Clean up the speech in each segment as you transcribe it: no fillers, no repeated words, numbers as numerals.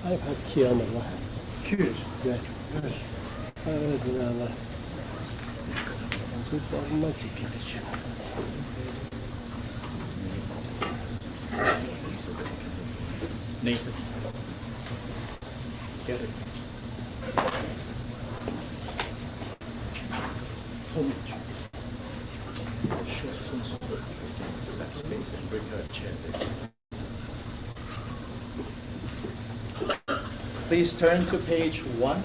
아이팟 튀어나와. Good. 네. Good. 그나마 아주 조금만 지켜주시고. Nathan. Get it. Hold it. Sure, some sort of that space and bring her a chair there. Please turn to page 1.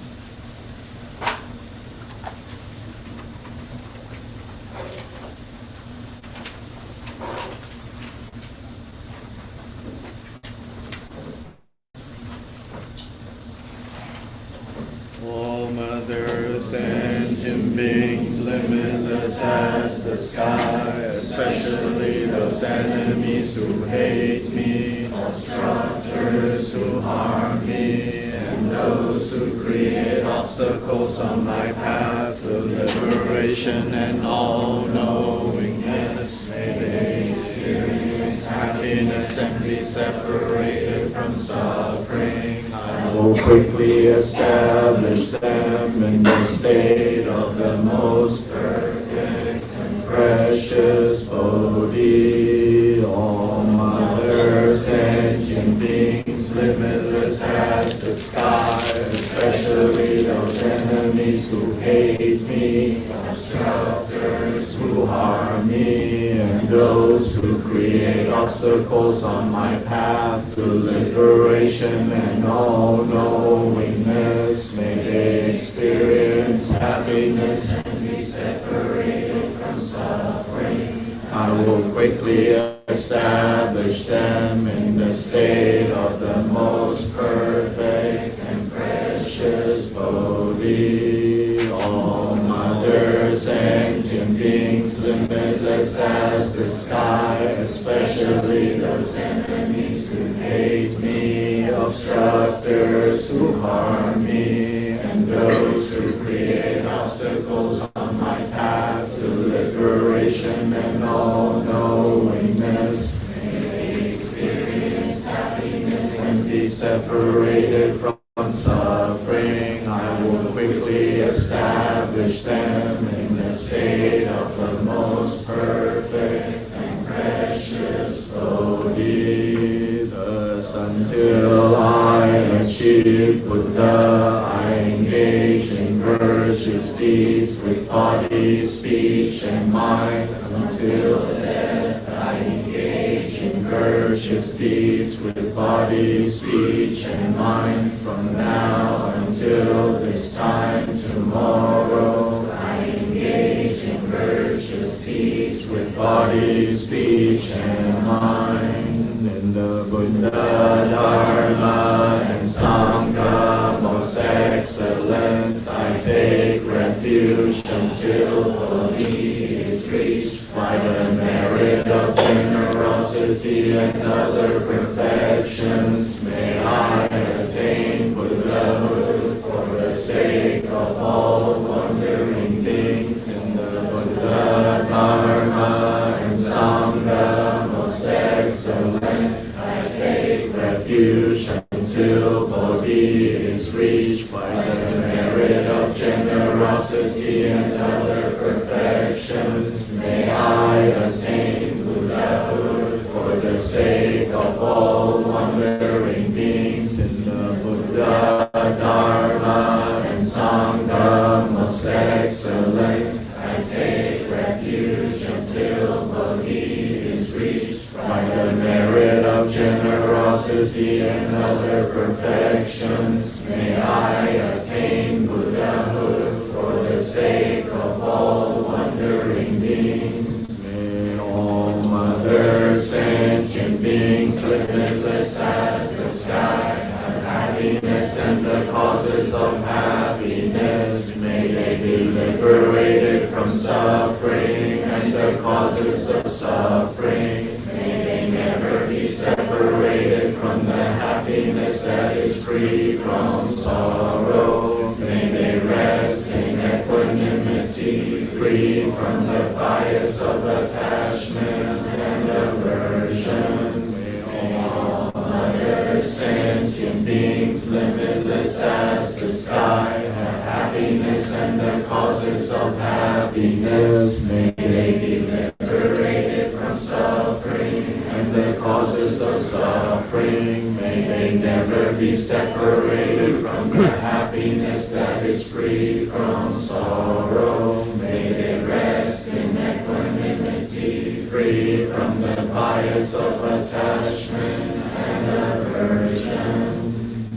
All Mother sentient beings, limitless as the sky, especially those enemies who hate me, obstructors who harm me, and those who create obstacles on my path to liberation and all-knowingness. May they experience happiness and be separated from suffering. I will quickly establish them in the state of the most perfect and precious Bodhi. All Mother sentient beings, limitless as the sky, especially those enemies who hate me, obstructors who harm me, and those who create obstacles on my path to liberation and all-knowingness. May they experience happiness and be separated from suffering. I will quickly establish them in the state of the most perfect and precious Bodhi. All Mother sentient beings, limitless as the sky, especially those enemies who hate me, obstructors who harm me, and those who create obstacles on my path to liberation and all-knowingness. May they experience happiness and be separated from suffering. I will quickly establish them in the state of the most perfect and precious Bodhi. Thus, until I achieve Buddha, I engage in virtuous deeds with body, speech, and mind. Until death, I engage in virtuous deeds with body, speech, and mind. From now until this time tomorrow, I engage in virtuous deeds with body, speech, and mind. In the Buddha, Dharma, and Sangha, most excellent, I take refuge until Bodhi is reached. By the merit of generosity and other perfections, may I attain Buddhahood for the sake of all wandering beings. In the Buddha, Dharma, and Sangha, most excellent, I take refuge until Bodhi is reached. By the merit of generosity and other perfections, may I attain Buddhahood for the sake of all wandering beings. In the Buddha, Dharma, and Sangha, most excellent, I take refuge until Bodhi is reached. By the merit of generosity and other perfections, may I attain Buddhahood for the sake of all wandering beings. May all Mother sentient beings, limitless as the sky, have happiness and the causes of happiness. May they be liberated from suffering and the causes of suffering. May they never be separated from the happiness that is free from sorrow. May they rest in equanimity, free from the bias of attachment and aversion. May all Mother sentient beings, beings, limitless as the sky, have happiness and the causes of happiness. May they be liberated from suffering and the causes of suffering. May they never be separated from the happiness that is free from sorrow. May they rest in equanimity, free from the bias of attachment and aversion.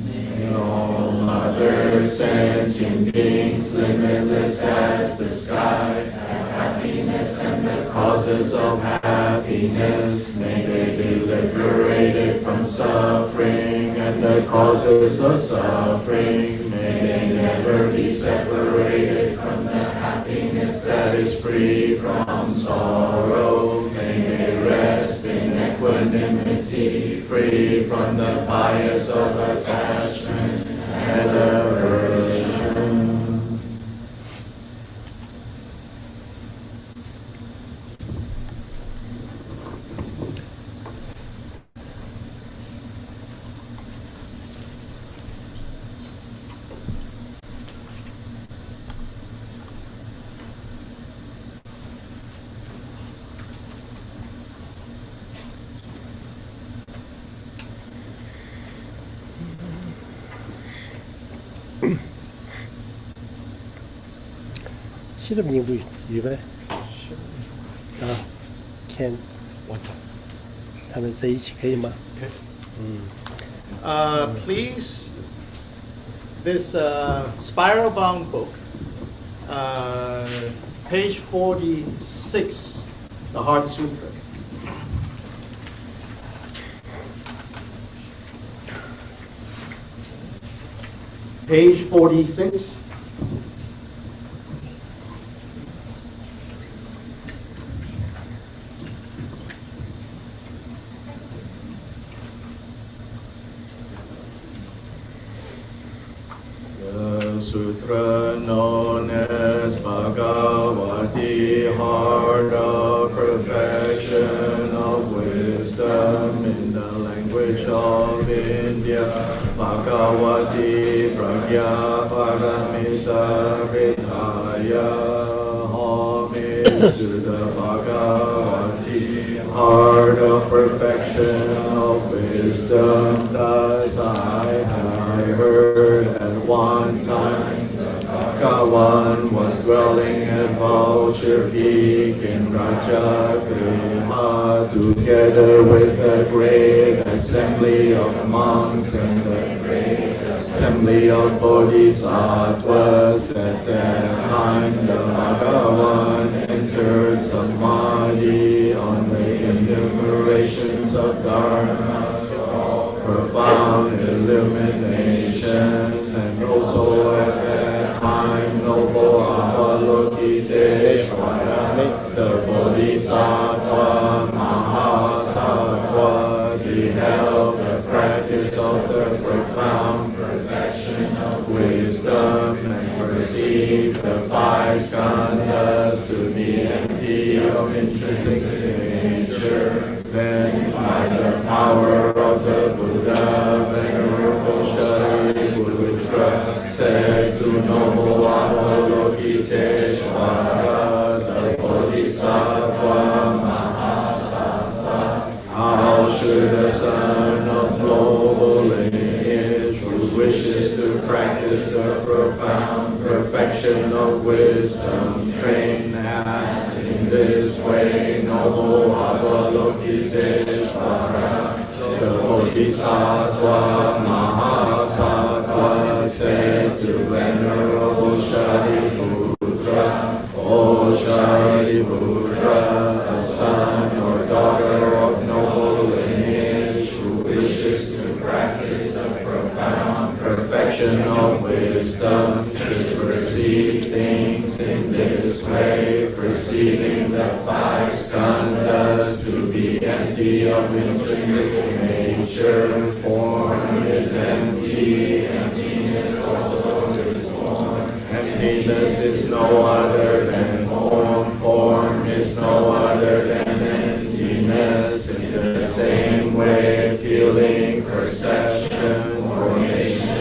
May all other sentient beings, limitless as the sky, have happiness and the causes of happiness. May they be liberated from suffering and the causes of suffering. May they never be separated from the happiness that is free from sorrow. May they rest in equanimity, free from the bias of attachment and aversion. 실험 연구 유배 can 他们在一起可以吗？ Please, this spiral bound book, page 46, the Heart Sutra. Page 46. The sutra known as Bhagavati, Heart of Perfection of Wisdom in the language of India. Bhagavati Pragya Paramita Hridaya. Homage to the Bhagavati, Heart of Perfection of Wisdom. Thus I have heard at one time Kyabgon was dwelling at Vulture Peak in Rajagriha together with a great assembly of monks and the great assembly of Bodhisattvas. At that time the Bhagavan entered Samadhi on the enumerations of Dharma, profound illumination, and also at that time noble Avalokiteshvara, the Bodhisattva Mahasattva, beheld the practice of the profound perfection of wisdom and perceived the five skandhas to be empty of intrinsic nature. Then, by the power of the Buddha, Venerable Shariputra said to noble Avalokiteshvara, the Bodhisattva Mahasattva, how should a son of noble lineage who wishes to practice the profound perfection of wisdom train us in this way? Noble Avalokiteshvara, the Bodhisattva Mahasattva said to Venerable Shariputra, O Shariputra, a son or daughter of noble lineage who wishes to practice the profound perfection of wisdom should perceive things in this way, perceiving the five skandhas to be empty of intrinsic nature. Form is empty, emptiness also is form. Emptiness is no other than form, form is no other than emptiness. In the same way, feeling, perception, formation,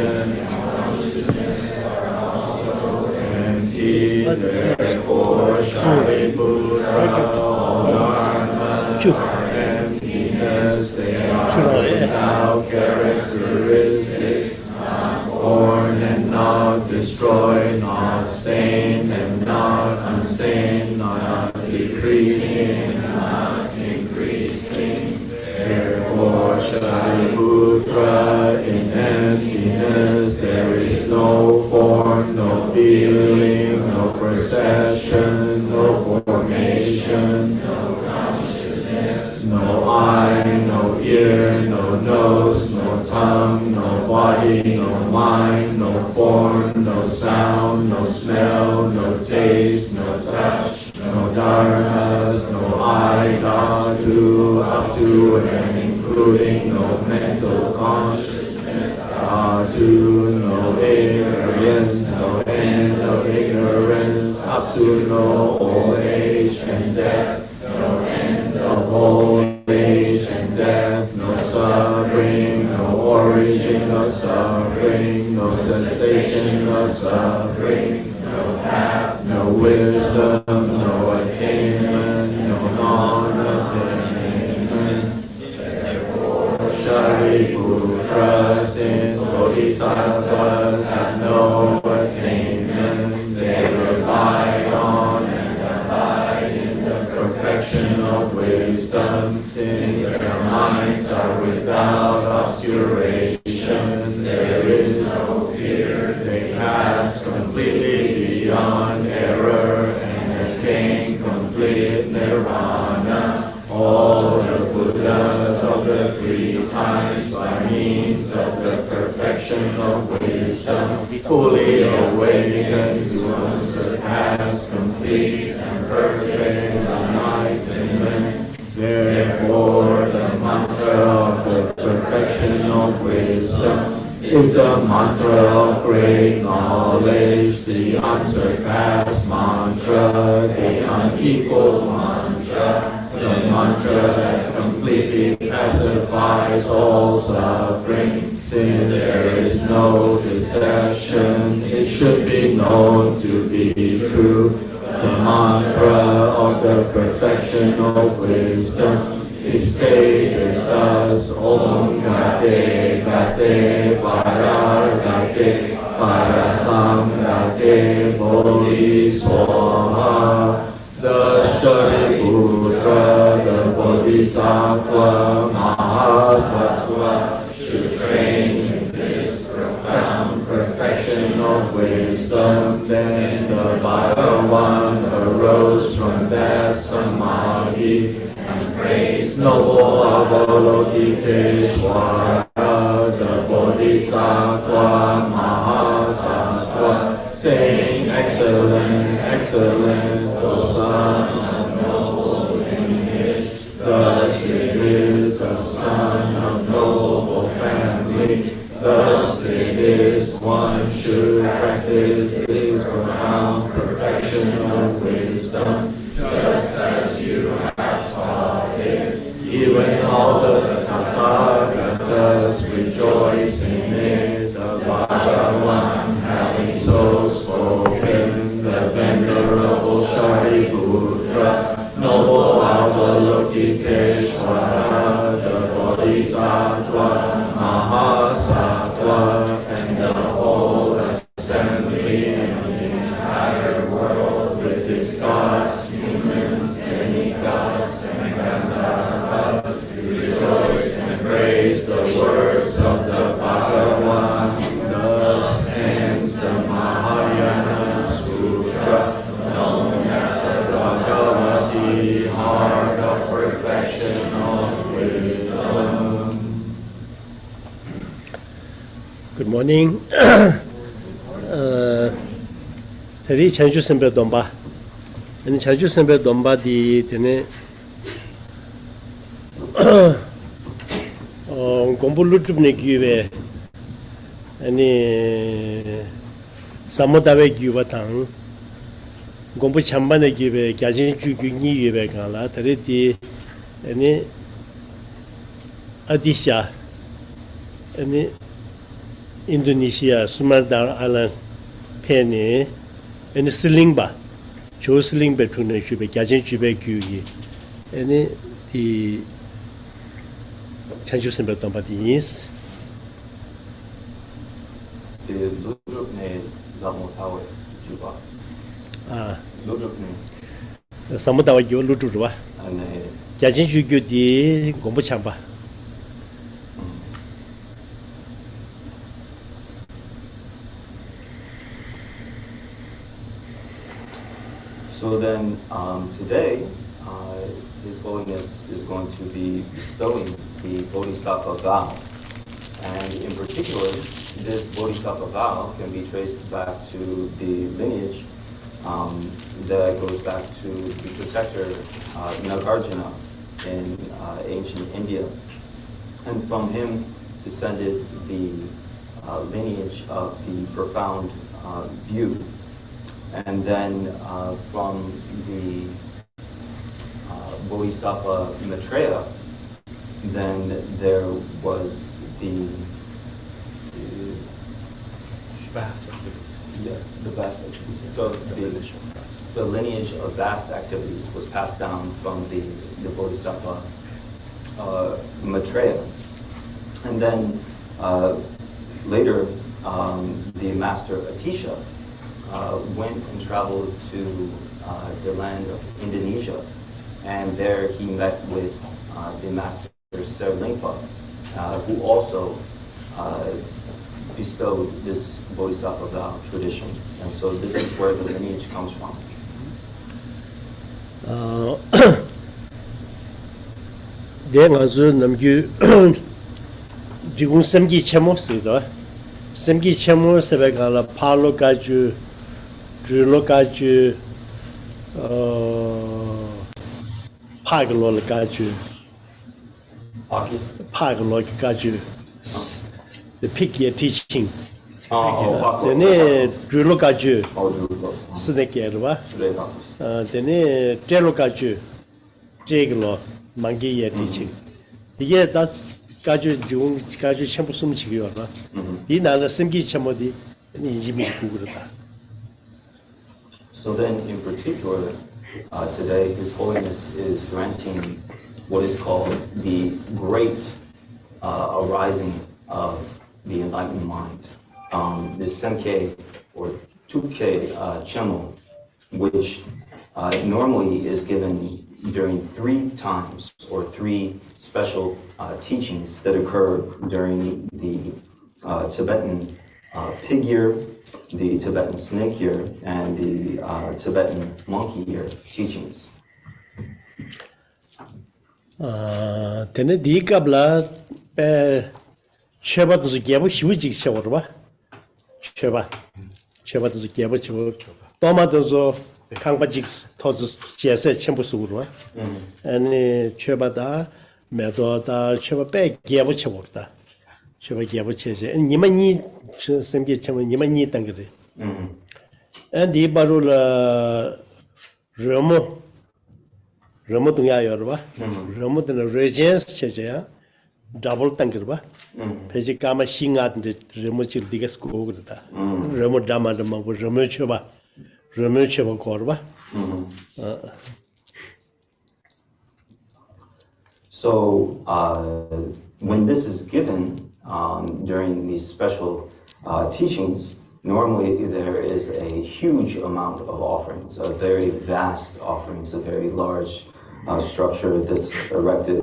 Therefore, Shariputra, all dharmas are emptiness, they are without characteristics, not born and not destroyed, not stained and not unstained, not decreasing and not increasing. Therefore, Shariputra, in emptiness there is no form, no feeling, no perception, no formation, no consciousness, no eye, no ear, no nose, no tongue, no body, no mind, no form, no sound, no smell, no taste, no touch, no dharmas, no eye, dhatu, up to and including no mental consciousness, dhatu, no ignorance, no end of ignorance, up to no old age and death, no end of old age and death, no suffering, no origin of suffering, no cessation of suffering, no path, no wisdom, no attainment, no non-attainment. Therefore, Shariputra, since Bodhisattvas have no attainment, they rely on and abide in the perfection of wisdom, since their minds are without obscuration, there is no fear, they pass completely beyond error and attain complete nirvana. All the Buddhas of the three times, by means of the perfection of wisdom, fully awakened to unsurpassed, complete and perfect enlightenment. Therefore, the mantra of the perfection of wisdom is the mantra of great knowledge, the unsurpassed mantra, the unequaled mantra, the mantra that completely pacifies all suffering. Since there is no deception, it should be known to be true. The mantra of the perfection of wisdom is stated thus: Om Gate Gate Para Gate Parasam Gate Bodhi Swaha. The Shariputra, the Bodhisattva, Mahasattva, should train in this profound perfection of wisdom. Then the Bhagavan arose from that samadhi and praised noble Avalokiteshvara, the Bodhisattva, Mahasattva, saying, Excellent, excellent, O son of noble lineage. Thus is the son of noble family. Thus it is one should practice this profound perfection of wisdom, just as you have taught it. Even all the Tathagatas rejoice in it. The Bhagavan having so spoken, the venerable Shariputra, noble Avalokiteshvara, the Bodhisattva, Mahasattva, and the whole assembly and the entire world with its gods, humans, demigods, and Gandharvas rejoice and praise the words of the Bhagavan. Thus ends the Mahayana Sutra, known as the Bhagavati, heart of perfection of wisdom. Good morning. Today, Chanchu Sempe Domba. And Chanchu Sempe Domba di tene Gombu Lutubne Give and Samodawe Givatang Gombu Chambane Give, Gajin Chuguni Give Gala, Tereti, and Adisha, and Indonesia, Sumatra Island, Penny, and Silingba, 조슬링 베트는 주베 가진 주베 규기 아니 이 찬주선 베트는 바디스 The Ludrukne Zamotao Juba. 아 Ludrukne 사무다와 요루루와 and 가진 주규디 공부 참바 so then today His Holiness is going to be bestowing the Bodhisattva vow. And in particular, this Bodhisattva vow can be traced back to the lineage that goes back to the protector Nagarjuna in ancient India. And from him descended the lineage of the profound view. And then from the Bodhisattva Maitreya, then there was the Vast activities. the vast activities. So the lineage of vast activities was passed down from the Bodhisattva Maitreya. And then later, the master Atisha went and traveled to the land of Indonesia, and there he met with the master Serlingpa, who also bestowed this Bodhisattva vow tradition. And so this is where the lineage comes from. 내가서 남규 지금 sem기 체모스도 sem기 체모 세베가라 팔로 가주 줄로 가주 파글로 가주 파글로 가주 the pick your teaching then 줄로 가주 스네케르와 then 텔로 가주 제글로 만기의 teaching 이게 다 가주 중 가주 전부 숨지기요라 이 나라 sem기 체모디 인지미 구그르다. So then, in particular, today His Holiness is granting what is called the great arising of the enlightened mind. The Semke or Tukke Chemo, which normally is given during 3 times or 3 special teachings that occur during the Tibetan pig year, the Tibetan snake year, and the Tibetan monkey year teachings. Tene di kabla pe cheba tu gebo hiuji cheworba cheba tu gebo chewo toma tu zo kangba jik to zo jese chenpu suurwa ani cheba da medo da cheba pe gebo cheworda cheba gebo chese nima ni semge chema nima ni tangre and barula Ramo tunga yorba, Ramo than regents cheja, double tankerba, Pejikama shingat the Remochil digas kogata, Ramo dama the monk was Remocheva corba. So when this is given during these special teachings, normally there is a huge amount of offerings, a very vast offerings, a very large structure that's erected.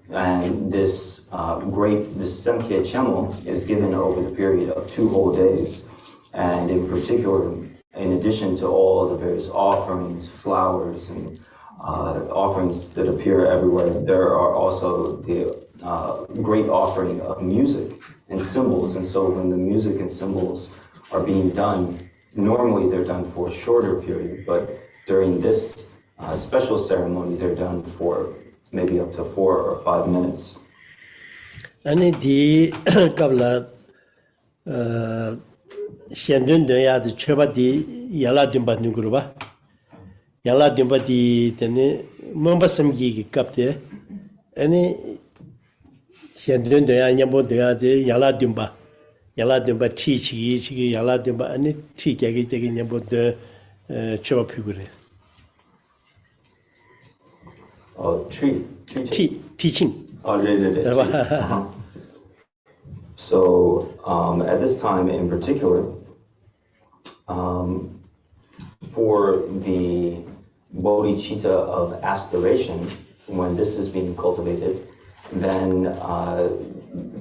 And this Semke Chemo is given over the period of 2 whole days. And in particular, in addition to all the various offerings, flowers, and offerings that appear everywhere, there are also the great offering of music and symbols. And so when the music and symbols are being done, normally they're done for a shorter period, but during this special ceremony, they're done for maybe up to 4 or 5 minutes. Ani di kabla shendun de ya de cheba di yala dimba nungruba yala dimba di tene momba samgi kapte ani shendun de ya nyambo de ya de yala dimba chi yala dimba ani chi gyagi nyambo de cheba pugure teaching. Oh, So at this time in particular, for the bodhicitta of aspiration, when this is being cultivated, then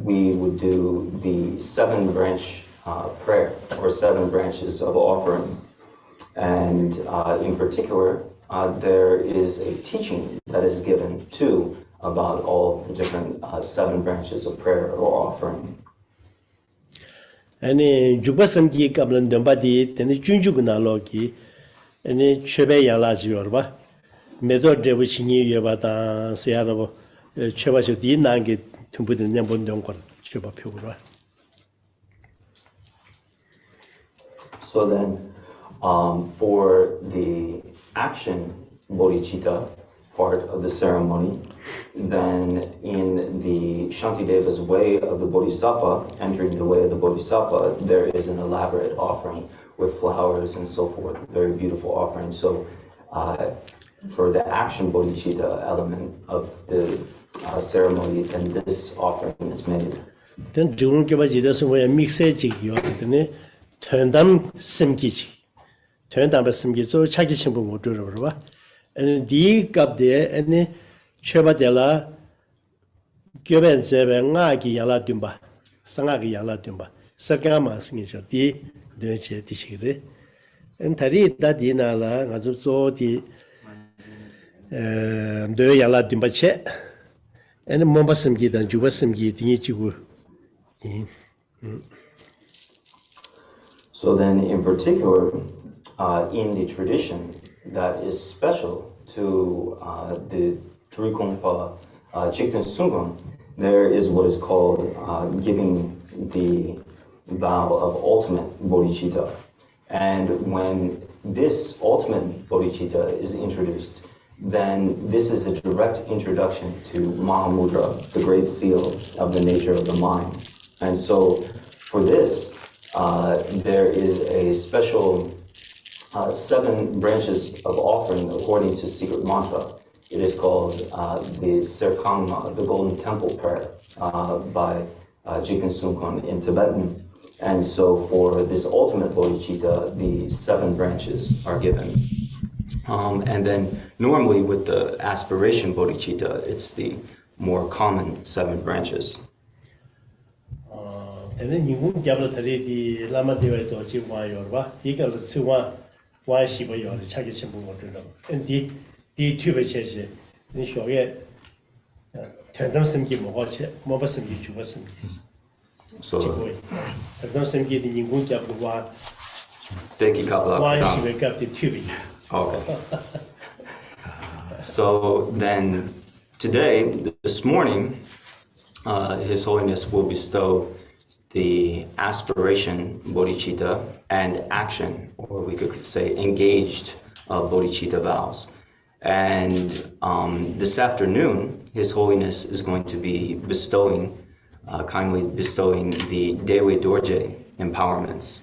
we would do the 7-branch prayer, or 7 branches of offering. And in particular, there is a teaching that is given too about all the different 7 branches of prayer or offering. 아니 죽바섬기 qablan dambadi tene junjugu nalogi 아니 최배 양라지요 봐. 메도 데부치니 여바다 세야로 최바쇼 디난게 tum부든 냠본동 걸 최바 표고로. So then, for the action bodhicitta part of the ceremony, then in the Shantideva's way of the Bodhisattva, entering the way of the Bodhisattva, there is an elaborate offering with flowers and so forth, very beautiful offering. So for the action bodhicitta element of the ceremony, then this offering is made. Then Drikung Kyabgon we mixage yo tene tendam simkichi. Tendam simkicho chagi chimbu moduro 봐. And di 갑데 and 최바델라 교변제베 나기 야라 듬바 상하기 야라 듬바 석가마 승이죠 디 되체 디시그레 엔타리 다디나라 아주 조디 더 야라 듬바체 엔 몸바심기단 주바심기 디니치고 So then in particular, in the tradition that is special to the Drikung Jikten Sungam, there is what is called giving the vow of ultimate bodhicitta. And when this ultimate bodhicitta is introduced, then this is a direct introduction to Mahamudra, the great seal of the nature of the mind. And so for this, there is a special 7 branches of offering according to secret mantra. It is called the Serkangma, the Golden Temple Prayer, by Jikten Sungkwan in Tibetan. And so for this ultimate bodhicitta, the 7 branches are given. And then normally with the aspiration bodhicitta, it's the more common 7 branches. And you gather the Lama Devato Jiwa Yorba, Eagle Siwa, why she was your Chagi Chimbu. And the tube chase, in short, Tandam Simki Mohoche, Mobasam Jubasam. So, Tandam Simki, the Yingun Jabwa, why she wake up the tube. Okay. So then today, this morning, His Holiness will bestow the aspiration bodhicitta and action, or we could say engaged bodhicitta vows. And this afternoon, His Holiness is going to be kindly bestowing the Dewe Dorje empowerments.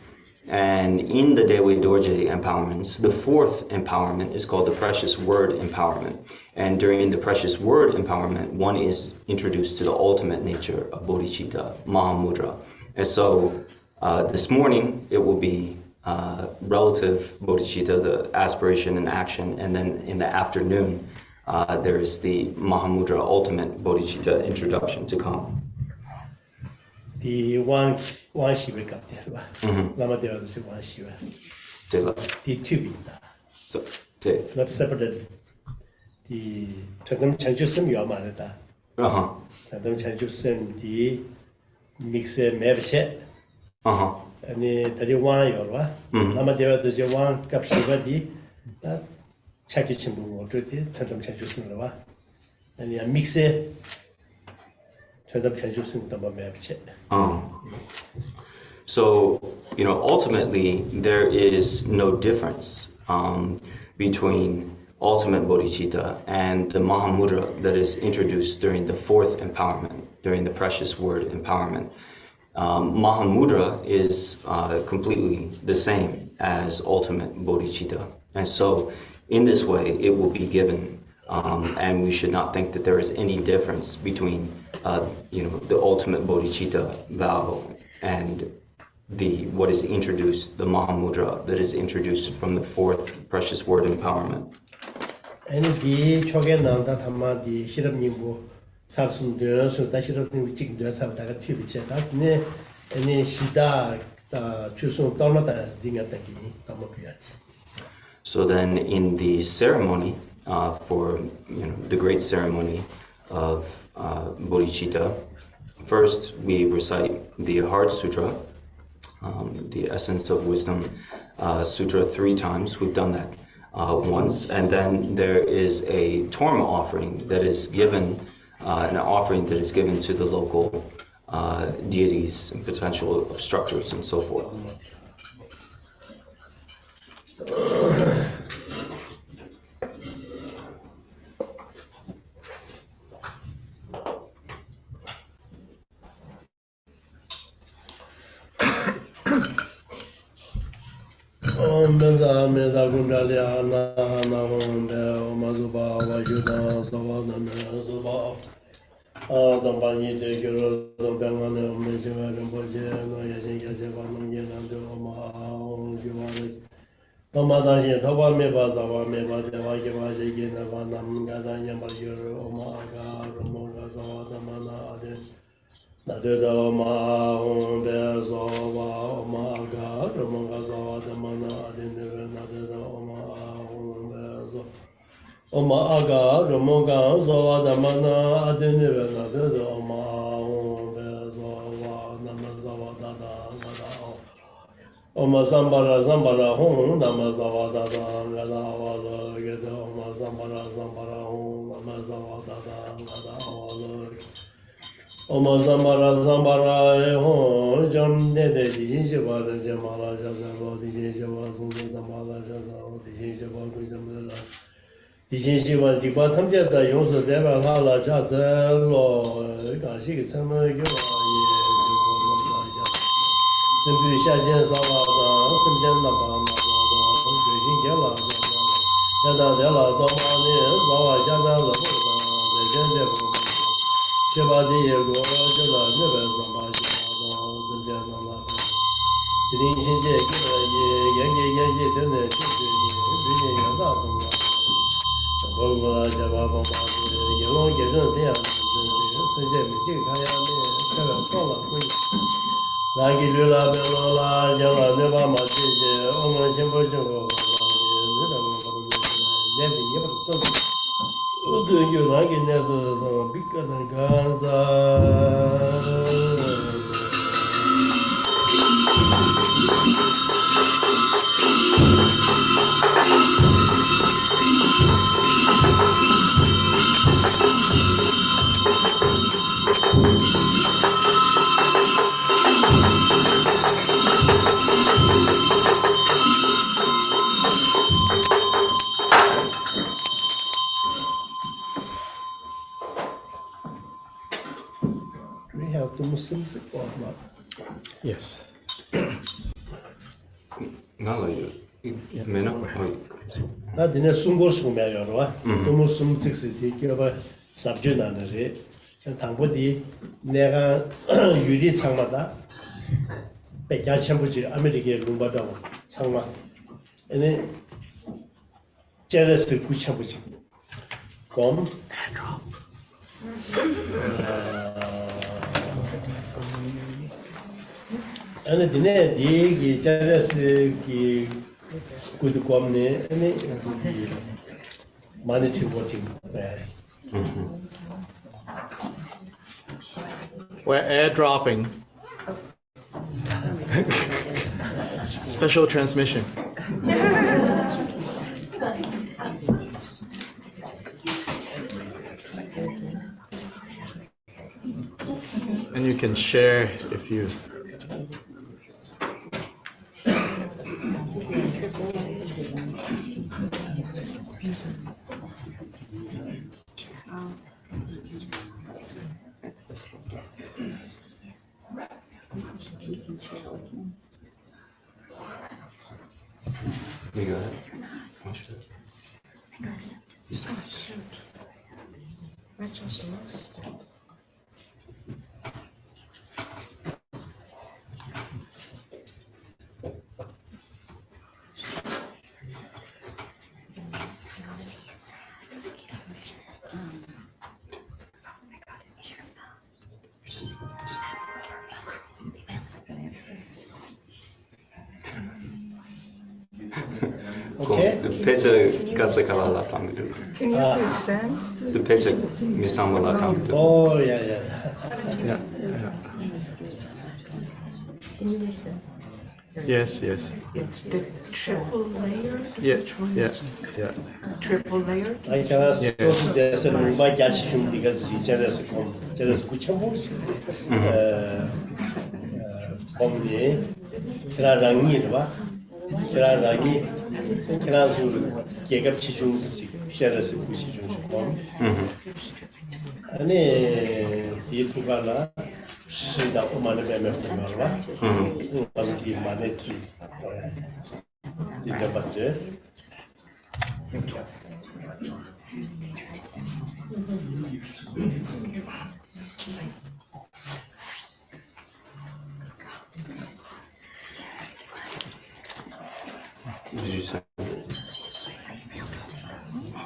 And in the Dewe Dorje empowerments, the 4th empowerment is called the Precious Word empowerment. And during the Precious Word empowerment, one is introduced to the ultimate nature of bodhicitta, Mahamudra. And so this morning, it will be relative bodhicitta, the aspiration and action. And then in the afternoon, there is the Mahamudra ultimate bodhicitta introduction to come. The one she wake up there, Lama Deva is one she the tube. So, not separated. The Tandam Chanjusum Yamarada. Tandam Chanjusum, the mixer Mevche. And the one Yorba. Lama Deva is one Kapshiva, the Chakichimbu or Tandam Chanjusum. And the mixer. So, ultimately, there is no difference between ultimate bodhicitta and the Mahamudra that is introduced during the 4th empowerment, during the Precious Word empowerment. Mahamudra is completely the same as ultimate bodhicitta. And so, in this way, it will be given And we should not think that there is any difference between, the ultimate bodhicitta vow and what is introduced, the Mahamudra that is introduced from the fourth precious word empowerment. 아니 디 초게 나온다 담마디 실업님고 살순들 수다 실업님 찍들 살다가 튀비체다 네 아니 시다 추송 떨마다 딩었다기 담마피야지. So then in the ceremony, for the great ceremony of bodhicitta, first we recite the Heart Sutra, the Essence of Wisdom Sutra 3 times. We've done that once, and then there is a torma offering that is given, an offering that is given to the local deities and potential obstructors and so forth. Om Benza Meda Gundalia Na Honda Omazuba Vajuda Savana Zuba Dambani de Guru Dambana Mejima Boje no Yasin Yaseva Nungena de Oma Givari Tomadashi Toba Meba Zava Meba Deva Givaji Gina Vanam Gadanya Majur Oma Aga Romoga Zavada Mana Ade Nadeda Oma Honda Zava Oma Aga Romoga Zavada Mana Ade Nadeda Oma Honda Zava Oma Aga Romoga Zavada Mana Ade Nadeda Oma Honda Zava Nama Zavada Gada Oma Zambara Hon Nama Zavada Gada Avala Geda Oma Zambara Hon Nama Zavada Gada Avala Oma Zambara Hon Jam Dede Dijin Shiva Jamala Jazava Dijin Shiva Sundu Zamala Jazava Dijin Shiva Jamala Dijin Shiva Jiba Tamjata Yonsu Deva Hala Jazalo Gashi Sama Giva Simbu Shashin Savada, Simjan Nabana, Grishin Gela, Yada Della Domani, Zava Jaza Labuda, the Gende Shibadi Gora Jula, Never Zambaji, Simjan Nabana. Didin Shinje, Yangi, Dene, Shibin Yada Donga, Gola Java Bomba, Yellow Gazan, Tia, Sanjay, Kaya, Kaya, Kola, Lagi Lula Belola, Jala Neva Masije, Oma Jimbo Jimbo, Never Yabu, do you like it? Never so bigger than Gaza. We have the Muslims or not? Yes. Nalayo. Mena. 나 니네 숨고 숨매요로. 너무 숨 직스디 기어봐 삽주나네. 당보디 내가 유리 창마다 백야 첨부지 아메리게 룸바다고 창마. 얘네 제레스 구cham부지. 곰 아니 니네 디기 제레스 기 good comne any manage watching We're airdropping. Special transmission. And you can share if you. You got it? I just lost it. Okay. Pece gasa kalala tangidu. Can you please send? The pece misamala tangidu. Oh, yeah. Yeah. Can you listen? Yes. It's the triple layer. Yeah. Triple layer. Aika sosu desa rumba gachi shum diga zijarese kom. Jarese kuchamo. Komni. Kira rangi ba. Kira rangi. Kira su gegap chichung jarese kuchung kom. Ane yitugala shinda umane beme kumala. Umane ki mane tu. Diga badje. Did you say?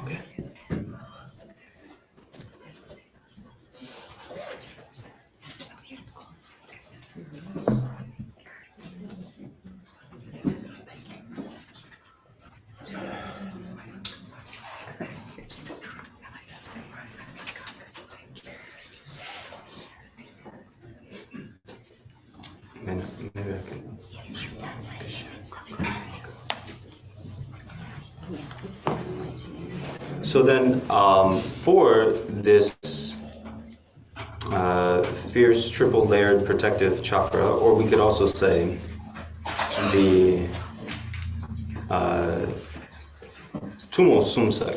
Okay. Maybe I can. So then, for this fierce triple-layered protective chakra, or we could also say the Tumo Sumsak.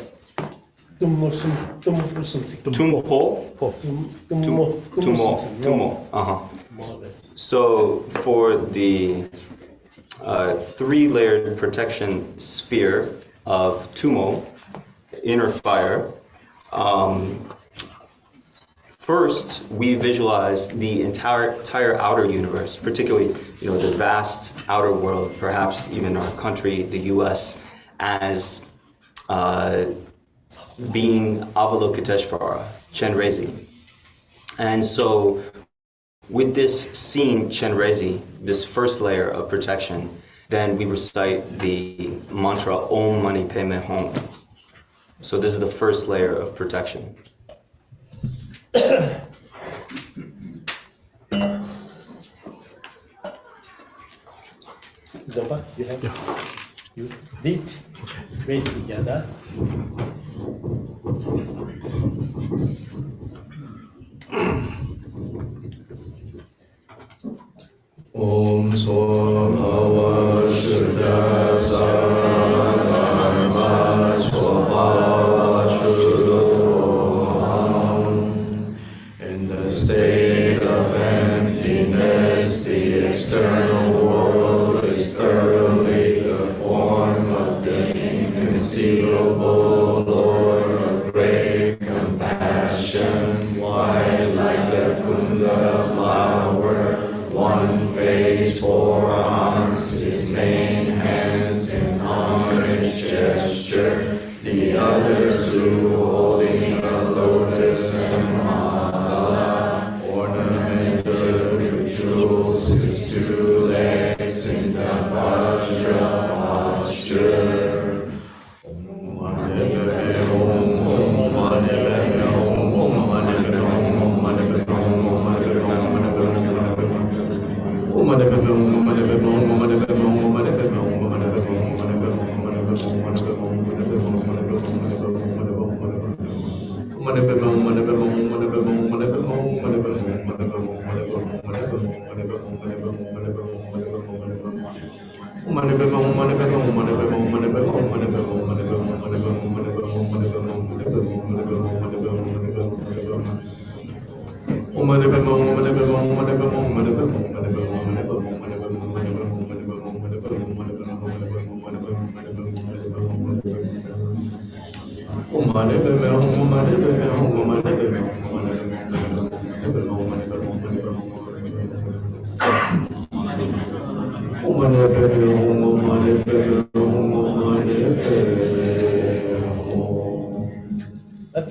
Tumo. So for the three-layered protection sphere of Tumo, inner fire, first we visualize the entire outer universe, particularly the vast outer world, perhaps even our country, the U.S., as being Avalokiteshvara, Chenrezi. And so with this scene, Chenrezi, this first layer of protection, then we recite the mantra Om Mani Padme Hum. So this is the first layer of protection. Domba, you have? Yeah. You read. Read together. Om Swabhava Shuddha Sarvadharma Swabhava Shuddham. In the state of emptiness, the external world is thoroughly the form of the inconceivable Lord of great compassion, white like the kunda flower. One face, four arms, his main hands in homage gesture, the other two holding a lotus and mala, ornamented with jewels, his two legs in the vajra posture.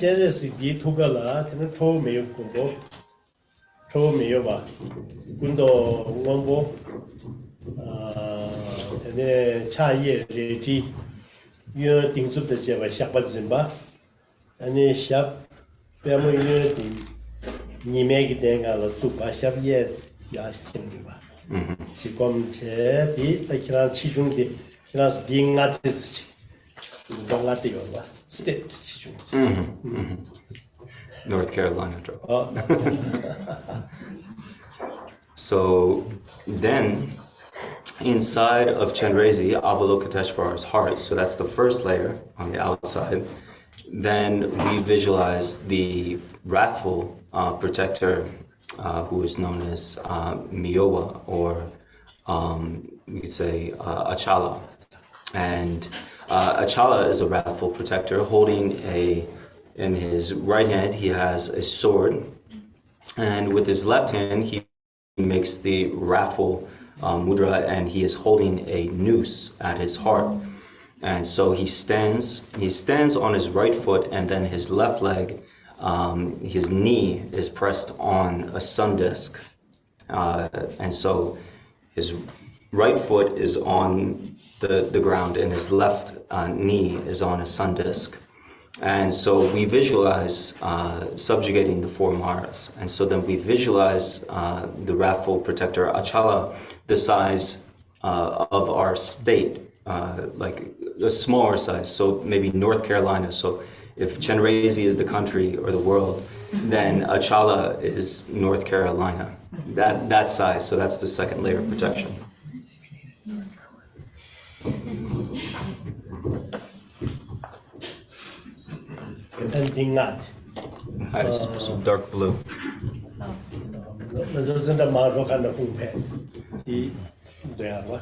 제레스 디 투가라 테는 초 메요 공부 초 메요 봐 군도 공부 테네 차이에 레티 유 딩습的제바 샤바진바 아니 샤 빼면 유 딩 니메기 된가로 주바 샤비에 야신바 지금 제디 사키란 치중디 그래서 딩아티스 동아티요 봐 스텝 치중 North Carolina drop. So then, inside of Chenrezi, Avalokiteshvara's heart, so that's the first layer on the outside, then we visualize the wrathful protector who is known as Miowa, or we could say Achala. And Achala is a wrathful protector holding in his right hand he has a sword, and with his left hand he makes the wrathful mudra, and he is holding a noose at his heart. And so he stands on his right foot, and then his left leg, his knee is pressed on a sun disk, and so his right foot is on the ground and his left knee is on a sun disk. And so we visualize subjugating the four Maras. And so then we visualize the wrathful protector Achala the size of our state, like a smaller size, so maybe North Carolina. So if Chenrezi is the country or the world, then Achala is North Carolina, that size. So that's the second layer of protection. And 딩아 Some dark blue. 그것은 다 마로간의 홍패 이 돼야와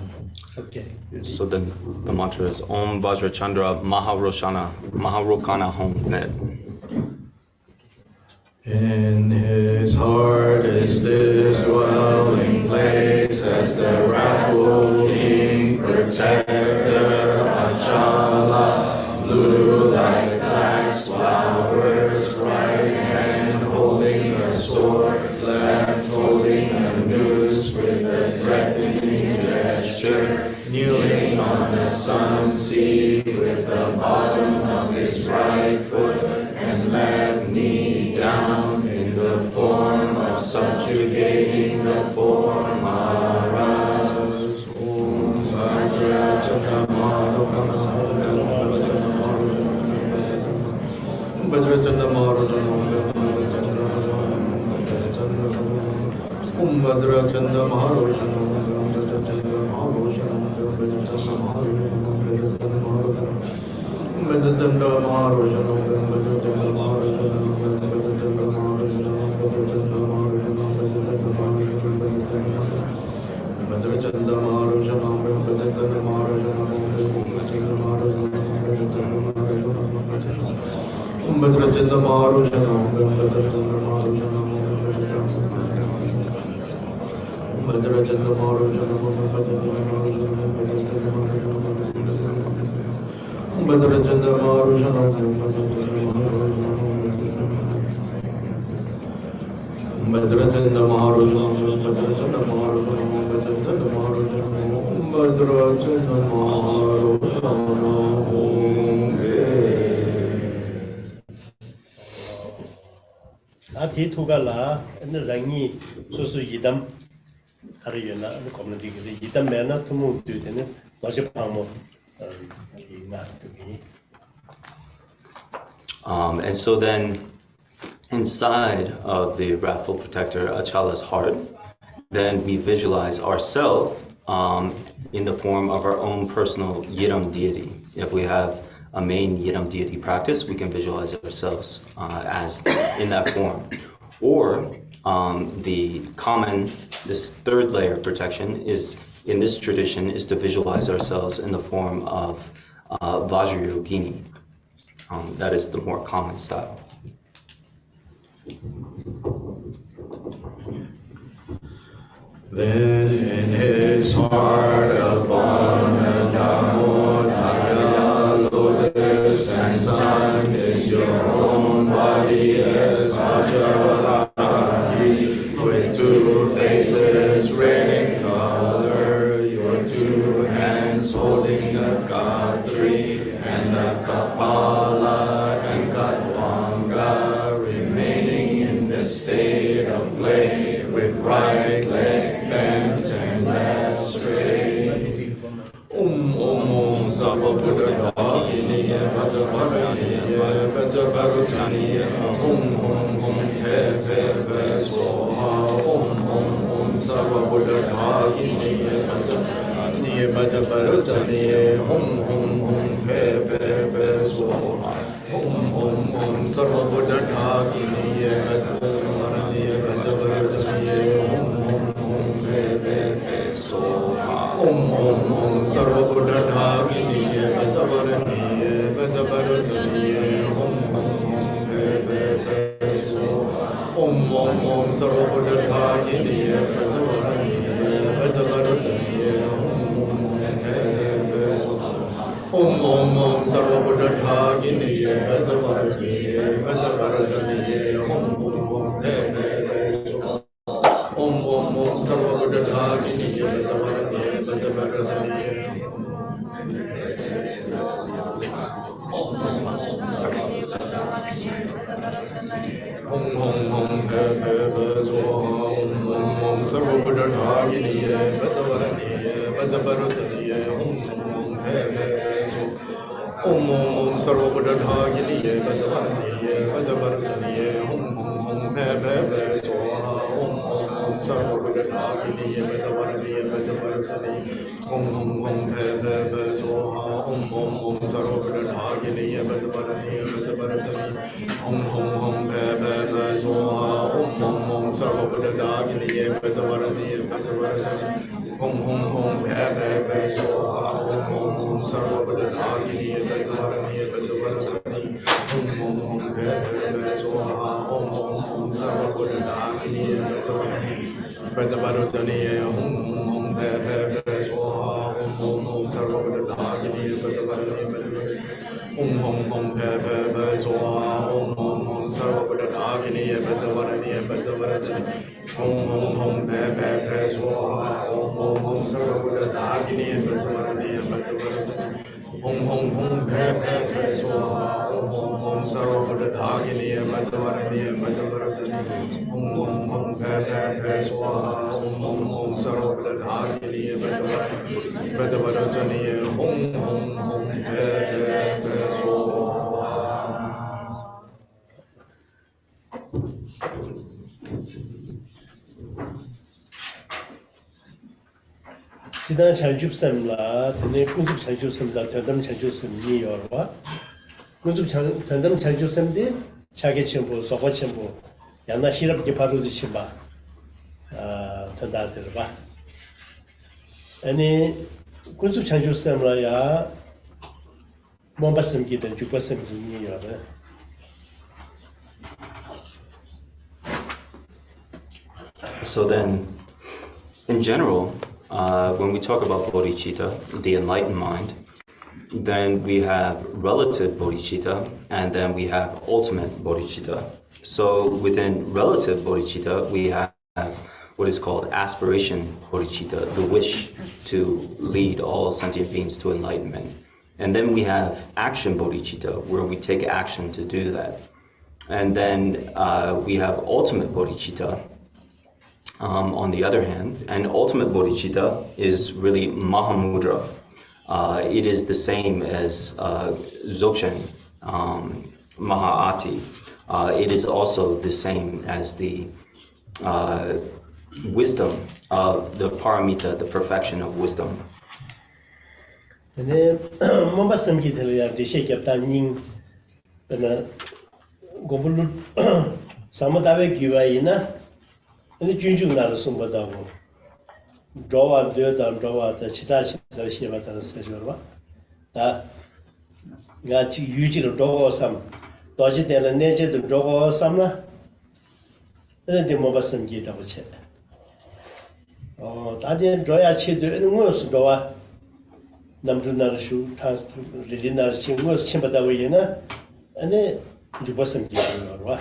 오케이 So then the mantra is Om Vajrachandra Maharoshana Maharokana Hom Net. In his heart is this dwelling place, as the wrathful king protector Achala, blue like flax flowers, right hand holding a sword, left holding a noose with a threatening gesture, kneeling on the sun's sea with the bottom of his right foot and left knee down in the form of subjugating the four Maras. Om Vajra Chandamaro Vajra Chandamaro Om Vajra Chandamaro 아디 투가라 은 랑이 소수 이담 하르여나 은 코미디 이담 매나 투무 되는 어제 방모 And so then inside of the wrathful protector Achala's heart, then we visualize ourselves in the form of our own personal Yiram deity. If we have a main Yiram deity practice, we can visualize ourselves as in that form. Or the common, this third layer of protection is, in this tradition, is to visualize ourselves in the form of Vajrayogini. That is the more common style. Then in his heart Abhanadhamodaya, lotus and sun is your own body as Vajravarahi, with two faces red in color, your two hands holding the Gatri and the Kapala and Katwanga, remaining in the state of play, with right leg bent and left straight. Om Sarva Buddha Dhaginiya Bhajavaraniya Bhajavarutaniya Om He He He Swaha Om Sarva Buddha Dhaginiya Bhajavaraniya Bhajavarutaniya Om He He He Swaha Om Sarva Buddha Dhaginiya Bhajavaraniya Bhajavarutaniya Om Sarva Buddha Dhaginiya Bhajavaraniya Bhajavarutaniya Om Sarva Buddha Dhaginiya Bhajavaraniya Bhajavarutaniya Om Sarva Buddha Dhaginiya Bhajavaraniya Bhajavarutaniya Om Sarva Buddha Dhaginiya Bhajavaraniya Bhajavarutaniya Om He He He Swaha Om Sarva Buddha Dhaginiya Bhajavaraniya Bhajavarutaniya Om He He He Swaha Om Sarva Buddha Dhaginiya Bhajavaraniya Bhajavarutaniya Om He He He Swaha Om Sarva Buddha Dhaginiya Bhajavaraniya Bhajavarutaniya Om He He He Swaha Om Sarva Buddha Dhaginiya Bhajavaraniya Bhajavarutaniya Om He He He Swaha Om Sarva Buddha Dhaginiya Bhajavaraniya Bhajavarutaniya Om He He He Swaha Om Sarva Buddha Dhaginiya Bhajavaraniya Bhajavarutaniya Om He He He Swaha Om Sarva Buddha Dhaginiya Bhajavaraniya Bhajavarutaniya Om He He He Swaha Om Sarva Buddha Dhaginiya Bhajavaraniya Bhajavarutaniya Om He He He Swaha Om Sarva Buddha Dhaginiya Bhajavaraniya Bhajavarutaniya Om He He He Swaha Om Sarva Buddha Dhaginiya Bhajavaraniya Bhajavarutaniya Om He He He Swaha Om Sarva Buddha Dhaginiya Bhajavaraniya Bhajavarutaniya Om He He He Swaha Om Sarva Buddha Dhaginiya Bhajavaraniya Bhajavarutaniya Om He He He Swaha. 지난 장줍삼라 드네 군습 장줍삼다 전담 장줍삼이 여러와 군습 전담 장줍삼데 자기 첨부 소고 첨부 야나 시럽게 바로지 치마 전다들 봐 아니 군습 장줍삼라야 몸바슴기든 죽바슴기니 여러 So then, in general, when we talk about bodhicitta, the enlightened mind, then we have relative bodhicitta, and then we have ultimate bodhicitta. So within relative bodhicitta, we have what is called aspiration bodhicitta, the wish to lead all sentient beings to enlightenment. And then we have action bodhicitta, where we take action to do that. And then we have ultimate bodhicitta, on the other hand, and ultimate bodhicitta is really Mahamudra. It is the same as Dzogchen, Mahaati. It is also the same as the wisdom of the paramita, the perfection of wisdom. 근데 뭔가 섬기들이야 제시했다닝 그나 고불로 사모다베 기와이나 근데 준중나를 숨바다고 저와 되었다 저와 다 치다치다 시바다를 세줘봐 다 nga chi yuji ro dogo sam doji de la neje de dogo sam na ene de mo basam gi da buche da de roya chi de ngo su do wa nam du na shu tas ri na chi ngo su chim ba da we na ene ju basam gi ro wa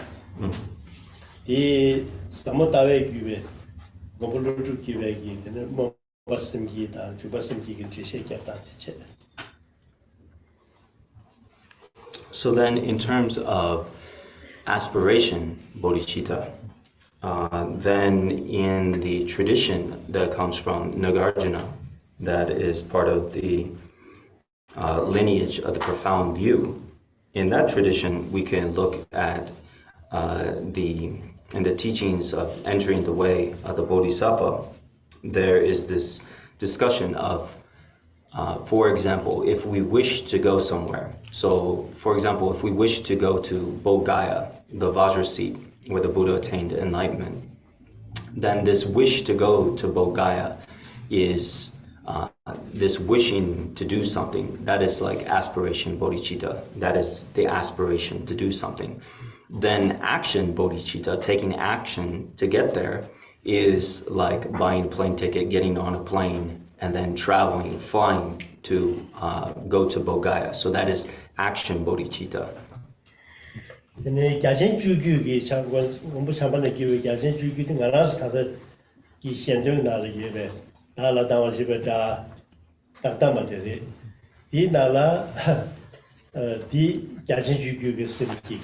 이 사모타웨 규베 고불루주 기베기 되는 뭐 basım기다 주basım기긴 제시했다 대체. So then, in terms of aspiration, bodhicitta, then in the tradition that comes from Nagarjuna, that is part of the lineage of the profound view, in that tradition we can look at in the teachings of entering the way of the Bodhisattva, there is this discussion of, for example, if we wish to go somewhere. So, for example, if we wish to go to Bodh Gaya, the Vajra seat where the Buddha attained enlightenment, then this wish to go to Bodh Gaya is this wishing to do something. That is like aspiration bodhicitta. That is the aspiration to do something. Then action bodhicitta, taking action to get there, is like buying a plane ticket, getting on a plane, and then traveling, flying to go to Bodh Gaya. So that is action bodhicitta. 근데 자신 주규기 장관 공부 참반의 기회 자신 주규도 알아서 다들 이 현정 나를 예배 나라 당원집에 다 딱딱하게 이 나라 디 자신 주규기 쓰기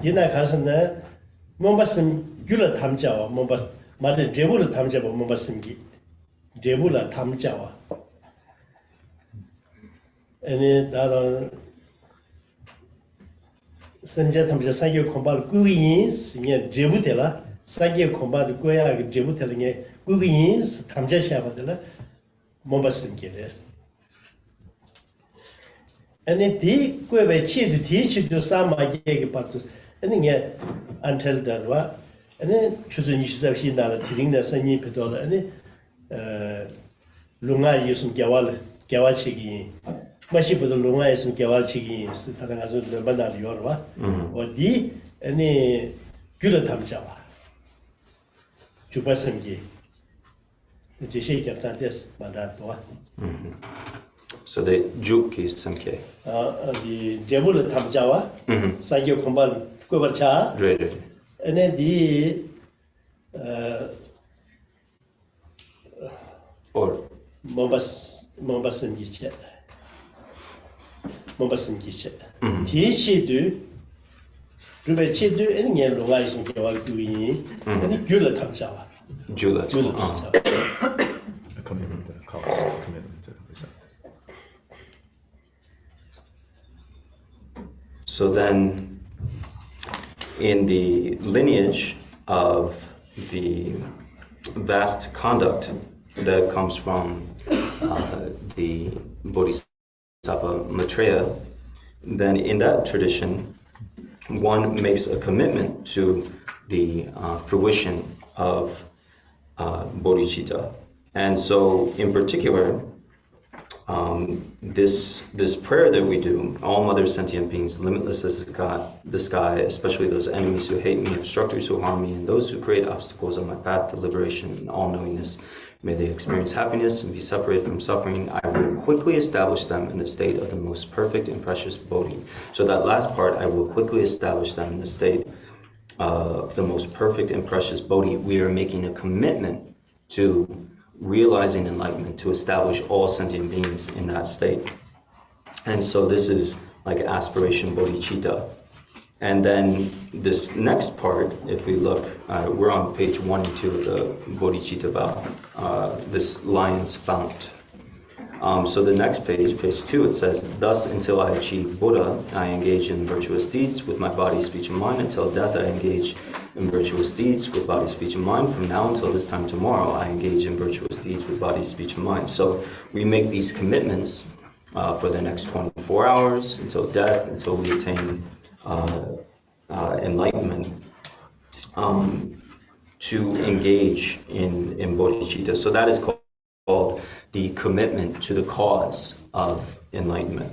이나 가서는 뭔가씀 귤을 담자와 뭔가 말을 제부를 담자와 뭔가 쓴기 제부를 담자와 아니 나는 선제 탐자 사기 공부를 꾸기인 이게 제부텔라 사기 공부를 꾸야 제부텔은 게 꾸기인 탐자 시합들라 뭔가 쓴게래서 아니 디 꾸에 치도 디치도 사마게 받도 아니 게 안텔더와 아니 추순이 시작이 나라 드링나 선이 배도라 아니 룽아 예수 개와치기 마시부도 룽아 예수 개와치기 스타가 가서 만나려 요르와 어디 아니 귤을 담자와 주바선기 이제 시작한테스 만나도와 So the juk is samke. 이 제부를 담자와 사기 공부를 꾸버차 Right. 아니 디 Or 몸바슴 기체 디시도 루베치도 아니 로가 있으면 개월 두이 아니 귤을 담자와 jula. 귤을 담자 commitment, So then, in the lineage of the vast conduct that comes from the Bodhisattva Maitreya, then in that tradition, one makes a commitment to the fruition of bodhicitta. And so, in particular, this prayer that we do, all mother sentient beings, limitless as the sky, especially those enemies who hate me, obstructors who harm me, and those who create obstacles on my path to liberation and all-knowingness, may they experience happiness and be separated from suffering. I will quickly establish them in the state of the most perfect and precious bodhi. So that last part, I will quickly establish them in the state of the most perfect and precious bodhi. We are making a commitment to realizing enlightenment, to establish all sentient beings in that state. And so this is like aspiration bodhicitta. And then this next part, if we look, we're on page 1 and 2 of the bodhicitta vow, this lion's fount. So the next page, page 2, it says, thus until I achieve Buddha, I engage in virtuous deeds with my body, speech, and mind. Until death, I engage in virtuous deeds with body, speech, and mind. From now until this time tomorrow, I engage in virtuous deeds with body, speech, and mind. So we make these commitments for the next 24 hours, until death, until we attain enlightenment, to engage in bodhicitta. So that is called the commitment to the cause of enlightenment.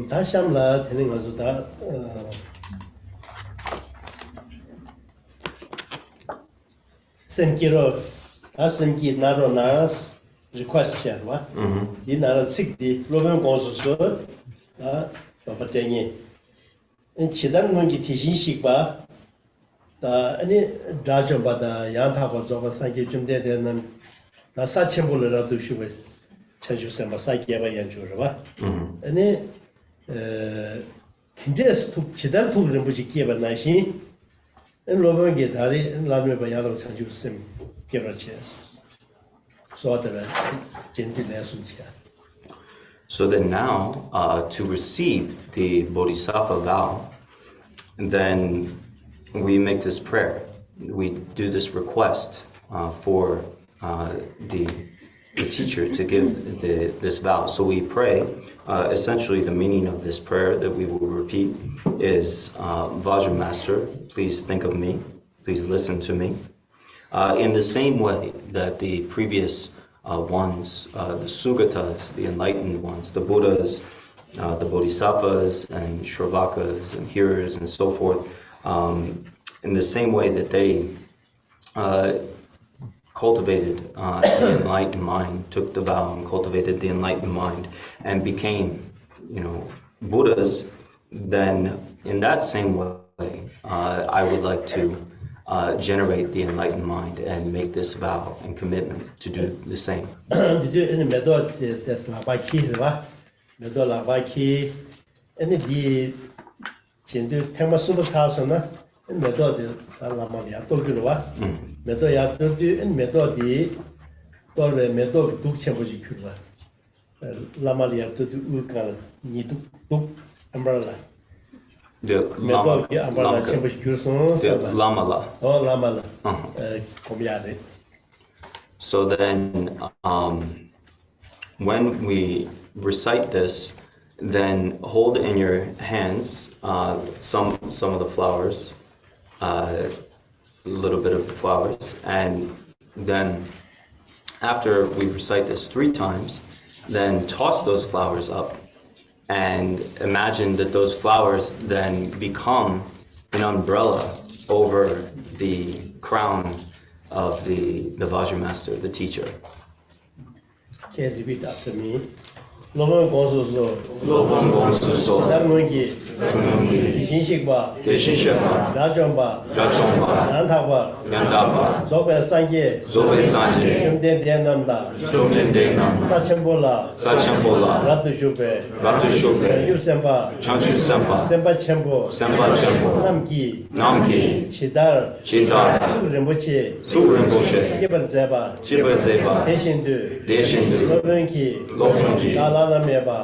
다 샴라 되는 거죠. 다 생기로 다 생기 나로나 request 샤와. 이 나라 식디 로면 공수서 다 바바쟁이. 지단 문기 대신식 봐. 다 아니 다좀바다 양타고 저거 상기 좀 되는 다 사천불이라도 쉬고 천주선 사기가 연주를 봐. 아니 근데스 툭 지단 툭을 뭐지 기가 나시 로번게 다리 라면 바야로 천주선 기로체스 소다라 젠틀레 숨치야. So then now, to receive the Bodhisattva vow, then we make this prayer. We do this request for the teacher to give this vow. So we pray, essentially the meaning of this prayer that we will repeat is, Vajra Master, please think of me, please listen to me. In the same way that the previous ones, the Sugatas, the enlightened ones, the Buddhas, the Bodhisattvas and Shravakas and hearers and so forth, in the same way that they cultivated the enlightened mind, took the vow and cultivated the enlightened mind and became, Buddhas, then in that same way, I would like to generate the enlightened mind and make this vow and commitment to do the same. The Lamala. Oh, Lamala. So then, when we recite this, then hold in your hands some of the flowers, a little bit of the flowers, and then after we recite this 3 times, then toss those flowers up and imagine that those flowers then become an umbrella over the crown of the Vajra Master, the teacher. Can you repeat after me? Lobang Gonsuso, Damungi, Shinshikba, Rajamba, Yantaba, Zobe Sange, Jumden Denamda, Sachambola, Ratu Shupe, Chanchu Sempa, Sempa Chembo, Namki, Chidar, Tu Rinpoche, Kibar Zeba, Deshindu, Lobanki, Dalanameba,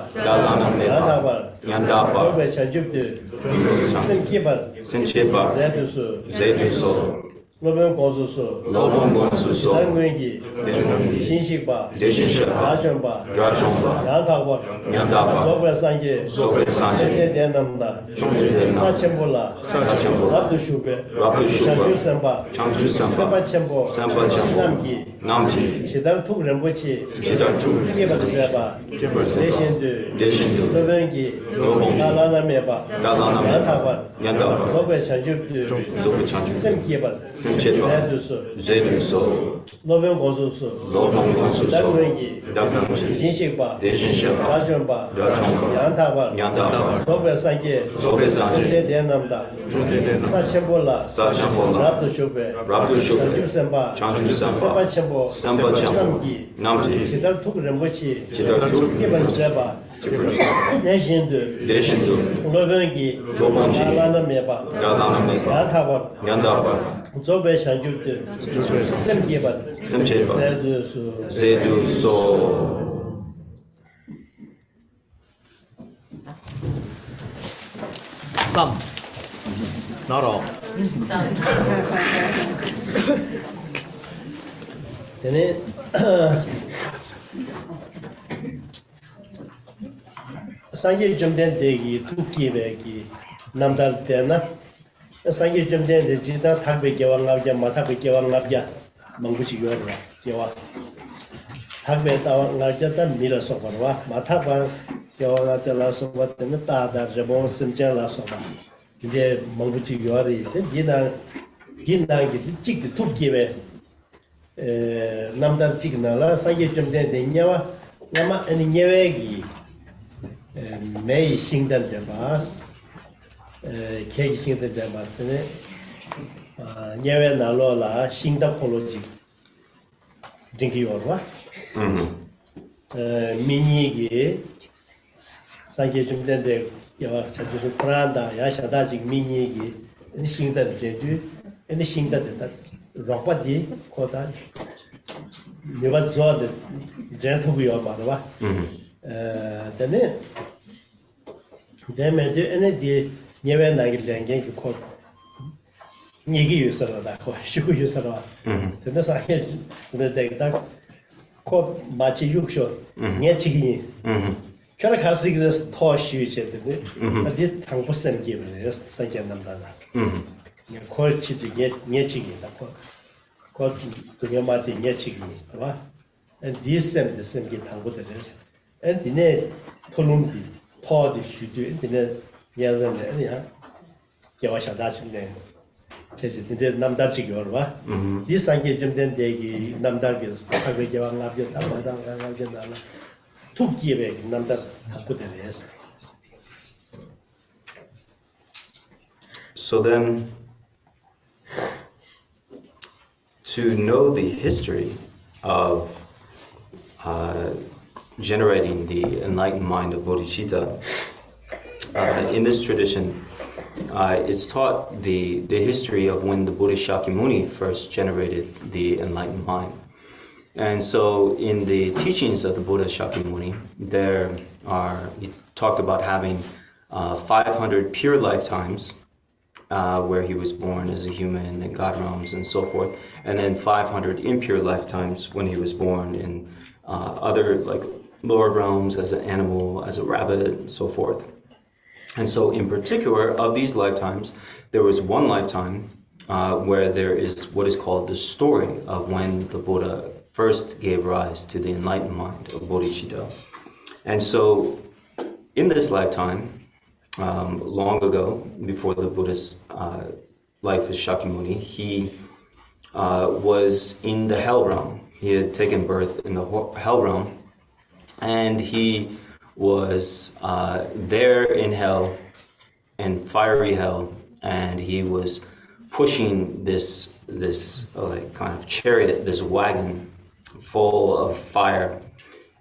Yandaba, Zobe Chanjubdu, Sinkibar, Zeduso, Lobang Gonsuso, Dangungi, Shinshikba, Rajamba, Yantaba, Zobe Sange, Denamda, Sachambola, Ratu Shupe, Chanchu Sempa, Sempa Chembo, Namki, Chidar Tu Rinpoche, Kibar Zeba, Deshindu, Lobangi, Dalanameba, Yandaba, Zobe Chanjubdu, Sinkibar, Zeduso, Lobang Gonsuso, Dangungi, Shinshikba, Rajamba, Yantaba, Zobe Sange, Denamda, Sachambola, Ratu Shupe, Chanchu Sempa, Sempa Chembo, Namki, Chidar Tu Rinpoche, Kibar Zeba, Deshindu, Lobangi, Dalanameba, Yantaba, Zobe Chanjubdu, Simkibar, Zeduso. Some, not all. Then Sange Jumden Degi, Tukibeki, Namdal Tena, Sange Jumden de Jida, Takbe Gawangabja, Matabe Gawangabja, Manguchi Yorba, Gawa. Takbe Tawangabja, Mila Sofarwa, Mataba, 겨가 될라서 왔는 다다 저번 심장라서 봐. 이제 몽부지 요리 기나기 찍기 툭기에 남달 찍나라 상계 좀 되냐와 아마 예외기 매일 신단 데바스 계기 신단 데바스네 예외 나로라 신다 콜로지 딩기요와 미니기 상계 좀 된데 야 저도 프란다 야샤다지 미니기 신단 제주 이 신단 데 로바지 코다 내가 저한테 젠토고요 말아 데네 데메데 에네디 예외 나길랭게 그 얘기 유서다 거 쉬고 유서다 근데 사실 근데 코 마치 육쇼 예치기 그래 가스기스 더 쉬우체데 어디 당부선 기분이요 상견남다다 콜치지 예치기다 코 그게 마치 예치기 봐 디셈 게 당부되는 엔디네 톨룸비 토디 휴드 엔디네 예전에 아니야 개와샤다신데 제지 근데 남달지기 얼마 이 상계 좀 된 대기 남달게 하게 개왕 나비에 나가게 나라 투기에 남달 갖고 되네스. So then, to know the history of generating the enlightened mind of Bodhicitta, in this tradition, it's taught the history of when the Buddha Shakyamuni first generated the enlightened mind. And so in the teachings of the Buddha Shakyamuni, he talked about having 500 pure lifetimes where he was born as a human in God realms and so forth, and then 500 impure lifetimes when he was born in other like lower realms as an animal, as a rabbit, and so forth. And so in particular, of these lifetimes, there was one lifetime where there is what is called the story of when the Buddha first gave rise to the enlightened mind of Bodhicitta. And so in this lifetime, long ago, before the Buddha's life as Shakyamuni, he was in the hell realm. He had taken birth in the hell realm, and he was there in hell, in fiery hell, and he was pushing this like kind of chariot, this wagon full of fire,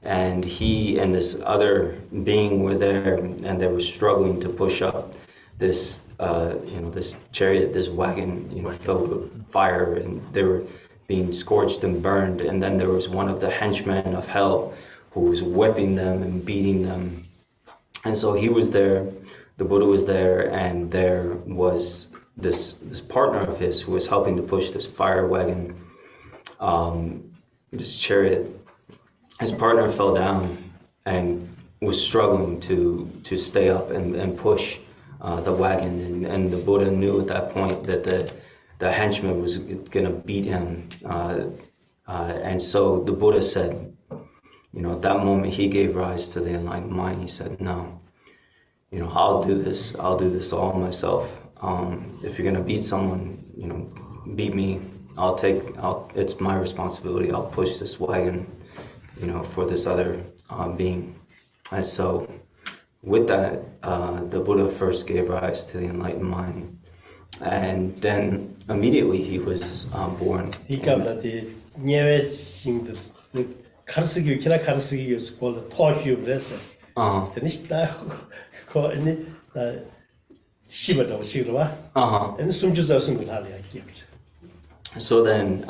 and he and this other being were there, and they were struggling to push up this this chariot, this wagon, filled with fire, and they were being scorched and burned. And then there was one of the henchmen of hell who was whipping them and beating them. And so he was there, the Buddha was there, and there was this partner of his who was helping to push this fire wagon, this chariot. His partner fell down and was struggling to stay up and push the wagon, and the Buddha knew at that point that the henchman was going to beat him, and so the Buddha said, at that moment he gave rise to the enlightened mind. He said, no, I'll do this all myself. If you're going to beat someone, beat me. It's my responsibility. I'll push this wagon, for this other being. And so with that, the Buddha first gave rise to the enlightened mind. And then immediately he was born. So then,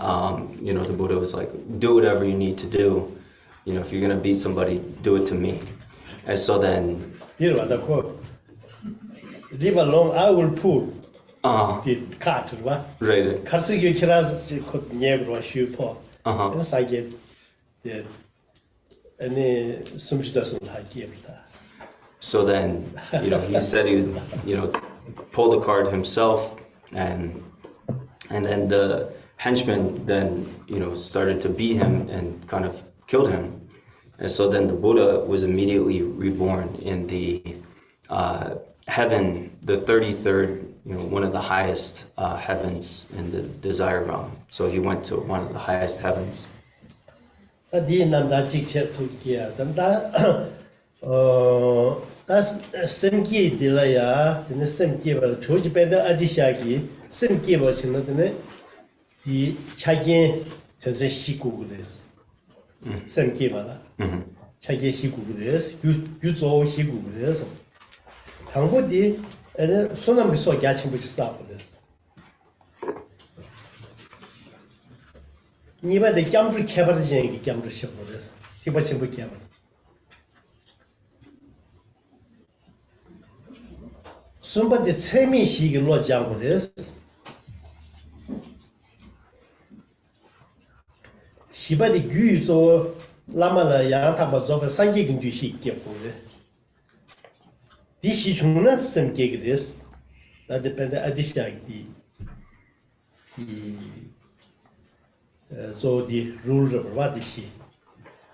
the Buddha was like, do whatever you need to do. If you're going to beat somebody, do it to me. And so then... leave alone, I will pull the cart, right? Right. So then, he said he would, pull the cart himself, and then the henchman then, started to beat him and kind of killed him. And so then the Buddha was immediately reborn in the heaven, the 33rd, one of the highest heavens in the desire realm. So he went to one of the highest heavens. 디 남다 직체 투기야 담다 다 생기 딜라야 근데 생기가 조지배의 아디샤기 생기가 지는데 이 자기 전세 시국을 해서 생기마다 자기 시국을 해서 유조 시국을 해서 당고디 손남이 소 야친부 싸고 그래서 니바데 겸주 개발의 진행이 겸주 시작을 해서 티바친부 개발 순바데 세미시기 로장을 해서 시바데 규조 라마라 양타바 조가 상기근 주시 개고래 디시 중나 semke기 됐어 나 depende 아디샤기 so the rule of what is she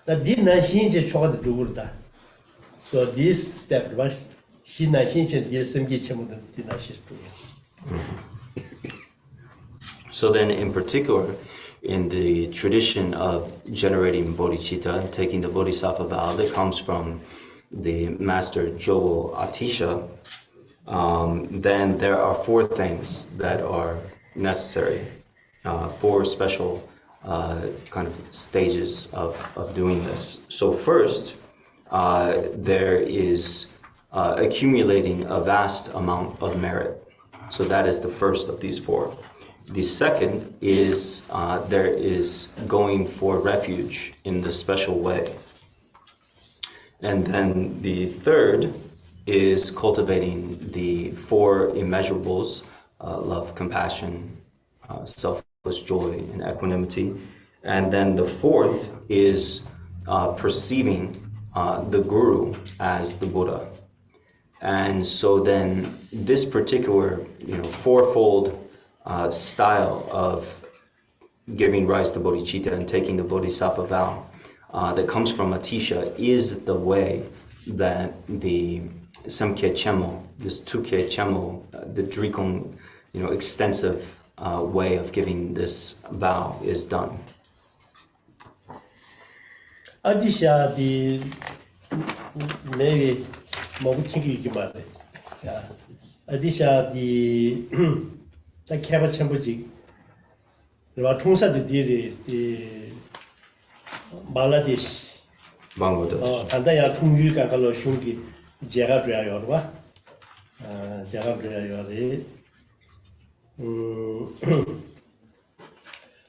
that did not change the chocolate rule that so this step was she not change the semki chemo did not change. So then in particular, in the tradition of generating bodhicitta and taking the bodhisattva vow that comes from the master Jogo Atisha, then there are 4 things that are necessary, 4 special kind of stages of doing this. So first, there is accumulating a vast amount of merit. So that is the first of these 4. The second is there is going for refuge in the special way. And then the third is cultivating the 4 immeasurables, love, compassion, selfless joy, and equanimity. And then the fourth is perceiving the Guru as the Buddha. And so then this particular, 4-fold style of giving rise to bodhicitta and taking the bodhisattva vow that comes from Atisha is the way that the Samkye Chemo, this Tukye Chemo, the Drikung, extensive way of giving this vow is done. 아디샤 디 maybe 뭐 튕기기 말해. 야. 아디샤 디 개발 첨부지. 그리고 통사들 디 말라데시. Bangladesh. 단다야 통유가 갈로 슝기 제가 줘야요, 봐. 제가 줘야요.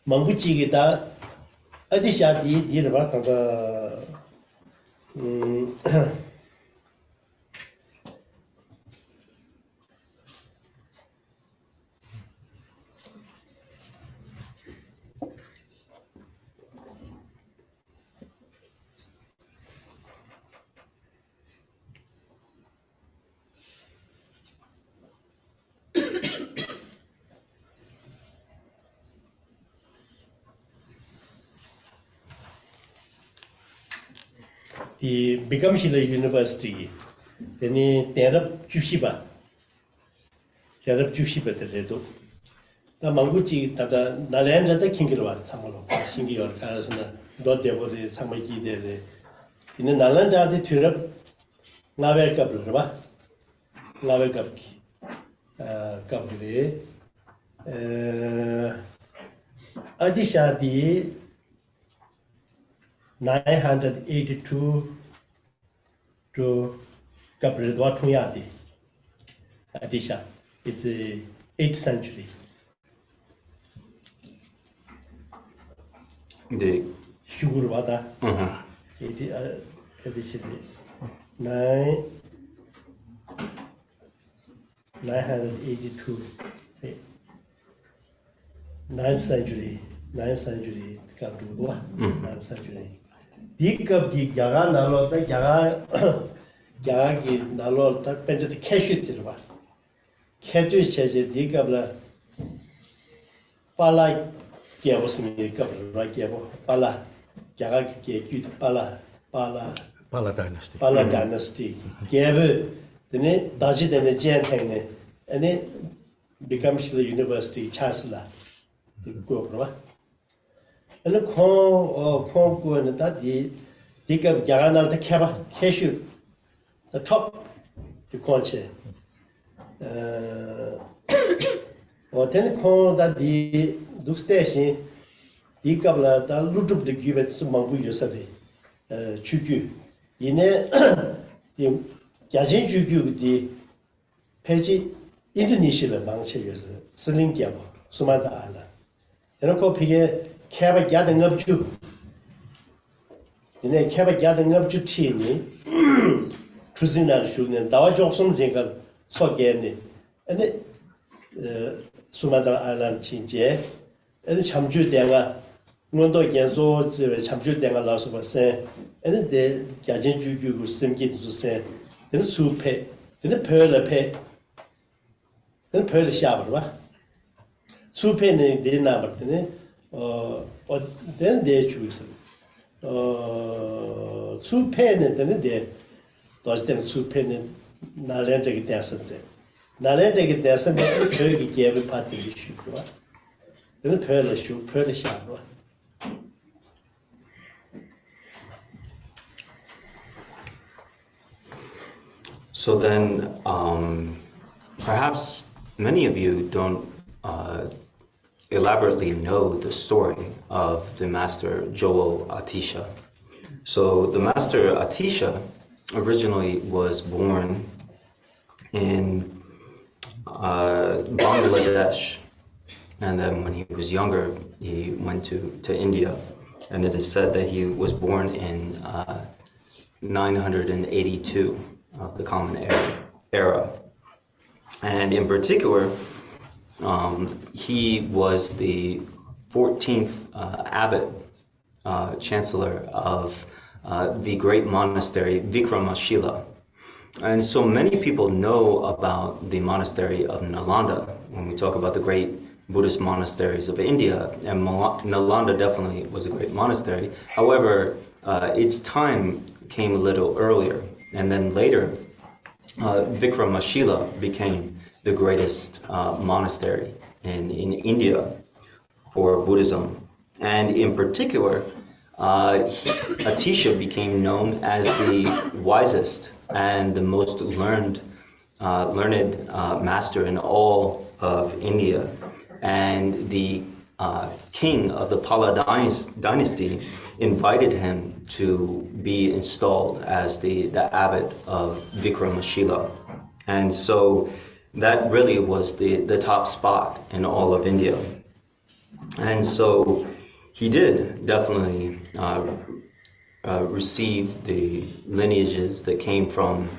망부지기다 아디샤 디 디를 봐. 그러니까 the Binghamshire University, any Terap Jushiba, the Manguchi, the Nalanda, the Kingiwa, Samolo, Shingi or Karasana, Dot Devori, Samaki, in the Nalanda, the Turap, Lave Capra, Lave Capri, Adisha, the 982 to Gabriel Tuyadi. Adisha is the 8th century. The Shugurwada. Edition 982. 9th century. 9th century. 9th century. 디급기 야가 나로다 야가기 나로다 벤저디 캐슈티를 봐. 캐주 체제 디급라 빨라 개보스니 디급라 개보 빨라 야가기 개규 빨라 Pala Dynasty. Pala dynasty. Gave the Dajit and the Jantang, and it becomes the university chancellor. The go, and the Kong or Kong go and that the Dika Yarana the Kaba, cashew, the top, the conche. Or then Kong that the Duke Station, the Gabla, the Lutup the Gibbet Mangu yesterday. Chugyu. In a Yajin Chugyu, the Peji Indonesia, Bangche, Selling Gabo, Sumatra Island. And a copy Kaba gathering up to. In a Kaba gathering up to Tini, Trusina shooting, Dow Johnson Jingle, so gay, and it Sumatra Island Chinje, and Chamju Danga. Nondo Genzo, Chamju Danga loss of a say, and the Gajin Jugu sim get to say, then soup pay, then a pearl a pay, then pearl a shower. Soup penny the number, or then they choose. Soup penny, then they does then soup penny, Nalantic dancing. Nalantic dancing, and gave a party issue. Then a pearl a shoe, pearl a shower. So then, perhaps many of you don't elaborately know the story of the master Joel Atisha. So the master Atisha originally was born in Bangladesh, and then when he was younger, he went to India, and it is said that he was born in 982 of the Common Era. And in particular, he was the 14th abbot, chancellor of the great monastery Vikramashila. And so many people know about the monastery of Nalanda when we talk about the great Buddhist monasteries of India, and Nalanda definitely was a great monastery. However, its time came a little earlier, and then later, Vikramashila became the greatest monastery in India for Buddhism. And in particular, Atisha became known as the wisest and the most learned master in all of India. And the king of the Pala dynasty invited him to be installed as the abbot of Vikramashila. And so that really was the top spot in all of India. And so he did definitely receive the lineages that came from,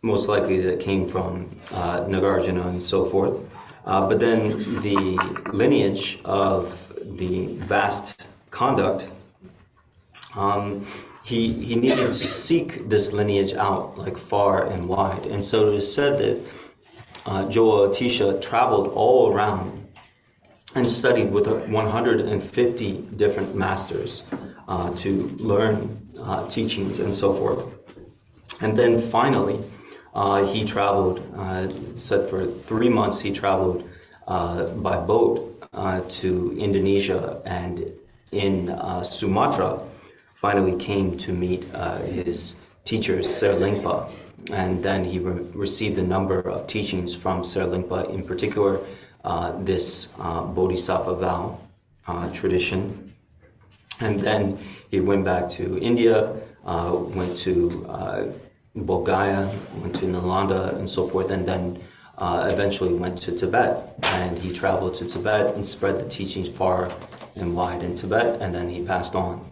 most likely that came from Nagarjuna and so forth. But then the lineage of the vast conduct, he needed to seek this lineage out like far and wide. And so it is said that Joel Atisha traveled all around and studied with 150 different masters to learn teachings and so forth. And then finally, he traveled, said for 3 months he traveled by boat to Indonesia, and in Sumatra finally came to meet his teacher Serlingpa, and then he received a number of teachings from Serlingpa, in particular this Bodhisattva vow tradition. And then he went back to India, went to Bodhgaya, went to Nalanda and so forth, and then eventually went to Tibet. And he traveled to Tibet and spread the teachings far and wide in Tibet, and then he passed on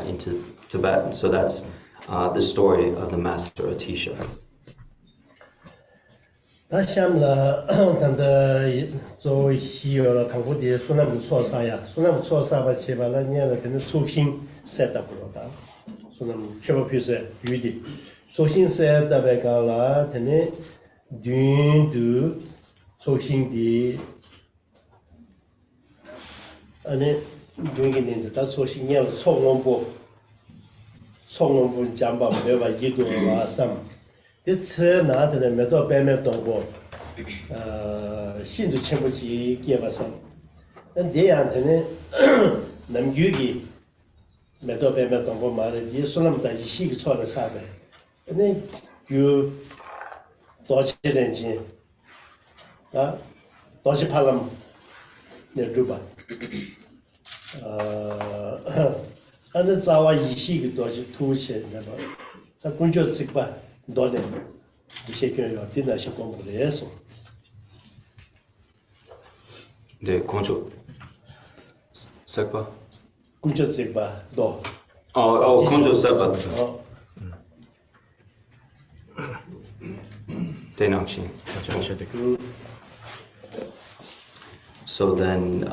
into Tibet. And so that's the story of the Master Atisha. 那像了，咱的作为西药了，唐古的苏南木错啥呀？苏南木错啥吧？去吧，那年了，等于重新塞到不了的，苏南木全部就是有的，重新塞到那个了，等于断度重新的，那 doing it in the so she yell Songnombu Jamba never Yidu or some. It's not the metal bame dongo. Shindu Chembuchi gave us some. And they are Nam Yugi metal bame dongo mare, the Solam that she saw the Sabe. And then you dodge it engine. Dodge Palam near Juba. And it's our Yishi dodge two shit. The Kunjo Zigba, Donne, the shaking your dinner, she come with the eso. The Concho Sekpa? Kunjo Zigba, do. Oh, Concho Sekpa. Oh, Tenangshin. So then,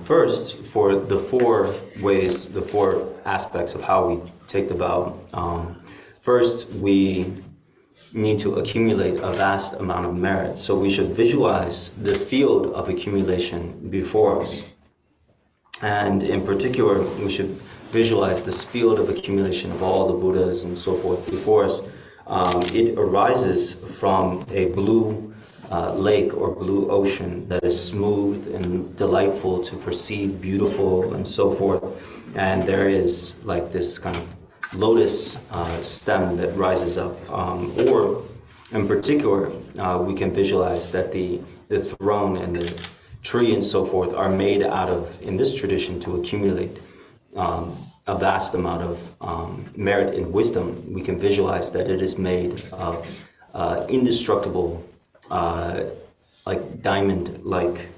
first, for the four ways, the four aspects of how we take the vow, first, we need to accumulate a vast amount of merit. So we should visualize the field of accumulation before us. And in particular, we should visualize this field of accumulation of all the Buddhas and so forth before us. It arises from a blue lake or blue ocean that is smooth and delightful to perceive, beautiful and so forth. And there is like this kind of lotus stem that rises up. Or in particular, we can visualize that the throne and the tree and so forth are made out of, in this tradition, to accumulate a vast amount of merit and wisdom. We can visualize that it is made of indestructible, like diamond-like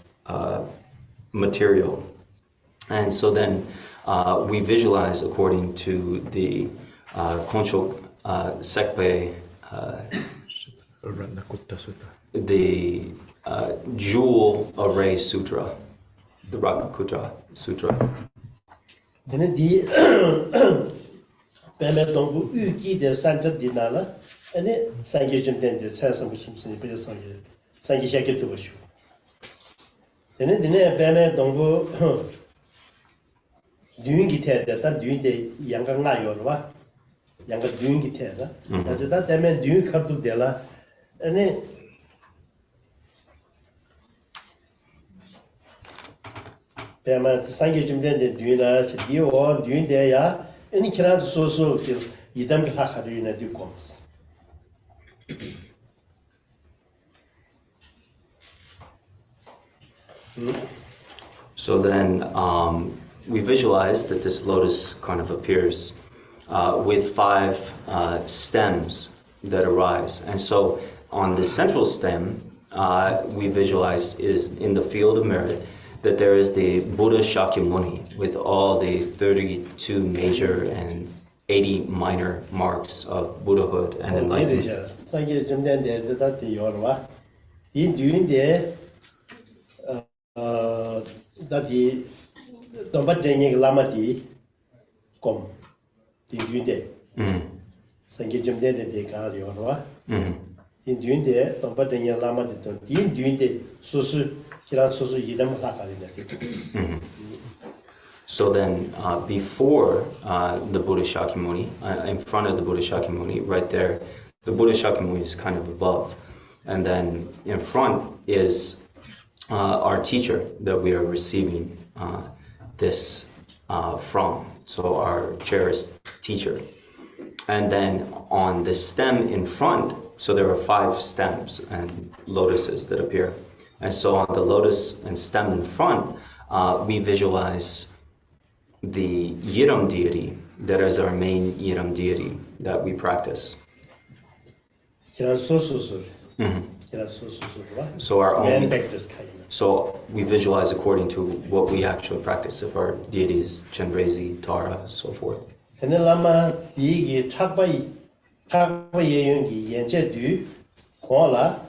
material. And so then we visualize according to the Koncho Sekpe, the Jewel Array Sutra, the Ratnakuta Sutra. then the Bame Dongu Uki, the Santa Dinala, and then Sangation then the Sansam Simpson, Sangi Shaki to Bushu. Then the Bame Dongu doing it that doing the younger Nayorva, younger doing it here. That man doing Katu Della, and then Bama Sangation then the Duna, you all doing there, and he cannot so till you don't have in a ducoms. So then we visualize that this lotus kind of appears with 5 stems that arise. And so on the central stem, we visualize is in the field of merit that there is the Buddha Shakyamuni with all the 32 major and 80 minor marks of Buddhahood and enlightenment. Sangation then that the Yorva. In doing there, that the Dombajaning Lamati come. The doing there. Sangation then the Gal Yorva. In doing there, Dombajaning Lamati don't. In doing the Susu, Kiran Susu Yidam Hakarina. So then, before the Buddha Shakyamuni, in front of the Buddha Shakyamuni, right there, the Buddha Shakyamuni is kind of above. And then in front is our teacher that we are receiving this from. So our cherished teacher. And then on the stem in front, so there are 5 stems and lotuses that appear. And so on the lotus and stem in front, we visualize the Yiram deity, that is our main Yiram deity that we practice. So our own, so we visualize according to what we actually practice of our deities, Chenrezi, Tara, so forth. And then Lama, the Chakbai Yungi, Yenjedu, Hola,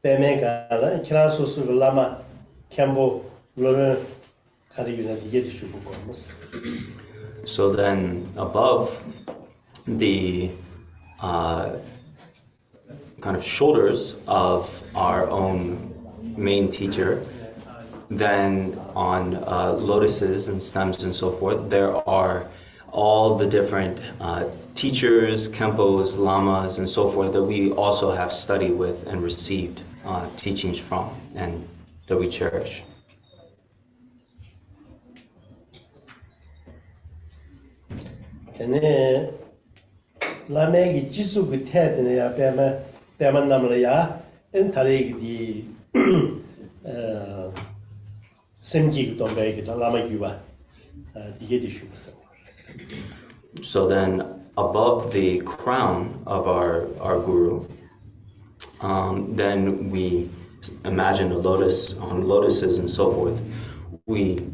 Bemegala, Kirasus Lama, Cambo, Luna, Karayuna, the Yedishu. So then above the kind of shoulders of our own main teacher then on lotuses and stems and so forth, there are all the different teachers, kempos, lamas, and so forth that we also have studied with and received teachings from and that we cherish. Tene lamegi jisu gu te tene ya pema namla ya en taregi di semji gu dombe gi lama gyuba dige di shubasa. So then above the crown of our guru, then we imagine a lotus on lotuses and so forth. We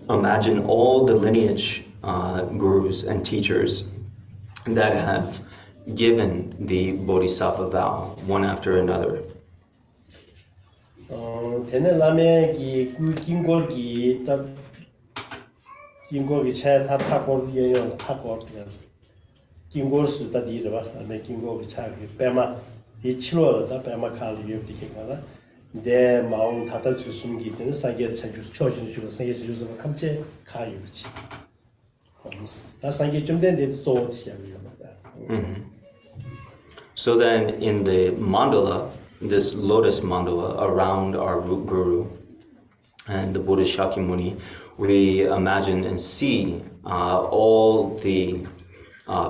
imagine all the lineage gurus and teachers that have given the Bodhisattva vow one after another. Tene lamegi gu gingolgi ta gingolgi cha ta takor yeyo takor gingol su ta di ba ame gingolgi cha gi pema di chilo da pema kali yo di kala de maung tata su sumgi tene sange cha ju chojin ju sange ju so kamche ka yu chi. So then in the mandala, this lotus mandala around our guru and the Buddha Shakyamuni, we imagine and see all the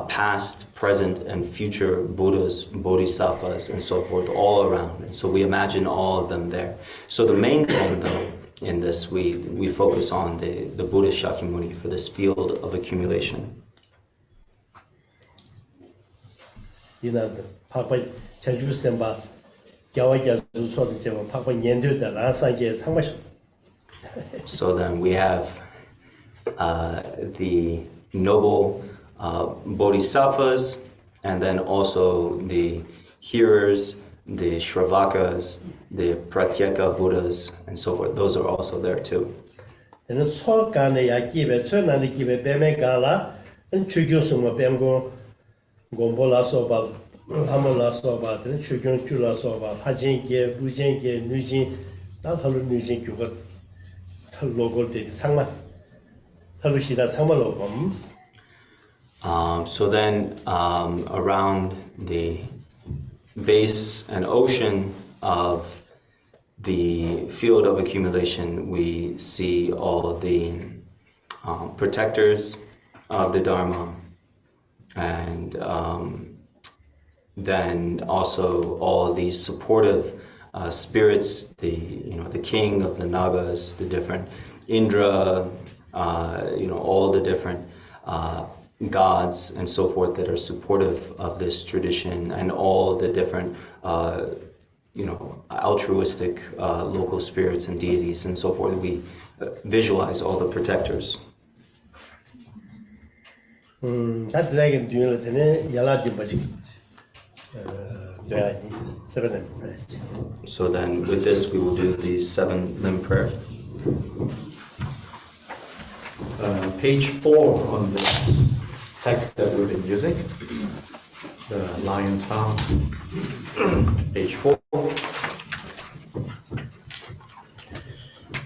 past, present, and future Buddhas, Bodhisattvas, and so forth all around. And so we imagine all of them there. So the main thing though, in this, we focus on the Buddha Shakyamuni for this field of accumulation. So then we have the noble bodhisattvas, and then also the hearers, the Shravakas, the Pratyeka Buddhas, and so forth. Those are also there too. So then around the base and ocean of the field of accumulation, we see all the protectors of the Dharma, and then also all the supportive spirits, the king of the Nagas, the different Indra, all the different gods and so forth that are supportive of this tradition, and all the different altruistic local spirits and deities and so forth. We visualize all the protectors. So then with this we will do the 7-limb prayer. Page 4 on this text that we've been using, the Lion's Found, page 4.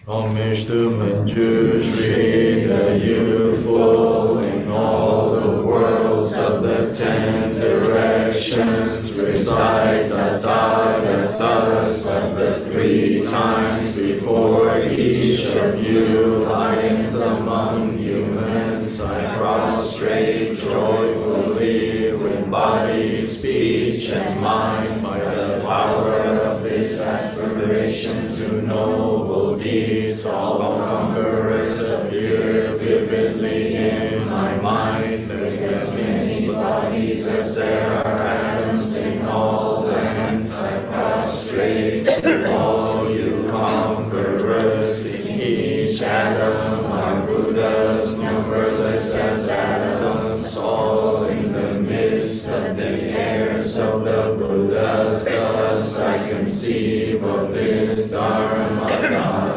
Om Vishnu Manjushri, the youthful in all the worlds of the 10 directions, recite the Tathagatas from the 3 times before each of you, lions among humans. I prostrate joyfully with body, speech, and mind by the power of this aspiration to noble deeds. All conquerors appear vividly in my mind. As many bodies as there are atoms in all lands, I prostrate to all you conquerors. In each atom are Buddhas, numberless as atoms, all in the midst of the heirs of the Buddhas. Thus I conceive of this Dharma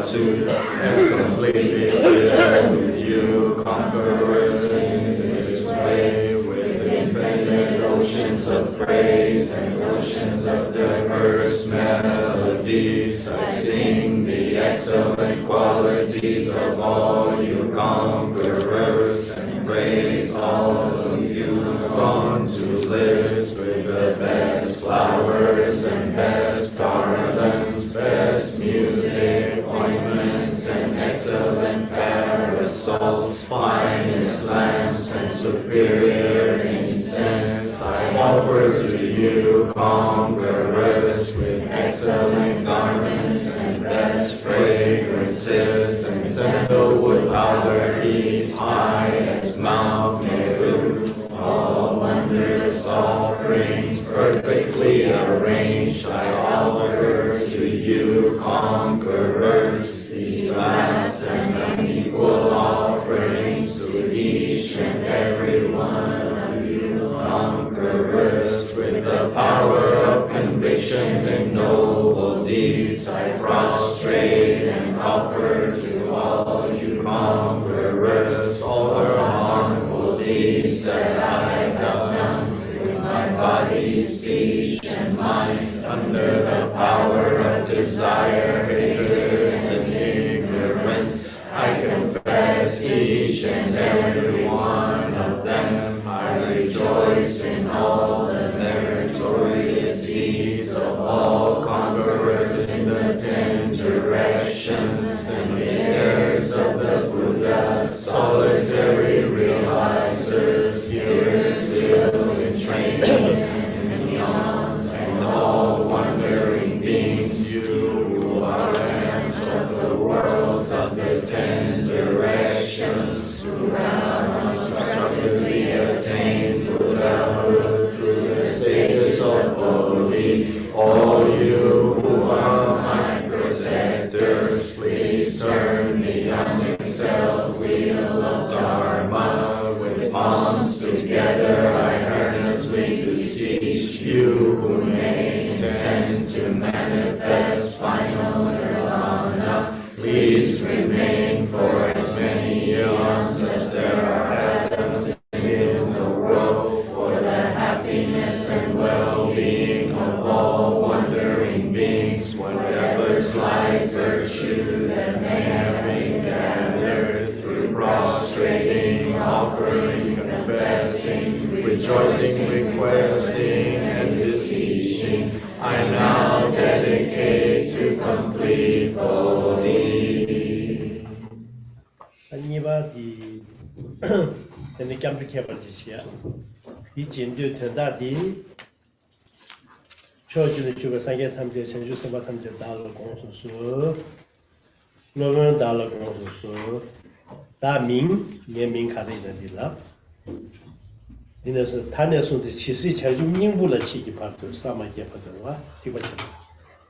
to as completely filled with you conquerors in this way, with infinite ocean oceans of praise and oceans of diverse melodies. I sing the excellent qualities of all you conquerors and praise all of you gone to list with the best flowers and best garlands, best music, ointments, and excellent parasols, finest lamps and superior incense. I offer to you, conquerors, with excellent garments and best fragrances, and sandalwood powder heaped high as Mount Meru. All wondrous offerings perfectly arranged, I offer to you, conquerors, these vast and unequal offerings to each and every one of you, conquerors, with the power of conviction and noble deeds. I prostrate and offer to all you conquerors all the harmful deeds that I have done with my body, speech, and mind, under the power of desire, hatred, and ignorance. I confess each and every one of them. I rejoice in all the meritorious deeds of all conquerors in the 10 directions and the heirs of the Buddha, solitary realizers here still in training and beyond, and all wandering beings, you who are lamps of the worlds of the 10 directions, who have unobstructedly attained Buddhahood through the stages of Bodhi. All you who are my protectors, please turn the unexcelled wheel of Dharma. With palms together, I earnestly beseech you who may intend to manifest final nirvana. Please remain for as many eons as there are atoms in the world, for the happiness and well-being of all wandering beings, whatever slight virtue that may have been gathered through prostrating, offering, confessing, rejoicing, requesting, and beseeching, I now dedicate to complete Bodhi. 아니바 디 근데 감축해버리시야. 이 진도 된다디 초주의 주가 상계 탐제 전주 선바 탐제 달러 공수수 노면 달러 공수수 다민 예민 가능이라 이래서 단에서도 지시 자주 인부를 치기 바도 사마게 받더라 디버쳐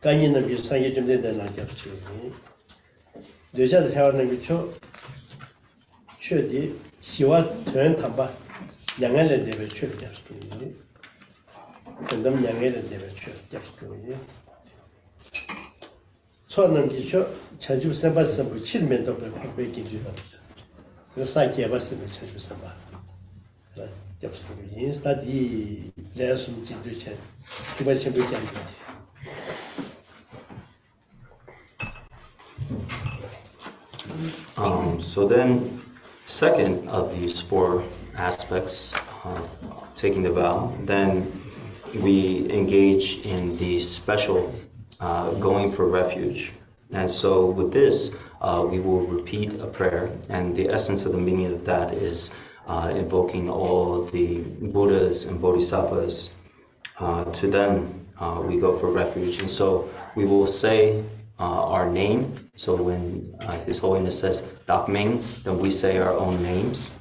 간이는 비상에 좀 되는 나겠지 여자들 태어나는 거죠 최대 시와 전 담바 양해를 내려 최대 수준이 근데 양해를 내려 최대 수준이 처는 기초 자주 선바선 붙이면도 박배기 주다 그 사이에 봤으면 자주 선바 접수이 스타디 레슨 진도체 기반심 되지 않는지 So then, second of these 4 aspects, taking the vow, then we engage in the special going for refuge. And so with this, we will repeat a prayer, and the essence of the meaning of that is invoking all the Buddhas and Bodhisattvas. To them, we go for refuge. And so we will say our name. So when His Holiness says Dak Ming, then we say our own names.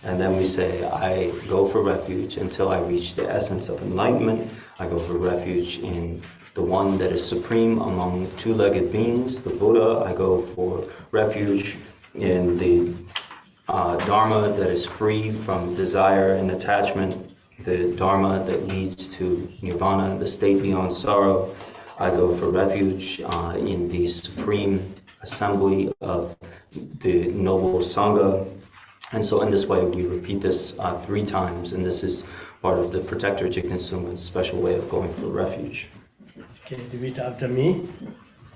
And then we say, I go for refuge until I reach the essence of enlightenment. I go for refuge in the one that is supreme among 2-legged beings, the Buddha. I go for refuge in the Dharma that is free from desire and attachment, the Dharma that leads to Nirvana, the state beyond sorrow. I go for refuge in the supreme assembly of the noble Sangha. And so in this way, we repeat this 3 times, and this is part of the protector Jigten Sungwen's special way of going for refuge. Okay, repeat after me.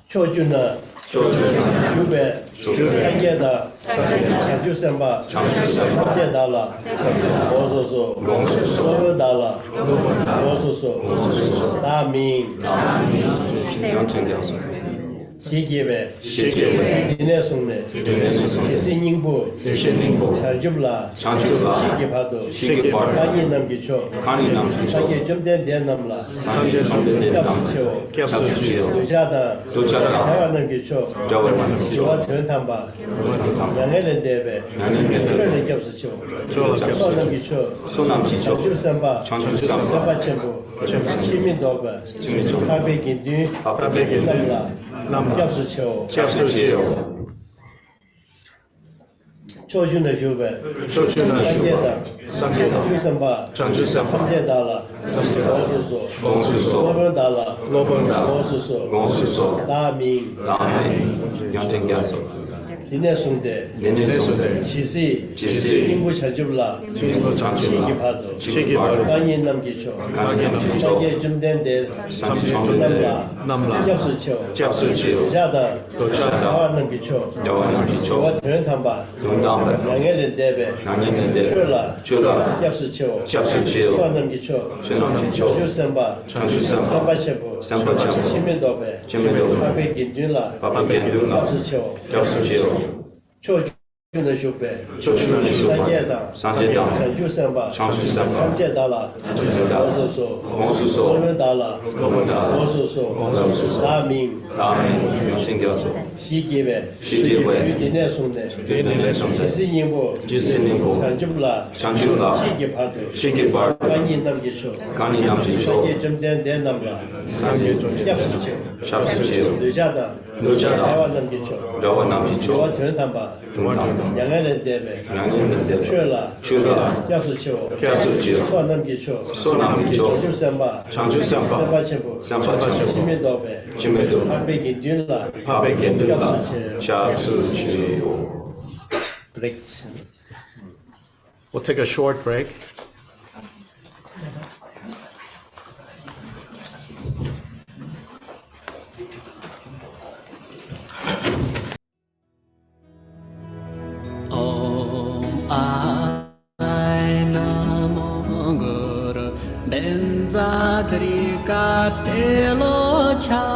초준아, 주배, 상계다, 장주선바, 상계달라, 오소소, 소요달라, 오소소, 나민, 시기배, 리네송네, 시신ing부, 장주블라, 시기파도, 간이남기초, 상계 점된대남라, 캡수치오, 의자다, 자완남기초, 지와 변탐바, 양해렌대배, 출리캡수치오, 소남기초, 장주선바, 선바천부, 시민도배, 하백인뒤, 남라, 캡수치오, 초준의 주배, 상계다, 장주선바, 삼계달라, 오소소, 로번달라, 오소소, 나민, 리네송대, 시시, 인부 장주블라, 시기파도, 간이남기초, 상계 점된대, 남라, 캡수치오, 의자다, 자완남기초, 지와 변탐바, 양해렌대배, 출라, 캡수치오, 소환남기초, 장주선바, 선바천부, 시민도배, 하백인뒤라, 캡수치오, 초준의 주배, 상계다, 장주선바, 상계달라, 오소소, 소요달라, 오소소, 나민, 시기배, 리네송네, 시신ing부, 장주블라, 시기파도, 간이남기초, 상계 점된대남라, 캡수치오, 의자다, 자완남기초, 지와 변탐바, 양해렌대배, 출라, 캡수치오, 소환남기초, 장주선바, 선바천부, 시민도배, 하백인뒤라, break. We'll take a short break. Benzatrika telocha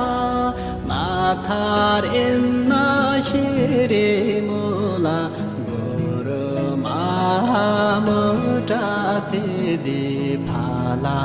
nathar inna shirimula guru mahamuta siddhi phala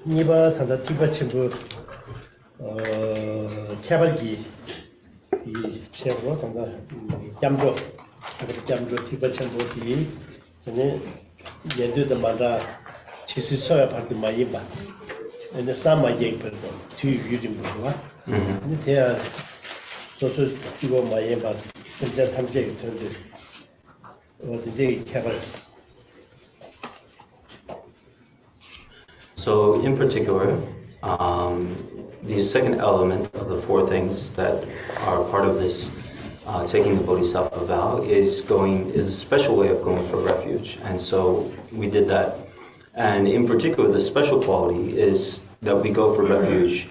니바 단다 티바친부 캐발기 이 체로 단다 잠조 티바친부기 전에 연두도 마다 지수서야 받도 많이 봐 and the summer yek per two using the there so you go my embassy since that time yek to this or the day cover. So in particular, the second element of the four things that are part of this taking the Bodhisattva vow is a special way of going for refuge. And so we did that. And in particular, the special quality is that we go for refuge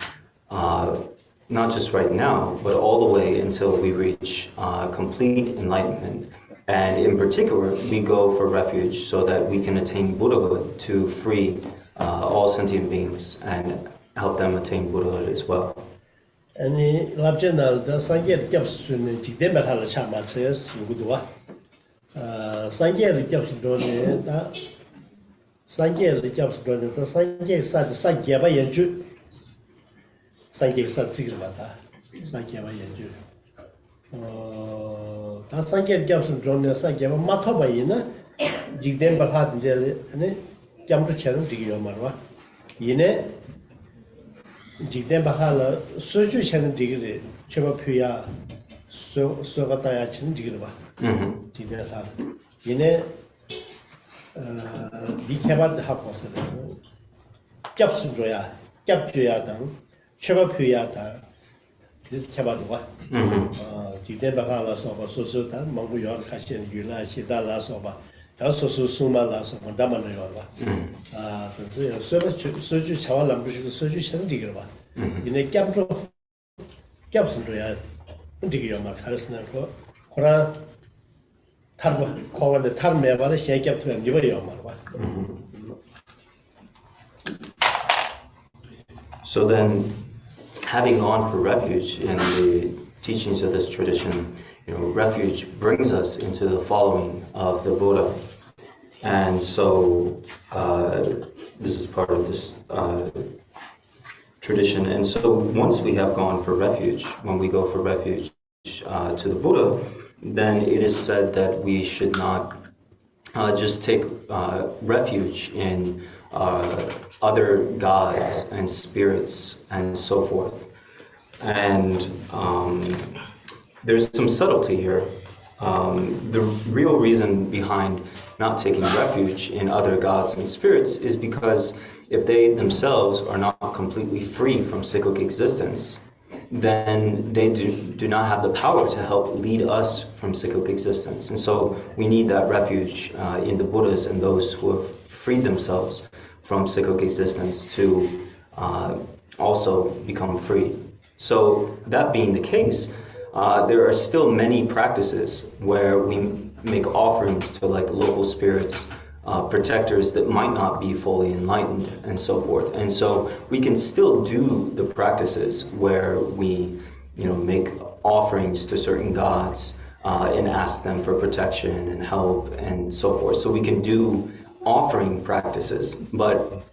not just right now, but all the way until we reach complete enlightenment. And in particular, we go for refuge so that we can attain Buddhahood to free all sentient beings and help them attain Buddhahood as well. And Labjana, the Sanjay Jobs in Jidematala Chama says, you would what? Sanjay Jobs don't Sanjay Jobs don't the Sanjay Sat Sanjay Yanju Sanjay Sat Sigmata Sanjay Yanju. The Sanjay Jobs don't Sanjay Matobayina Jidembahat and Jamtu Channel Digiomarwa. Yine Jigden Bahala, Soju Chan Digri, Chebapia, Sogataya Chin Digriba. Jigden Ha. Yine Dikabat the Hapos, Japsun Joya, Japjuya Dang, Chebapia, this Kabadwa. Jigden Bahala Soba, Sosutan, Mongoya, Kashin, Yula, Shidala Soba. Also, Suma Las of Damanayola. Soju Chawalam, which is Soju Chandigrava. In a Capro Capson to Digioma, Harrison, Koran Tarba, Kovan the Tarmeva, shake up to a Nivoyoma. So then, having gone for refuge in the teachings of this tradition, refuge brings us into the following of the Buddha. And so this is part of this tradition. And so once we have gone for refuge, when we go for refuge to the Buddha, then it is said that we should not just take refuge in other gods and spirits and so forth. And there's some subtlety here. The real reason behind not taking refuge in other gods and spirits is because if they themselves are not completely free from cyclic existence, then they do not have the power to help lead us from cyclic existence. And so we need that refuge in the Buddhas and those who have freed themselves from cyclic existence to also become free. So that being the case, there are still many practices where we make offerings to like local spirits, protectors that might not be fully enlightened and so forth. And so we can still do the practices where we, make offerings to certain gods and ask them for protection and help and so forth. So we can do offering practices, but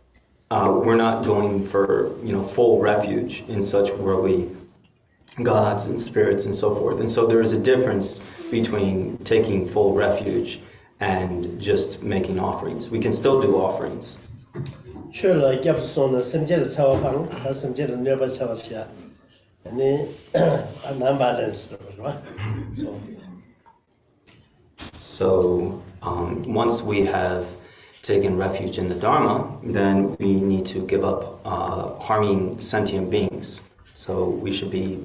we're not going for, full refuge in such worldly gods and spirits and so forth. And so there is a difference between taking full refuge and just making offerings. We can still do offerings. Sure, Gabson, some jet Sawapang, some jet never Sawasha, and then unbalanced. So once we have taken refuge in the Dharma, then we need to give up harming sentient beings. So we should be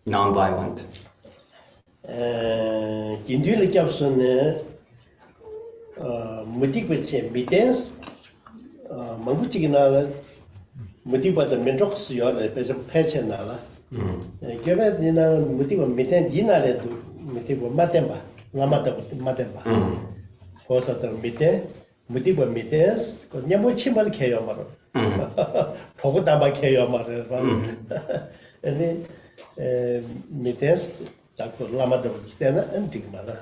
non-violent. Ginduli Gabson, Mudikwich, Midens, Manguchigana, Mudiba the Mentrox, you are the Pechanala. Give it, Mudiba Mitten Dinale to Mudiba Matemba, Lamata Matemba. For certain Mitten, Mudiba Mittens, Yamuchimal Kayamar, Pogotama Kayamar, and then Mittens, Lamata and Digmala.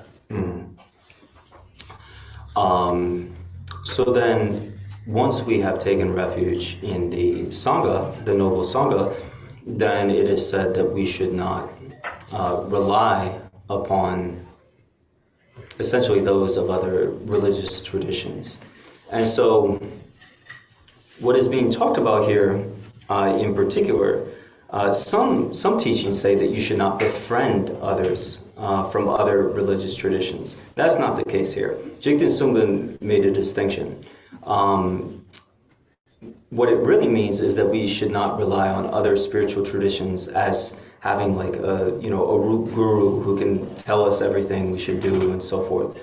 So then, once we have taken refuge in the Sangha, the noble Sangha, then it is said that we should not rely upon essentially those of other religious traditions. And so what is being talked about here in particular, some teachings say that you should not befriend others from other religious traditions. That's not the case here. Jigten Sungön made a distinction. What it really means is that we should not rely on other spiritual traditions as having like a root guru who can tell us everything we should do and so forth.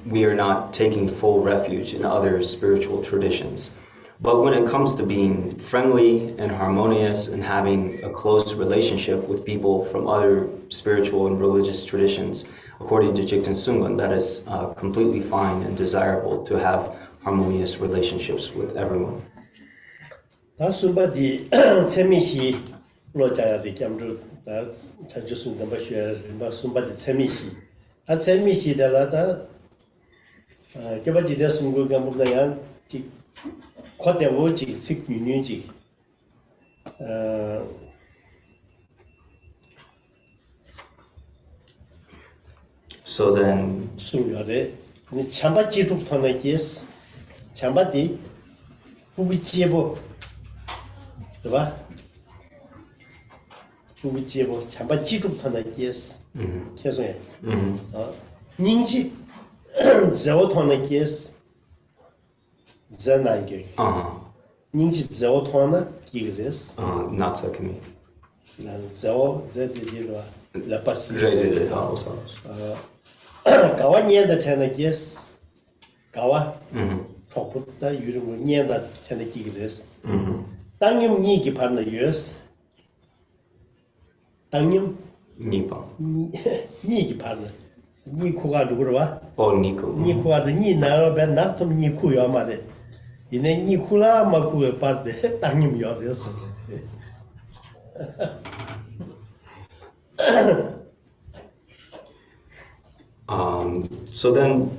We are not taking full refuge in other spiritual traditions. But when it comes to being friendly and harmonious and having a close relationship with people from other spiritual and religious traditions, according to Jigten Sungön, that is completely fine and desirable to have harmonious relationships with everyone. 다 순바디 재미시 로자야디 겸주 다 자주순 넘버 쉐 순바디 재미시 아 재미시달라다 개바지데 순고가 뭐냐 지 코데오지 식민유지 So then, 순요래 니 참바지 죽터네 게스 참바디 부비지에보 对吧 부비지에보 참바지 죽터네 게스 계속해 닝지 저토네 게스 전나게 닝지 저토나 기그레스 not to commit. 난 저어 제디디로 라파시 가와 년다 테네 게스 가와 촉부터 유르고 년다 테네 기그레스 당님 니기 파는 유스 당님 Nipa. 니기 파는 니 코가 누구로와 Nico. 니 코가 니 나로 배 나좀 니 코야 말에 이내 니 코라 마코에 빠데 당님 요래서 So then,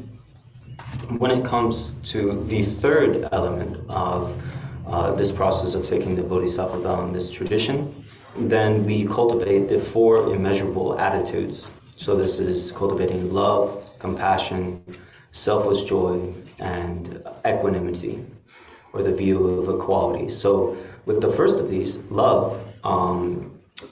when it comes to the third element of this process of taking the Bodhisattva vow in this tradition, then we cultivate the four immeasurable attitudes. So this is cultivating love, compassion, selfless joy, and equanimity, or the view of equality. So with the first of these, love,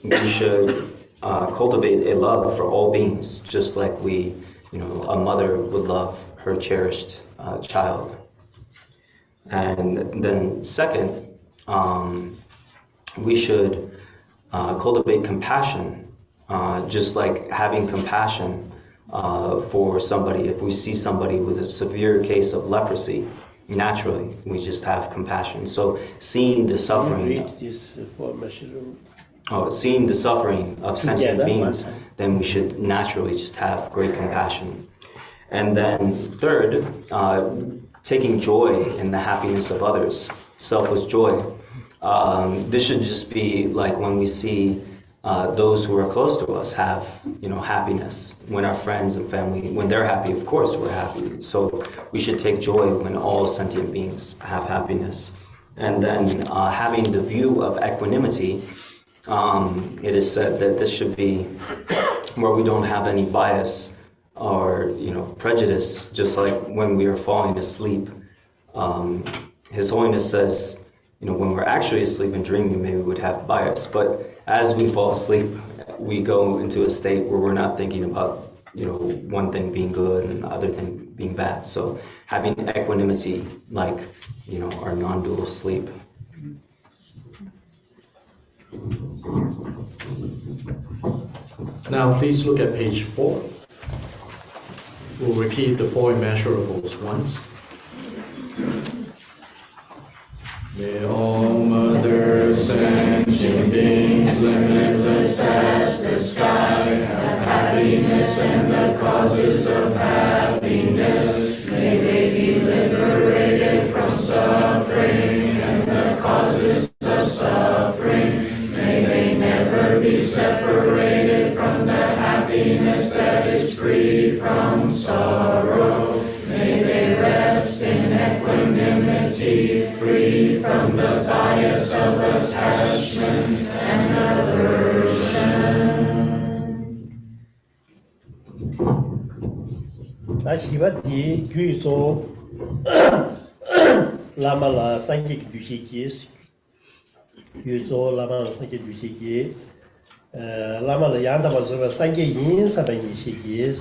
we should cultivate a love for all beings, just like a mother would love her cherished child. And then second, we should cultivate compassion, just like having compassion for somebody. If we see somebody with a severe case of leprosy, naturally we just have compassion. So seeing the suffering, seeing the suffering of sentient beings, then we should naturally just have great compassion. And then third, taking joy in the happiness of others, selfless joy. This should just be like when we see those who are close to us have, happiness. When our friends and family, when they're happy, of course we're happy. So we should take joy when all sentient beings have happiness. And then having the view of equanimity, it is said that this should be where we don't have any bias or prejudice, just like when we are falling asleep. His Holiness says, when we're actually asleep and dreaming, maybe we would have bias, but as we fall asleep, we go into a state where we're not thinking about one thing being good and the other thing being bad. So having equanimity, like our non-dual sleep. Now please look at page 4. We'll repeat the four immeasurables once. May all mother sentient beings, limitless as the sky, have happiness and the causes of happiness. May they be liberated from suffering and the causes of suffering. May they never be separated from the happiness that is free from sorrow. May they rest in equanimity, free from the bias of attachment and aversion. 나希望이 교육소 lama la sangye ki dushi ki yuzo lama la sangye dushi ki lama la yanda ba zo sangye yin sa ba ni shi ki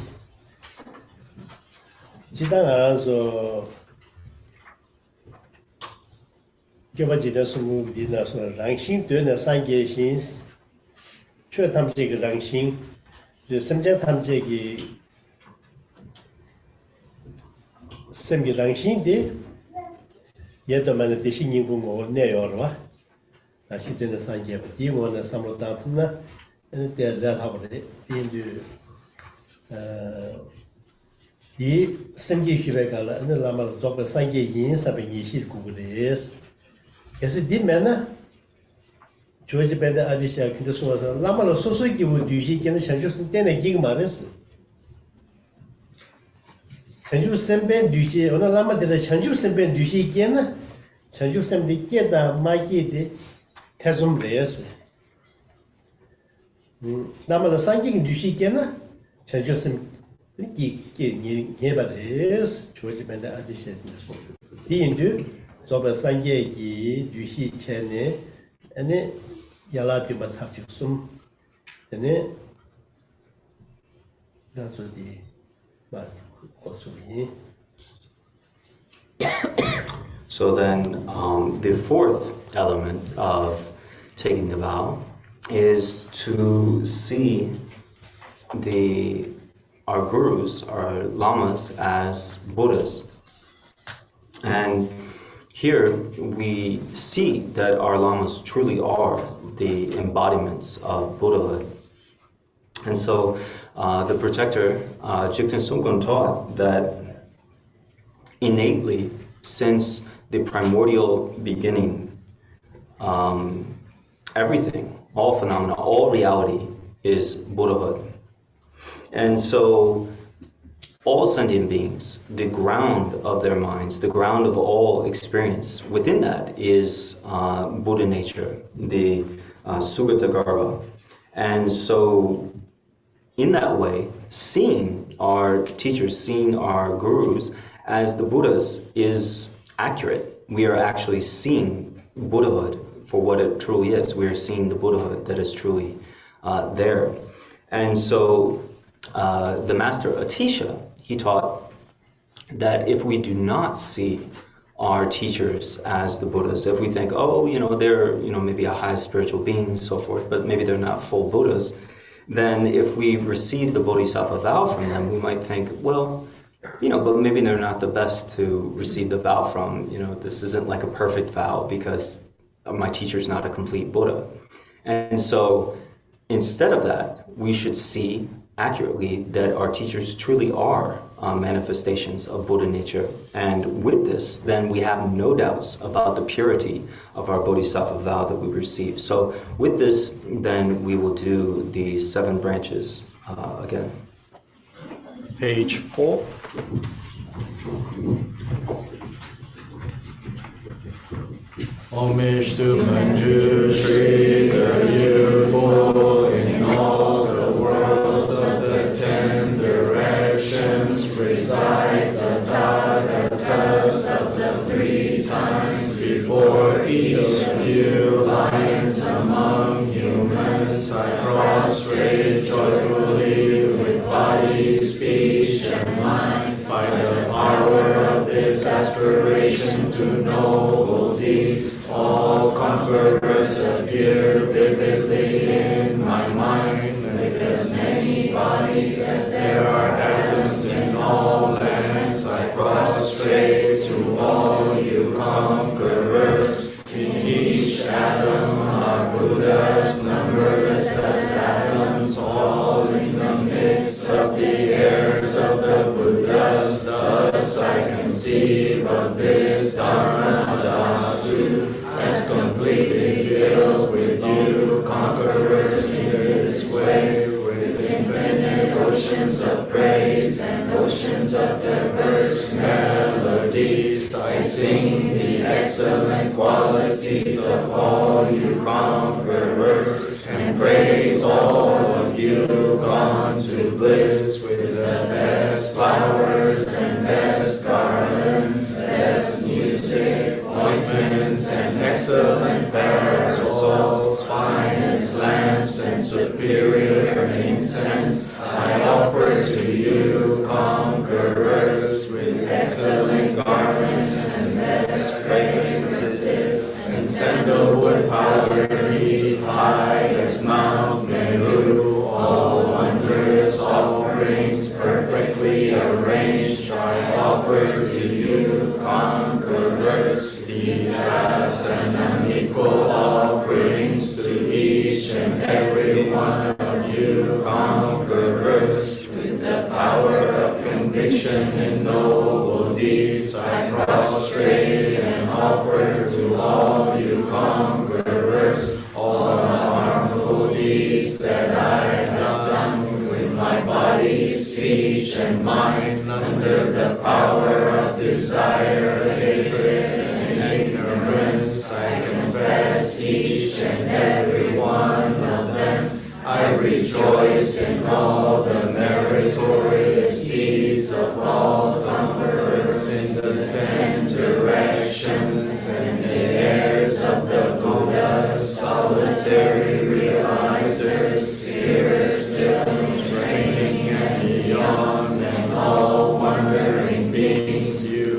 jidang zo Gyoba jida sumu di na so rangxing de na sangye xin chue tam je ge rangxing de semjia tam je ge semgi rangxing de ye de man de xin ning bu mo ne yo wa na shi de na sangye ba di mo na samlo ta tu na de la ha ba de yin du di semgi shi ba ga la na la ma zo ba sangye yin sa ba yi shi ku bu de 그래서 디면은 조지 밴드 아디샤 근데 소서 라마로 소소기 우디시 견의 chanju스 때문에 기가 말했어. chanju스 셈벤 뒤시 오늘 라마들 chanju스 셈벤 뒤시 견은 chanju스 셈디 깨다 마기데 태좀레스. 라마로 상기 뒤시 견은 chanju스 기 예바레스 조지 밴드 아디샤 디인도 저번 상계기 유시 전에 아니 야라티바 삽직숨 아니 나저디 말 고소리. So then the fourth element of taking the vow is to see our gurus, our lamas, as Buddhas. And here we see that our lamas truly are the embodiments of Buddhahood. And so the protector, Jigten Sungkun, taught that innately, since the primordial beginning, everything, all phenomena, all reality is Buddhahood. And so all sentient beings, the ground of their minds, the ground of all experience, within that is Buddha nature, the Sugata Garbha. And so in that way, seeing our teachers, seeing our gurus as the Buddhas is accurate. We are actually seeing Buddhahood for what it truly is. We are seeing the Buddhahood that is truly there. And so the master Atisha, he taught that if we do not see our teachers as the Buddhas, if we think, oh, they're, maybe a high spiritual being and so forth, but maybe they're not full Buddhas, then if we receive the Bodhisattva vow from them, we might think, well, but maybe they're not the best to receive the vow from. This isn't like a perfect vow because my teacher's not a complete Buddha. And so instead of that, we should see accurately that our teachers truly are manifestations of Buddha nature. And with this, then we have no doubts about the purity of our Bodhisattva vow that we receive. So with this, then we will do the 7 branches again. Page 4. Homage to Manju Shri, the youthful in all the worlds of the 10 directions. Recite the Tathagatas of the 3 times before each of you lions among humans. I prostrate joyfully with body, speech, and mind by the power of this aspiration to noble deeds. All conquerors appear vividly in my mind, with as many bodies as there are atoms in all lands. I prostrate to all you conquerors. In each atom are Buddhas, numberless as atoms, all in the midst of the heirs of the Buddhas. Thus I conceive of this Dharma Dhatu as completely filled with you, conquerors in this way, with infinite oceans of praise and oceans of diverse melodies. I sing the excellent qualities of all you conquerors, and praise all of you gone to bliss with the best flowers and best garlands, best music. and superior incense I offer to you, conquerors, with excellent garments and best fragrances, and sandalwood powder heaped high as Mount Meru. All wondrous offerings perfectly arranged I offer to you, conquerors. These vast and unequal offerings to each and every one of you, conquerors. With the power of conviction in noble deeds I prostrate and offer to all you, conquerors, all the harmful deeds that I have done with my body, speech, and mind, under the power of desire, hatred, and ignorance. I confess each and every one of them. I rejoice in all the meritorious deeds of all conquerors in the 10 directions and the heirs of the Buddha, solitary realizers, spirit stillness, training and beyond, and all wandering beings, you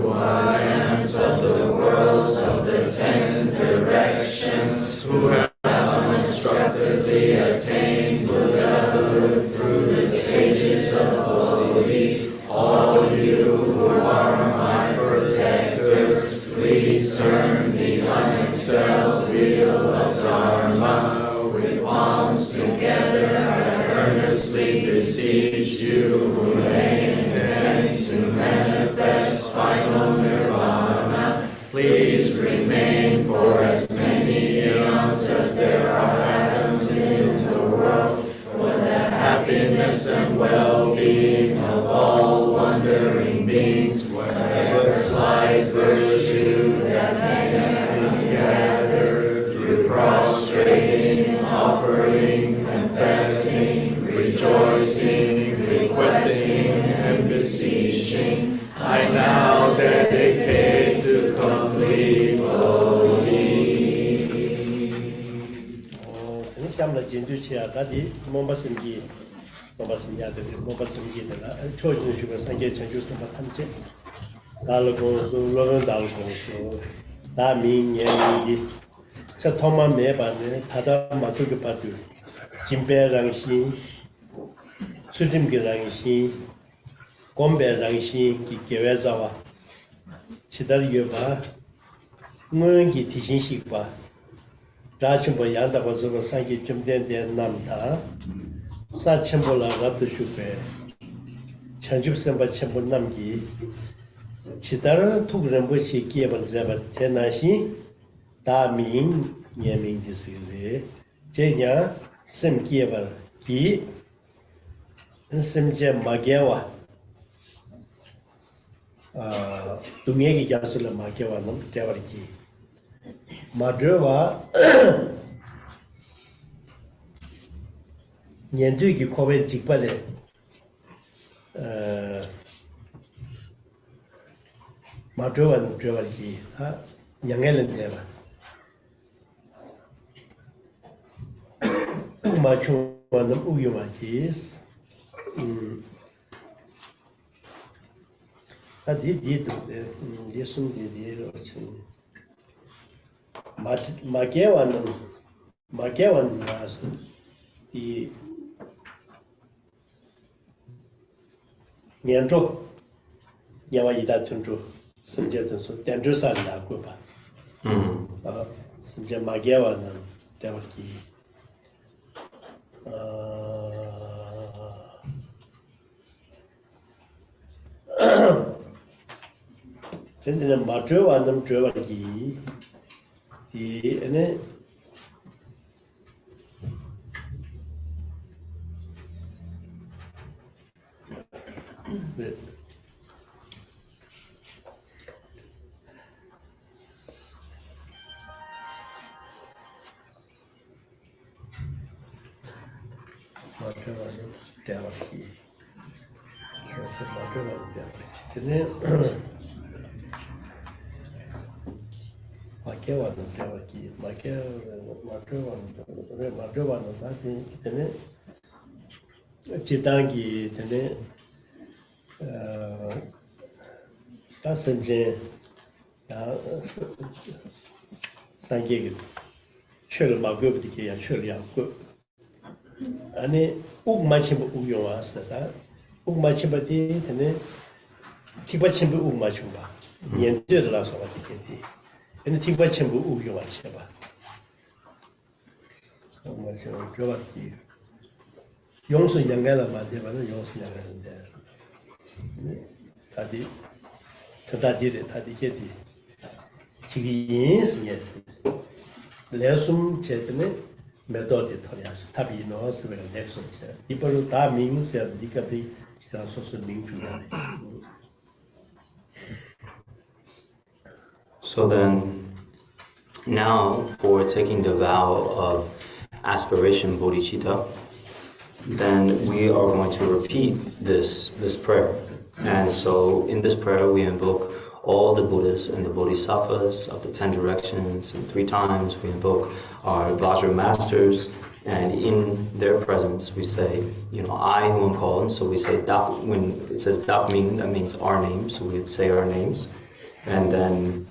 who are lamps of the worlds of the 10 directions, who have unobstructedly attained Buddhahood through the stages of Bodhi. All you who are my protectors, please turn the unexcelled wheel of Dharma with palms together. I earnestly beseech you who may intend to manifest final nirvana, please remain for as many eons as there are atoms in the world, for the happiness and well-being of all wandering beings, whatever slight virtue that may be gathered through prostrating, offering, confessing, rejoicing, requesting, and beseeching, I now dedicate to complete Bodhi. 샴라 진주치야 가디 몸바심기 몸바심야들 몸바심기들라 초진슈가 상계 전주선바 탐제 달고수 로건 달고수 다민년이 서통만 매반에 다다 마투게 파투 김배랑시 수dim기랑시 곰배랑시 기계외자와 시달여바 응기 티신식바 다침보 양다고 저거 상기 좀 된데 남다 사침보라 갑도 슈페 천집선바 첨보 남기 치다르 투그rem보시 기에번 잡아 테나시 다민 예민지스레 제냐 셈기에번 기 셈제 마게와 동예기 자슬라 마게와는 대버기 마드와 년도기 코베 직발에 마드와는 저버기 양엘은 대바 마초와는 우유마키스 디디도 예순디디로 마게와는 나서 이 년조 야와이다 tun조 심제든서 덴주산다 고바 심제 마게와는 대박기 근데 마트와는 저기 이 안에 네. 마트와는 대학이 그래서 마트와는 대학 근데 마케와는 대화기 마케와는 다시 되네 지단기 되네 다선제 야 상계기 최를 막고부터야 최리하고 아니 옥마침부 우용왔었다 옥마침부디 되네 티바침부 옥마침바 연대라서 왔겠지 근데 티바침부 우용왔어봐 옥마침 저밖에 용수 양가라 만대만은 용수 양가는데 다디 다디래 다디게디 지금 인생에 레숨 제때는 메도디 토리아스 답이 넣었으면 레숨 제 이번에 다 민세 니까지 자소서 민주라네. So then, now for taking the vow of aspiration bodhicitta, then we are going to repeat this prayer. And so in this prayer we invoke all the Buddhas and the Bodhisattvas of the 10 directions, and 3 times we invoke our Vajra masters, and in their presence we say, I who am called. So we say Dap, when it says Dap Ming, that means our names, so we would say our names. And then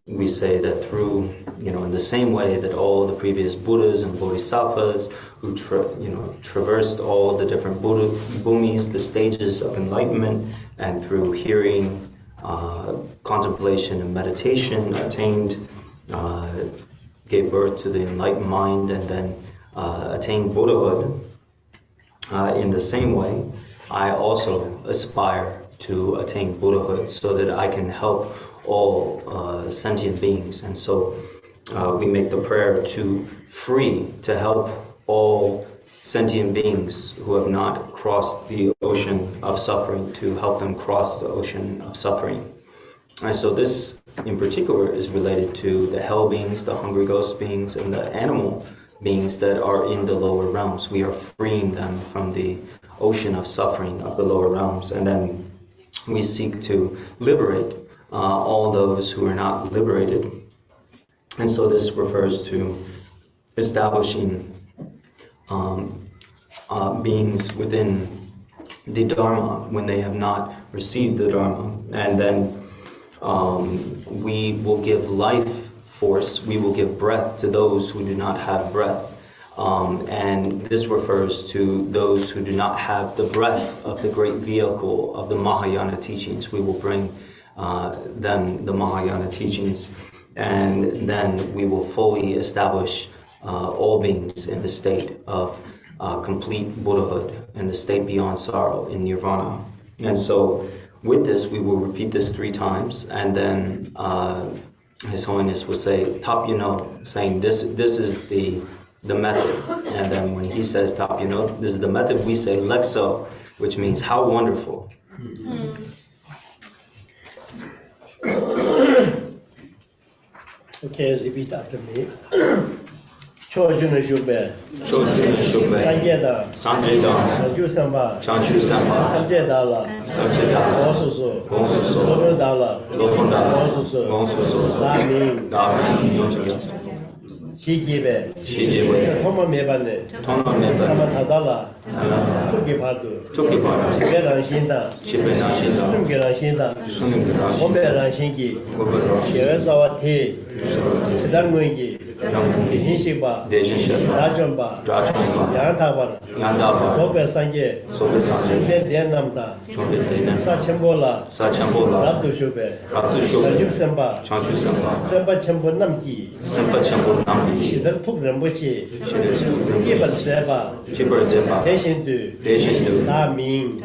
we say that through, in the same way that all the previous Buddhas and Bodhisattvas who traversed all the different bhumis, the stages of enlightenment, and through hearing, contemplation and meditation attained, gave birth to the enlightened mind, and then attained Buddhahood. In the same way, I also aspire to attain Buddhahood so that I can help all sentient beings. And so we make the prayer to help all sentient beings who have not crossed the ocean of suffering, to help them cross the ocean of suffering. And so this in particular is related to the hell beings, the hungry ghost beings, and the animal beings that are in the lower realms. We are freeing them from the ocean of suffering of the lower realms, and then we seek to liberate all those who are not liberated. And so this refers to establishing beings within the Dharma when they have not received the Dharma. And then we will give life force, we will give breath to those who do not have breath. And this refers to those who do not have the breath of the great vehicle of the Mahayana teachings. We will bring them the Mahayana teachings, and then we will fully establish all beings in the state of complete Buddhahood, in the state beyond sorrow, in Nirvana. And so with this, we will repeat this 3 times, and then His Holiness will say, Tap saying this is the method. And then when he says Tap this is the method, we say Lexo, which means how wonderful. Okay, repeat after me. 초준의 슈베, 상계다, 장주삼바, 삼제달라, 공수수, 로본달라, 공수수, 라민, 시기베, 토마메바네, 타마타달라, 토기파도, 지배랑신다, 수능계랑신다, 홈배랑신기, 계획사와티, 지단무인기, 대신시바, 라전바, 양타바, 소배상계, 신대대남다, 사천보라, 랍두쇼베, 장주삼바, 선바천보 남기, 시들 툭rem보시, 기벌세바, 대신두, 나민,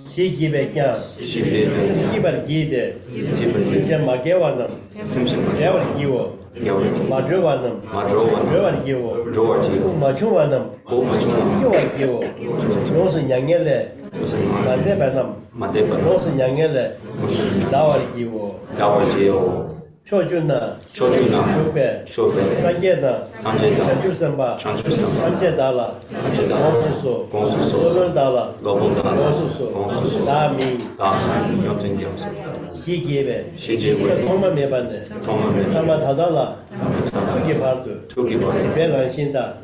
시기백양, 시기발기대, 심전마개와남, 대월기워, 마조와남, 조월기워, 마조와남, 요월기워, 노선 양엘레, 만대바남, 노선 양엘레, 나월기워, 초준나 초준나 쇼배 쇼배 삼계나 삼계나 장주선바 장주선바 삼계달라 공수소 공수소 로본달라 로본달라 공수소 공수소 다민 다민 영등경수 희기배 시기배 통만매반네 통만매반 타마타달라 투기발도 투기발도 배란신다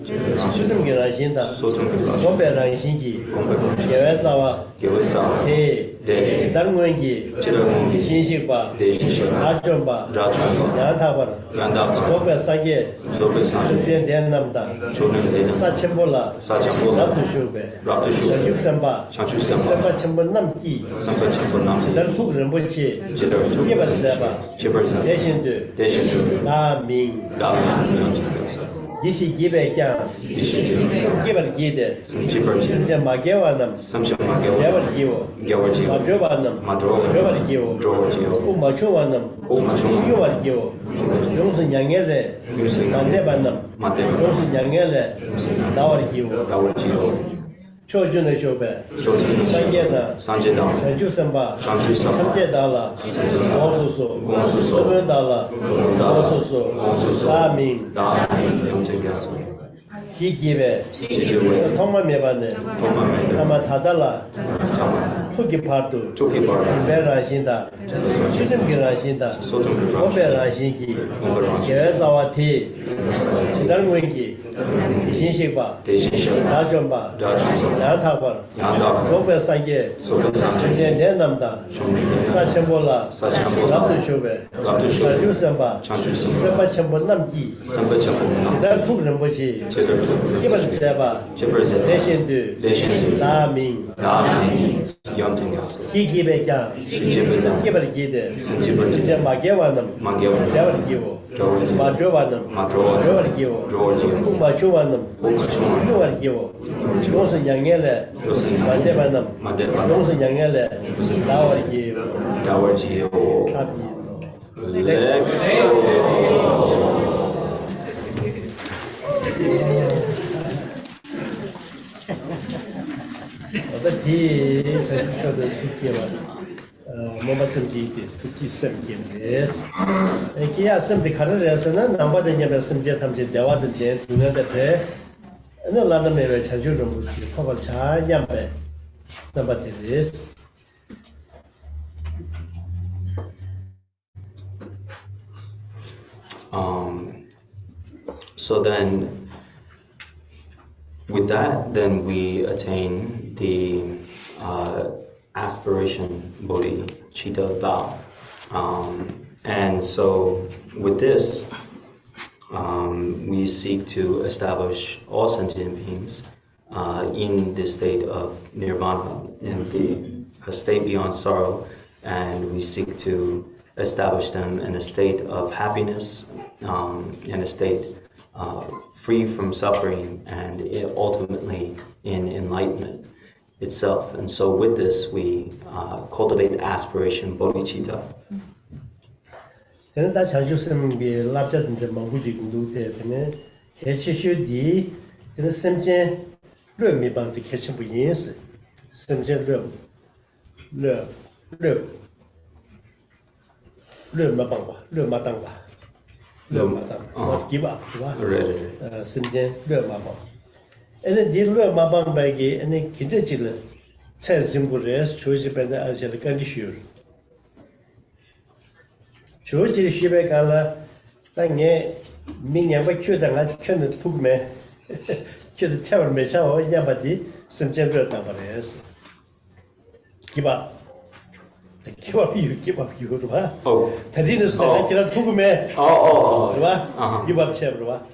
수등계란신다 소통기란신다 공배란신기 공배란신기 계획사와 계획사 대 지단공기 지단공기 신식바 대신식바 라존바 라존바 양타바라 양다바 조배사계 조배사계 준비된남다 조련되는 사천볼라 사천볼라 랍두쇼배 랍두쇼배 육삼바 장주선바 삼바 천번 남기 삼바천번남 지단 투그런보치 제대로 투게발세바 제벌사 대신들 대신들 나민 라민 영등경수 22개장 3개발기대 삼지벌지 현재 마개와남 30만 개발기호 개월지고 마조반남 마드로가 조발기호 조월지고 우마초완남 오마초완 유월기호 용순양엘레 만대반남 만대반남 용순양엘레 나월기호 나월지고 초준의 쇼배 조준의 삼계나 산제당 전주선바 장주선바 삼계달라 공수소 공수소 서문달라 공수소 다민 다민 영등경수 희기배 시기배 통만매반네 통만매반 타마타달라 타마 투기파도 투기파도 배란신다 수정기란신다 소정기란신다 고배란신기 계획사와티 지단공기 신식바 대신식 라존바 라존바 양타바 양다바 조배사계 소배사계 내남다 사천볼라 사천볼라 랍두쇼배 랍두쇼배 장주선바 장주선바 삼바천번 남기 삼바천번남 지단 투그런보시 제대로 기발세바 제벌세 대신들 나민 라민 영등경수 희기배장 시기배장 기발기대 삼지벌지 진짜 마개와는 만개월 개발기호 조월지고 마조와는 마드로가 조발기호 조월지고 우마초와는 오마초완 유월기호 용순양엘레 만대반남 만대반남 용순양엘레 나월기호 나월지고 답이 렉스 어떻게 저도 듣기만 뭐가 섬기기 듣기 섬기는데스 기야 섬기 가르려서는 남바든냐면 섬제 탐제 대화든데 두는데 어느 라면에 자주를 묻지 커버 잘 냠배 섬바데스 So then, with that, then we attain the aspiration bodhicitta vow. And so, with this, we seek to establish all sentient beings in the state of nirvana, in a state beyond sorrow, and we seek to establish them in a state of happiness, in a state free from suffering, and ultimately in enlightenment itself. And so with this, we cultivate aspiration, bodhicitta. 다 장주스님이 랍자든지 망부지 공동대 때문에 개치슈디 그 semje 르미방의 개치 부인스 semje 르마방바 뭐 기바 semje 르마방 에네 디 르마방바기 에네 기대지를 찬심부레스 조지변의 아시를 간디슈 조지 시베 갈라 땅에 민양바 큐다가 큐는 투메 큐드 태워 메차오 야바디 심젠르 나바레스 기바 비유로봐 다디는스 내가 투메 봐 기바 채브로봐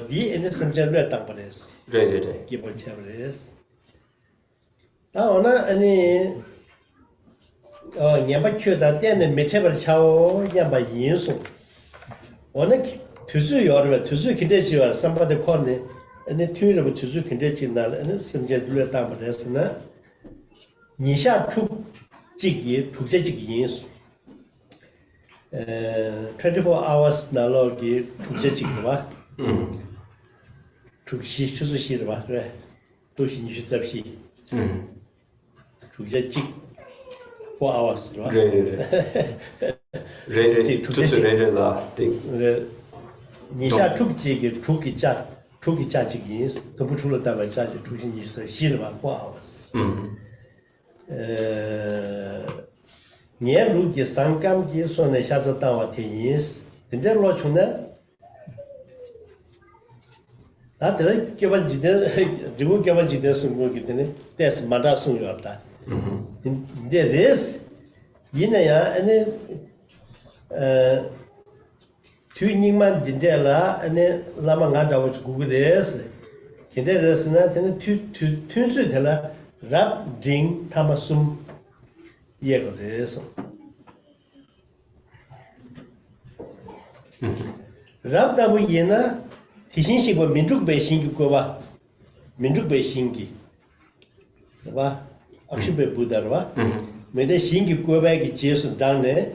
디 에네 심젠르 땅바레스 네네네. 기바 채브레스 다오나 아니 냠바 큐다 때는 메체버 차오 냠바 인수 오늘 투수 여러 투수 기대지와 삼바데 코네 아니 투르부 투수 기대지날 아니 심제들을 담아냈으나 니샤 투지기 투제지기 인수 24 hours 나로기 투제지기 봐 투시 투수시 봐 그래 도시 니시 잡시 투제지 4 hours, right? Right. 这是人这个对，你下出这个出给价这个意思，都不出了单位价就出现你是稀里吧不好年如的三感的说呢，下次当我听意思，人家老穷呢。那得了，给我记得，如果给我记得送过给他呢，但是马上送要的。你这人是，伊那样，推人们定这了，那么按照我去估个人是，现在人是呢，他那推出的了，让人他们送一个人送。让他们也呢。提醒是个民族百姓的国吧，民族百姓的，对吧？20倍不得了吧？没得新的国外的接受当然，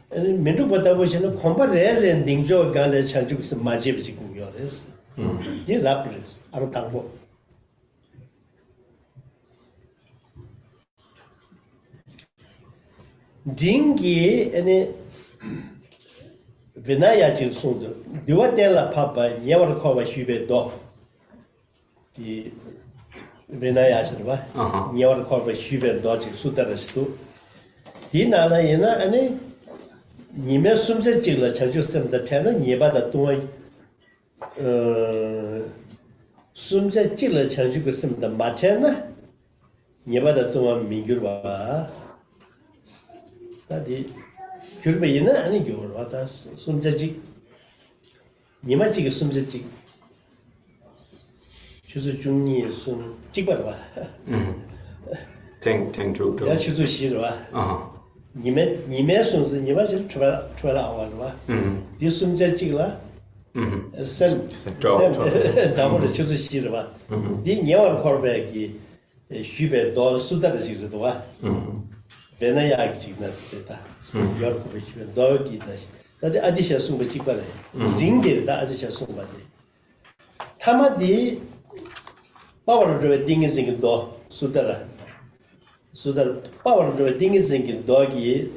民族不得不现在恐怕人领导刚才讲这个是马街不是重要的事，你那不是，俺们当过。人给维那亚就送的，6年了，爸爸，你要考完学费多，的维那亚是吧？你要考完学费多就送的是多。你拿了人呢，你们送这进了，成就什么的天了，你把它多，送这进了，成就个什么的马天呢？你把它多明确吧？那的。就是被人呢，有了吧？他送这几，你们这个送这几，就是中年送几百了吧？挺住的。要去做戏是吧？你们送是你们是出来了是吧？你送这几个了？三，咱们的就是戏是吧？你要块呗给许呗多收到的就是对吧？别那样个这个对的。要不回去，多给的，那的阿弟些送不几个来，人给的阿弟些送不的，他们的把我这边定义成个多，说的了，把我这边定义成个多给，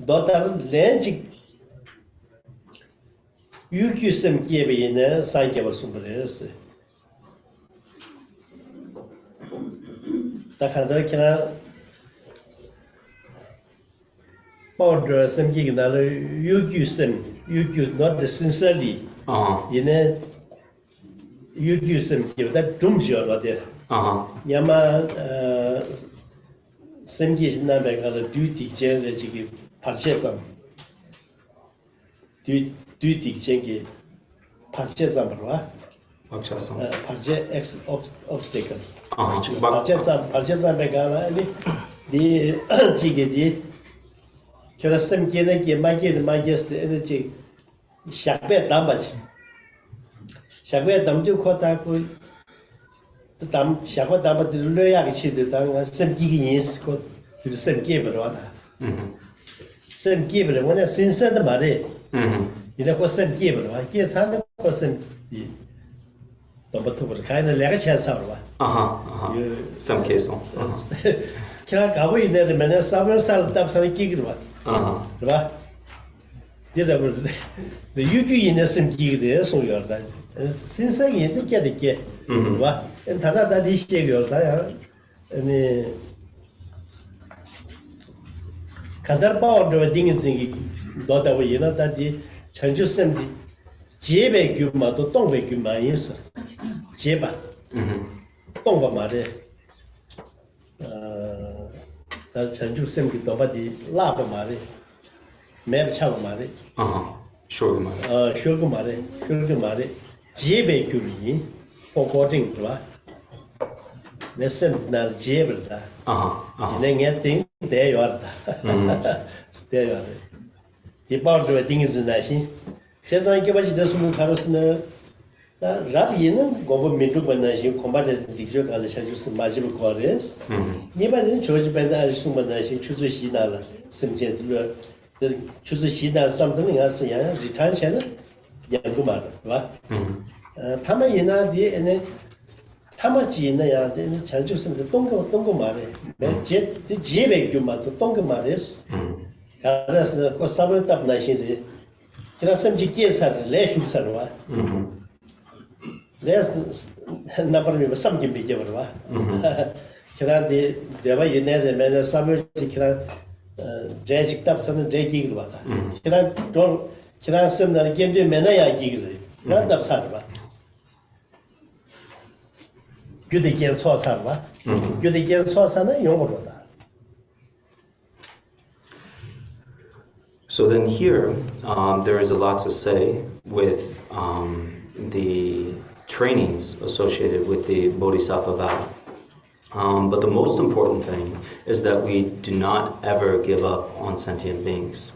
多的连几，有句什么给别呢？三给我送不来是，他看到看。抱着身体给那了有句生，有句拿的生生里，因为有句生有的中学了的，要么身体是那边个了对底间的这个爬线上，对底间给爬线上不是吧？爬线 X obstacle，爬线上边个了你这个的。就那身体那个买给是这下边打不起，下边打就靠打个，打下边打不的累呀个去的，当身体个人是个就是身体不着的，身体不着，我那身上的嘛的，你那个身体不着，给上那个身体，都不吐不是，看那2个钱少了吧？有身体松，看那搞不赢的，那上面上打不上几个了吧？是吧？这不是，有句人的身体的重要的，身上人都给的给，是吧？他那的写个当然，看他包着定义成老大为了他的成就身体，洁白狗嘛都东北狗嘛意思，洁白，东北嘛的，他成就身体多把的拉不嘛的，买不抢嘛的，说个嘛的，学个嘛的，洁白狗人，高正是吧？那身那洁白的，那眼睛带药的，带药的，你包着定是那些，现在给我记得什么看的是呢？那然后呢，我们民族本来是恐怕在地球上像就是马几不高的，你把人确实本来什么那些就是西南了，身边的了，就是西南上头那个是样，日产钱的养个嘛的，是吧？他们也那的呢，他们几那样的，像就是东个嘛的，洁白狗嘛都东个嘛的是， 가라서 그 사물 답 나시리 그냥 섬지 깨서 레슈서와 레스 나버미 섬지 비겨버와 그런데 내가 이내에 맨날 사물 그냥 제직 답서는 제기를 받아 그냥 또 그냥 섬는 견제 맨날 야기를 그냥 답사봐 규대기에 소사봐 규대기에 소사는 용어로다. So then here, there is a lot to say with the trainings associated with the Bodhisattva vow. But the most important thing is that we do not ever give up on sentient beings.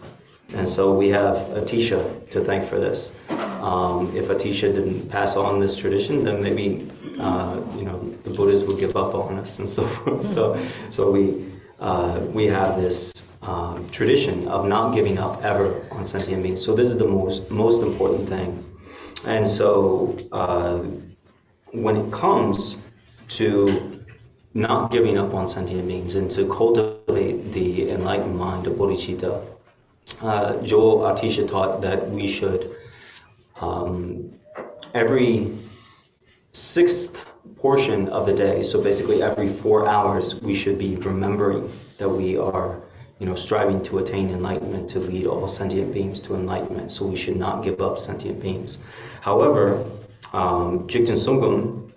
And so we have Atisha to thank for this. If Atisha didn't pass on this tradition, then maybe the Buddhas would give up on us and so forth. So we have this tradition of not giving up ever on sentient beings. So this is the most important thing. And so when it comes to not giving up on sentient beings and to cultivate the enlightened mind of bodhicitta, Joel Atisha taught that we should, every sixth portion of the day, so basically every 4 hours, we should be remembering that we are striving to attain enlightenment, to lead all sentient beings to enlightenment. So we should not give up sentient beings. However, Jigten Sungam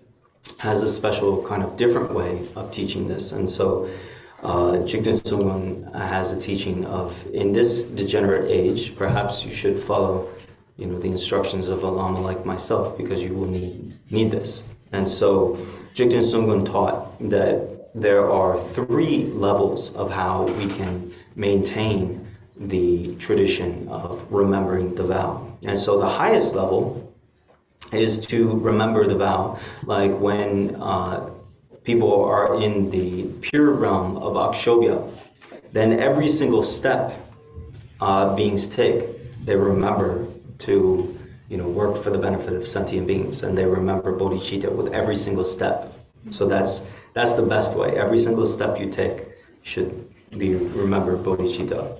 has a special kind of different way of teaching this. And so Jigten Sungam has a teaching of, in this degenerate age, perhaps you should follow the instructions of a Lama like myself, because you will need this. And so Jigten Sungam taught that there are 3 levels of how we can maintain the tradition of remembering the vow. And so the highest level is to remember the vow, like when people are in the pure realm of Akshobhya, then every single step beings take, they remember to work for the benefit of sentient beings, and they remember bodhicitta with every single step. So that's the best way. Every single step you take should be remember bodhicitta,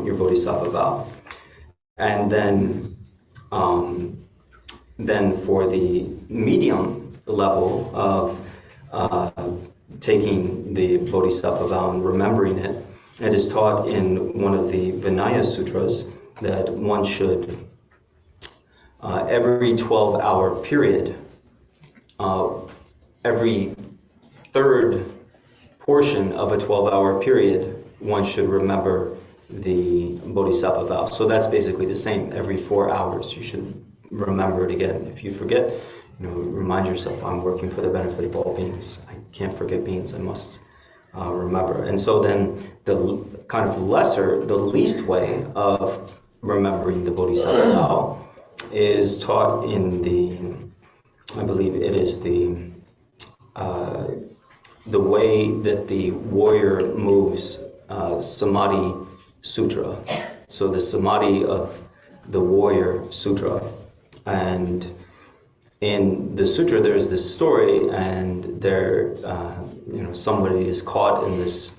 your bodhisattva vow. And then for the medium level of taking the bodhisattva vow and remembering it, it is taught in one of the Vinaya Sutras that one should, every 12-hour period, every third portion of a 12-hour period, one should remember the Bodhisattva vow. So that's basically the same. Every 4 hours, you should remember it again. If you forget, remind yourself, I'm working for the benefit of all beings. I can't forget beings, I must remember. And so then the kind of the least way of remembering the Bodhisattva vow is taught in I believe it is the way that the warrior moves, Samadhi Sutra. So the Samadhi of the Warrior Sutra. And in the sutra, there's this story, and there, somebody is caught in this,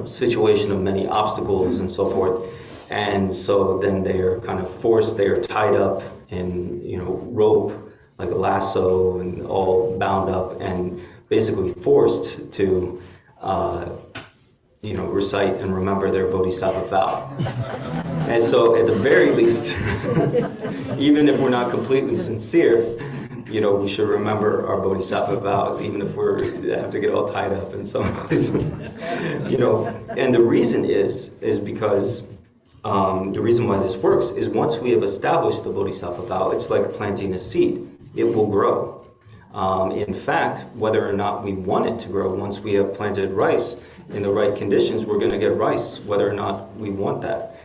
situation of many obstacles and so forth. And so then they're kind of forced, they're tied up in, rope, like a lasso, and all bound up, and basically forced to, recite and remember their bodhisattva vow. And so at the very least, even if we're not completely sincere, we should remember our bodhisattva vows, even if we have to get all tied up in some place. And the reason is because the reason why this works is once we have established the bodhisattva vow, it's like planting a seed. It will grow. In fact, whether or not we want it to grow, once we have planted rice in the right conditions, we're going to get rice, whether or not we want that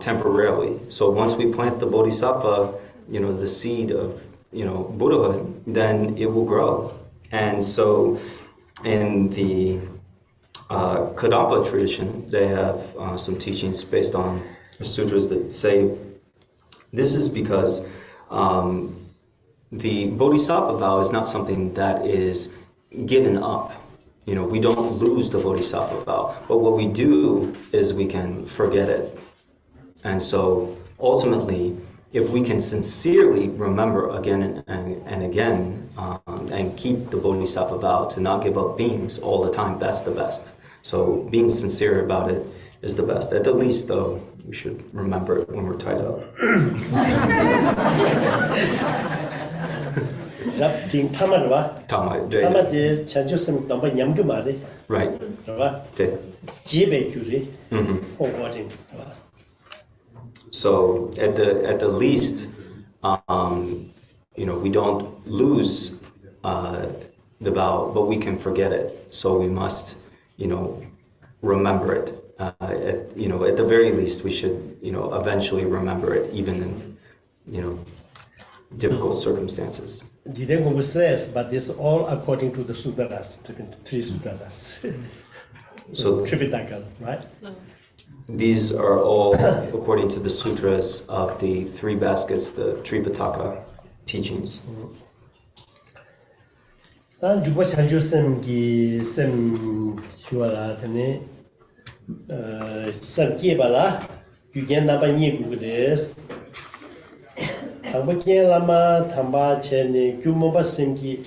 temporarily. So once we plant the bodhisattva, the seed of Buddhahood, then it will grow. And so in the Kadampa tradition, they have some teachings based on sutras that say this is because the bodhisattva vow is not something that is given up. we don't lose the Bodhisattva vow. But what we do is we can forget it. And so ultimately, if we can sincerely remember again and again and keep the Bodhisattva vow to not give up beings all the time, that's the best. So being sincere about it is the best. At the least, though, we should remember it when we're tied up. Right. So at the least, we don't lose the vow, but we can forget it. So we must, remember it. At the very least, we should, eventually remember it, even in, difficult circumstances. Drikung says, but this all according to the sutras, three sutras. So Tripitaka, right? These are all according to the sutras of the three baskets, the Tripitaka teachings. 난 주보 산주sem기 셈 휴라더니 셈기발라 규겐 나바니 구데스 당바게 라마 담바체니 규모바sem기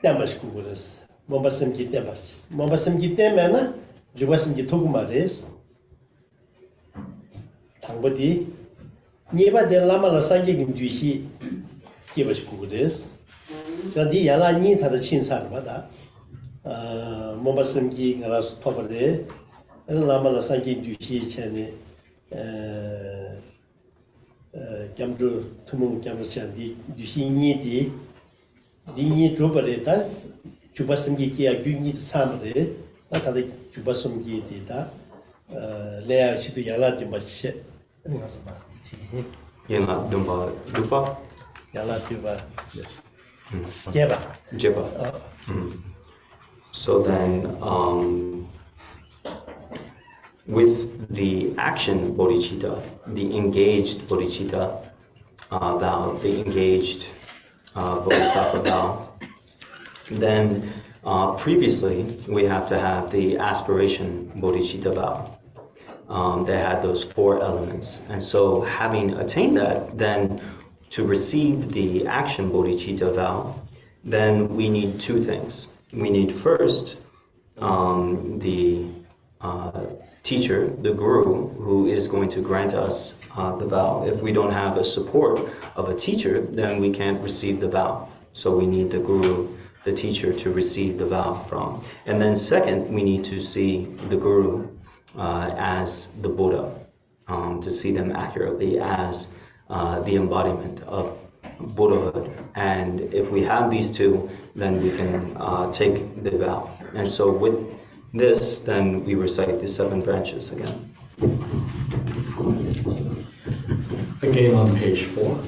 담바스 구데스 모바sem기 담바스 모바sem기 때면은 주보sem기 토구마데스 당바디 니바데 라마라 상기긴 뒤시 기바스 구데스 jadi yala ni tada chinsan bada mombasam ki ngara topade lama la sangi dushi chane kamdu tumu kamdu chandi dushi ni di ni drupade ta jubasam ki ya gyuni samade ta tada jubasam ki di ta leya chitu yala dimba che Yala dumba yala dimba Jeba. So then, with the action bodhicitta, the engaged bodhicitta vow, the engaged bodhisattva vow, then previously we have to have the aspiration bodhicitta vow. They had those four elements. And so having attained that, then to receive the action bodhicitta vow, then we need two things. We need first the teacher, the guru, who is going to grant us the vow. If we don't have a support of a teacher, then we can't receive the vow. So we need the guru, the teacher, to receive the vow from. And then second, we need to see the guru as the Buddha, to see them accurately as the embodiment of Buddhahood. And if we have these two, then we can take the vow. And so with this, then we recite the 7 branches again. Again on page 4.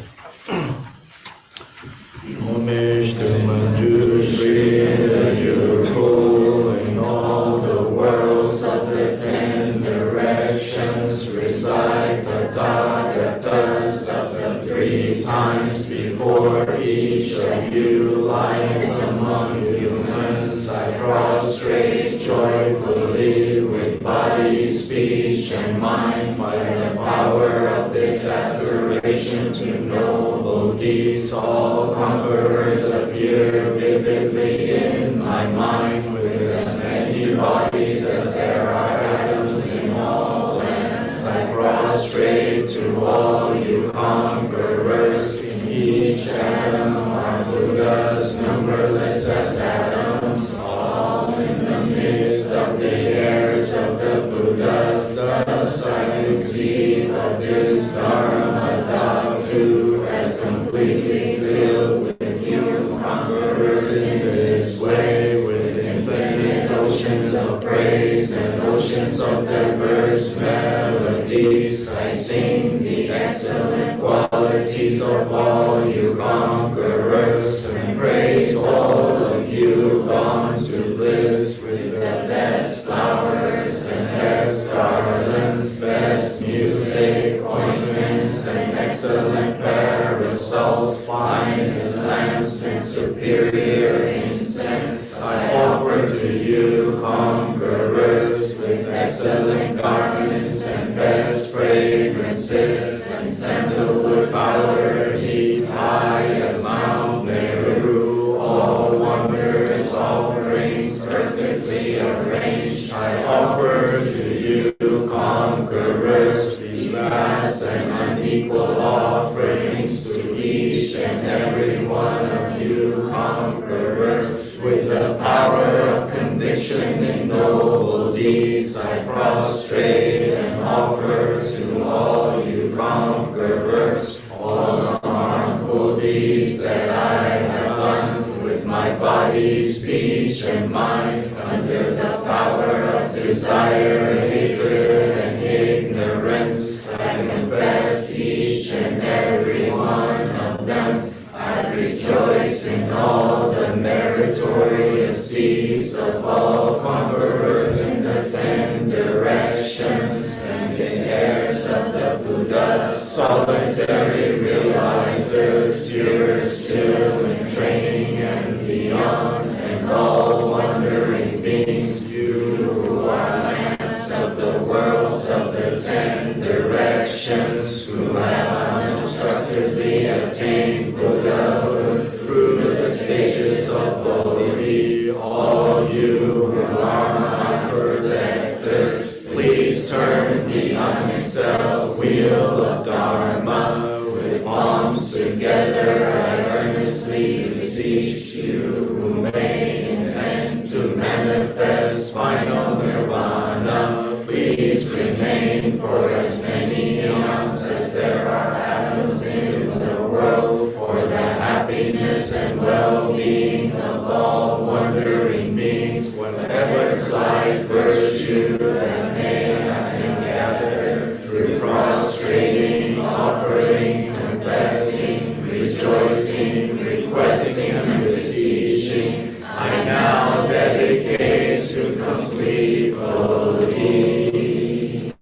Homage to Manju Shri, the youthful in all the worlds of the 10 directions. Recite the Tathagatas of the 3 times before each of you lies among humans. I prostrate joyfully with body, speech, and mind by the power of this aspiration to noble deeds. All conquerors appear vividly in my mind with as many bodies as there are atoms in all lands. I prostrate to all you conquerors. In each atom are Buddhas, numberless as atoms, all in the midst of the heirs of the Buddhas. Thus I conceive of this Dharma Dhatu as completely filled with you conquerors in this way, with infinite oceans of praise and oceans of diverse melodies. I sing the excellent qualities of all you conquerors and praise all of you gone to bliss with the best flowers and best garlands, best music, ointments, and excellent parasites. salt, finest lamps, and superior incense. I offer to you, conquerors, with excellent garments and best fragrances, and sandalwood powder heaped high as Mount Meru, all wondrous offerings perfectly arranged. I offer to you, conquerors, these vast and unequal offerings to each and every one of you, conquerors. With the power of conviction in noble deeds, I prostrate and offer to all you conquerors all the harmful deeds that I have done with my body, speech, and mind, under the power of desire, hatred, and ignorance. I confess each and every one of them. I rejoice in all the meritorious deeds of all conquerors in the 10 directions, and the heirs of the Buddha, solitary realizers, purest still in training and beyond, and all wandering beings, you who are lamps of the worlds of the 10 directions, who have unobstructedly attained Buddhahood through the stages of Bodhi. All you who are my protectors, please turn the unexcelled wheel of Dharma. With palms together, I earnestly beseech you who may intend to manifest final nirvana. Please remain for as many eons as there are atoms in the world, for the happiness and well-being of all wandering beings, whatever slight virtue that may have been gathered through prostrating, offering, confessing, rejoicing, requesting, and beseeching, I now dedicate to complete Bodhi.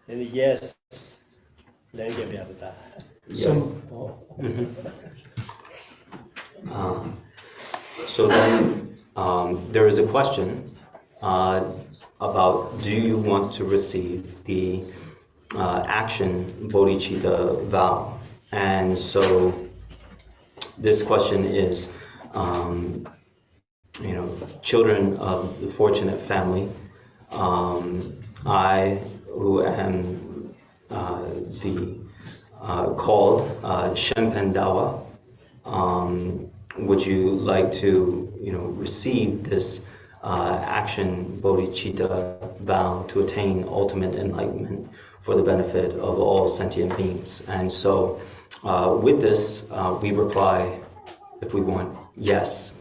And yes, Yes. So then there is a question about, do you want to receive the action bodhicitta vow? And so this question is, children of the fortunate family, I, who am called Shenpen Dawa, would you like to, receive this action bodhicitta vow to attain ultimate enlightenment for the benefit of all sentient beings? And so with this, we reply, if we want, yes.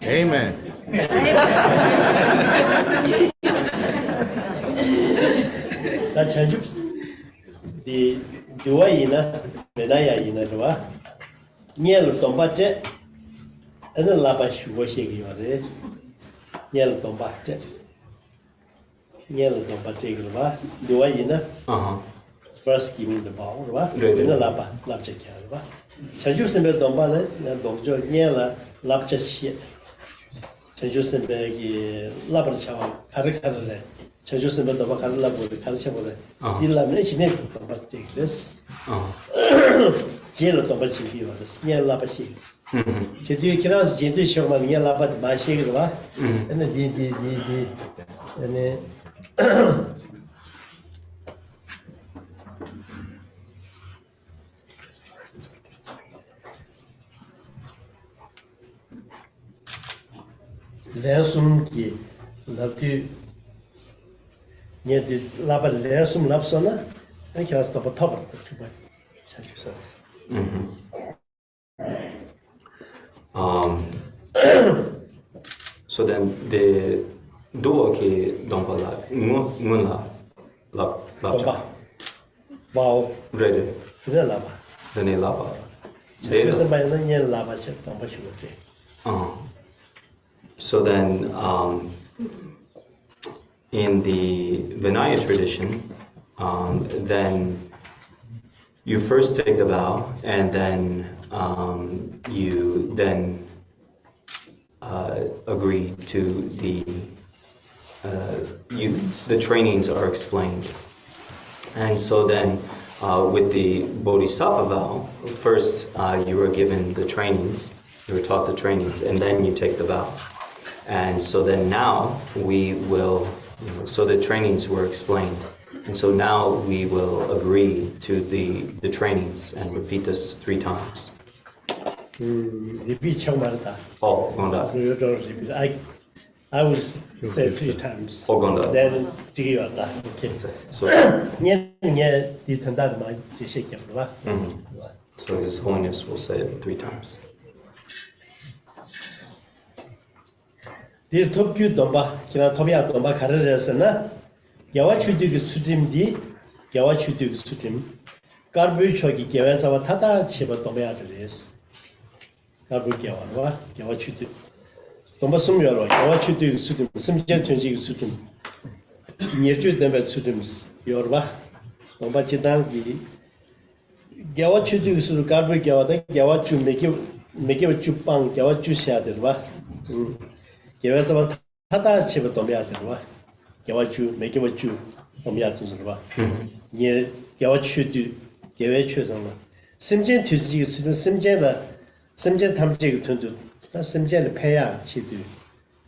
Amen. That changes the way in a Benaya in a Dua. Niel Tombate and the Labash washing you are there. Niel Tombate. Niel Tombate, Dua in a first giving the power, in the Laba, Lapchak. Changes in the Dombale, and Dojo Niela, Lapchak shit. Changes in the Labachaw, Karikare. 전주선배 도바 가르라고 가르쳐보래. 일라면 신내 도바 되겠어. 제일 도바 지비와 녀라바시. 제주 키라스 제주 쇼만 녀라바 마시기로 봐. 근데 네 랜숨기 나티 녀디 라바 랜숨 랍서나 이렇게 해서 더 터버 좀 봐. 잘 주세요. So then the do ke don't bala ngun la 도바. 와우. ready 그래 라바. then a lava 그래서 말은 녀 라바 ချက်더 보시고지. So then in the Vinaya tradition then you first take the vow and then you then agree to the trainings are explained. And so then with the Bodhisattva vow, first you were given the trainings, you were taught the trainings, and then you take the vow. And so then now we will, so the trainings were explained. And so now we will agree to the trainings and repeat this 3 times. 리피 처음 말했다. 건다. I would say 3 times. 건다. Then 지기 왔다. 오케이. So, 녀 디턴다도 많이 제시했게 봐. so His Holiness will say it 3 times. 디 톱규 돈바 기나 토비아 돈바 가르려서나 야와 추디기 수dim디 야와 추디기 수dim 까르부 초기 개와서와 타다 치버 돈베아들레스 까르부 개와와 야와 추디 돈바 숨여로 야와 추디기 수dim 심제 전지기 수dim 니르주 덴베 수dim 요르바 돈바 지단기 야와 추디기 수 까르부 개와다 야와 추 메게 주빵 야와 주셔야 되르바 개와서 타다 치버 돈베아들와 개와주 매개와주 엄야든스르바 예 개와추도 개외추성은 심전 투지기 수는 심전 탐지기 튼도 나 심전의 폐야 치도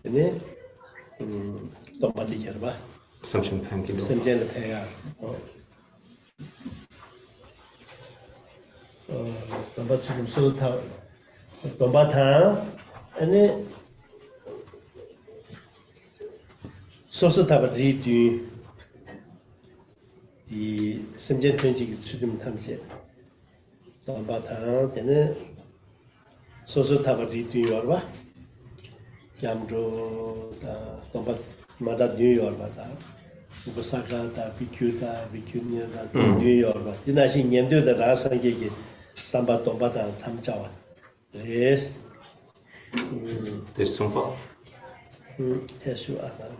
네 또 말이죠 봐 Assumption Pankido. 심전의 폐야 돈바 지금 소타 돈바타 아니 소스타바 리디 이 심전 전지기 수준 탐지 돈바타 되는 소스타바 리디 요르바 ямро 돈바 마다 뉴욕바다 오사카다 비큐니아다 뉴욕바 이나시 년도다 라산게게 삼바 돈바다 탐자와 레스 This Sumpa. 예수 아나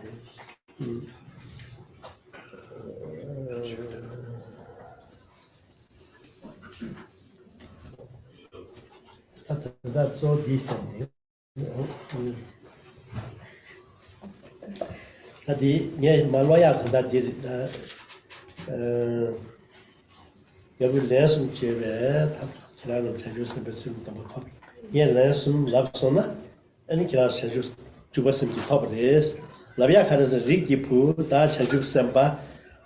That's so decent. Adi, yeah, Malaya to that did every lesson, Cheve, Kiran Chajus, but yeah, lesson, love sona, and Kiran Chajus, Jubasim to top of this. Lavia has a Ricky Poo, that Chajus Sempa,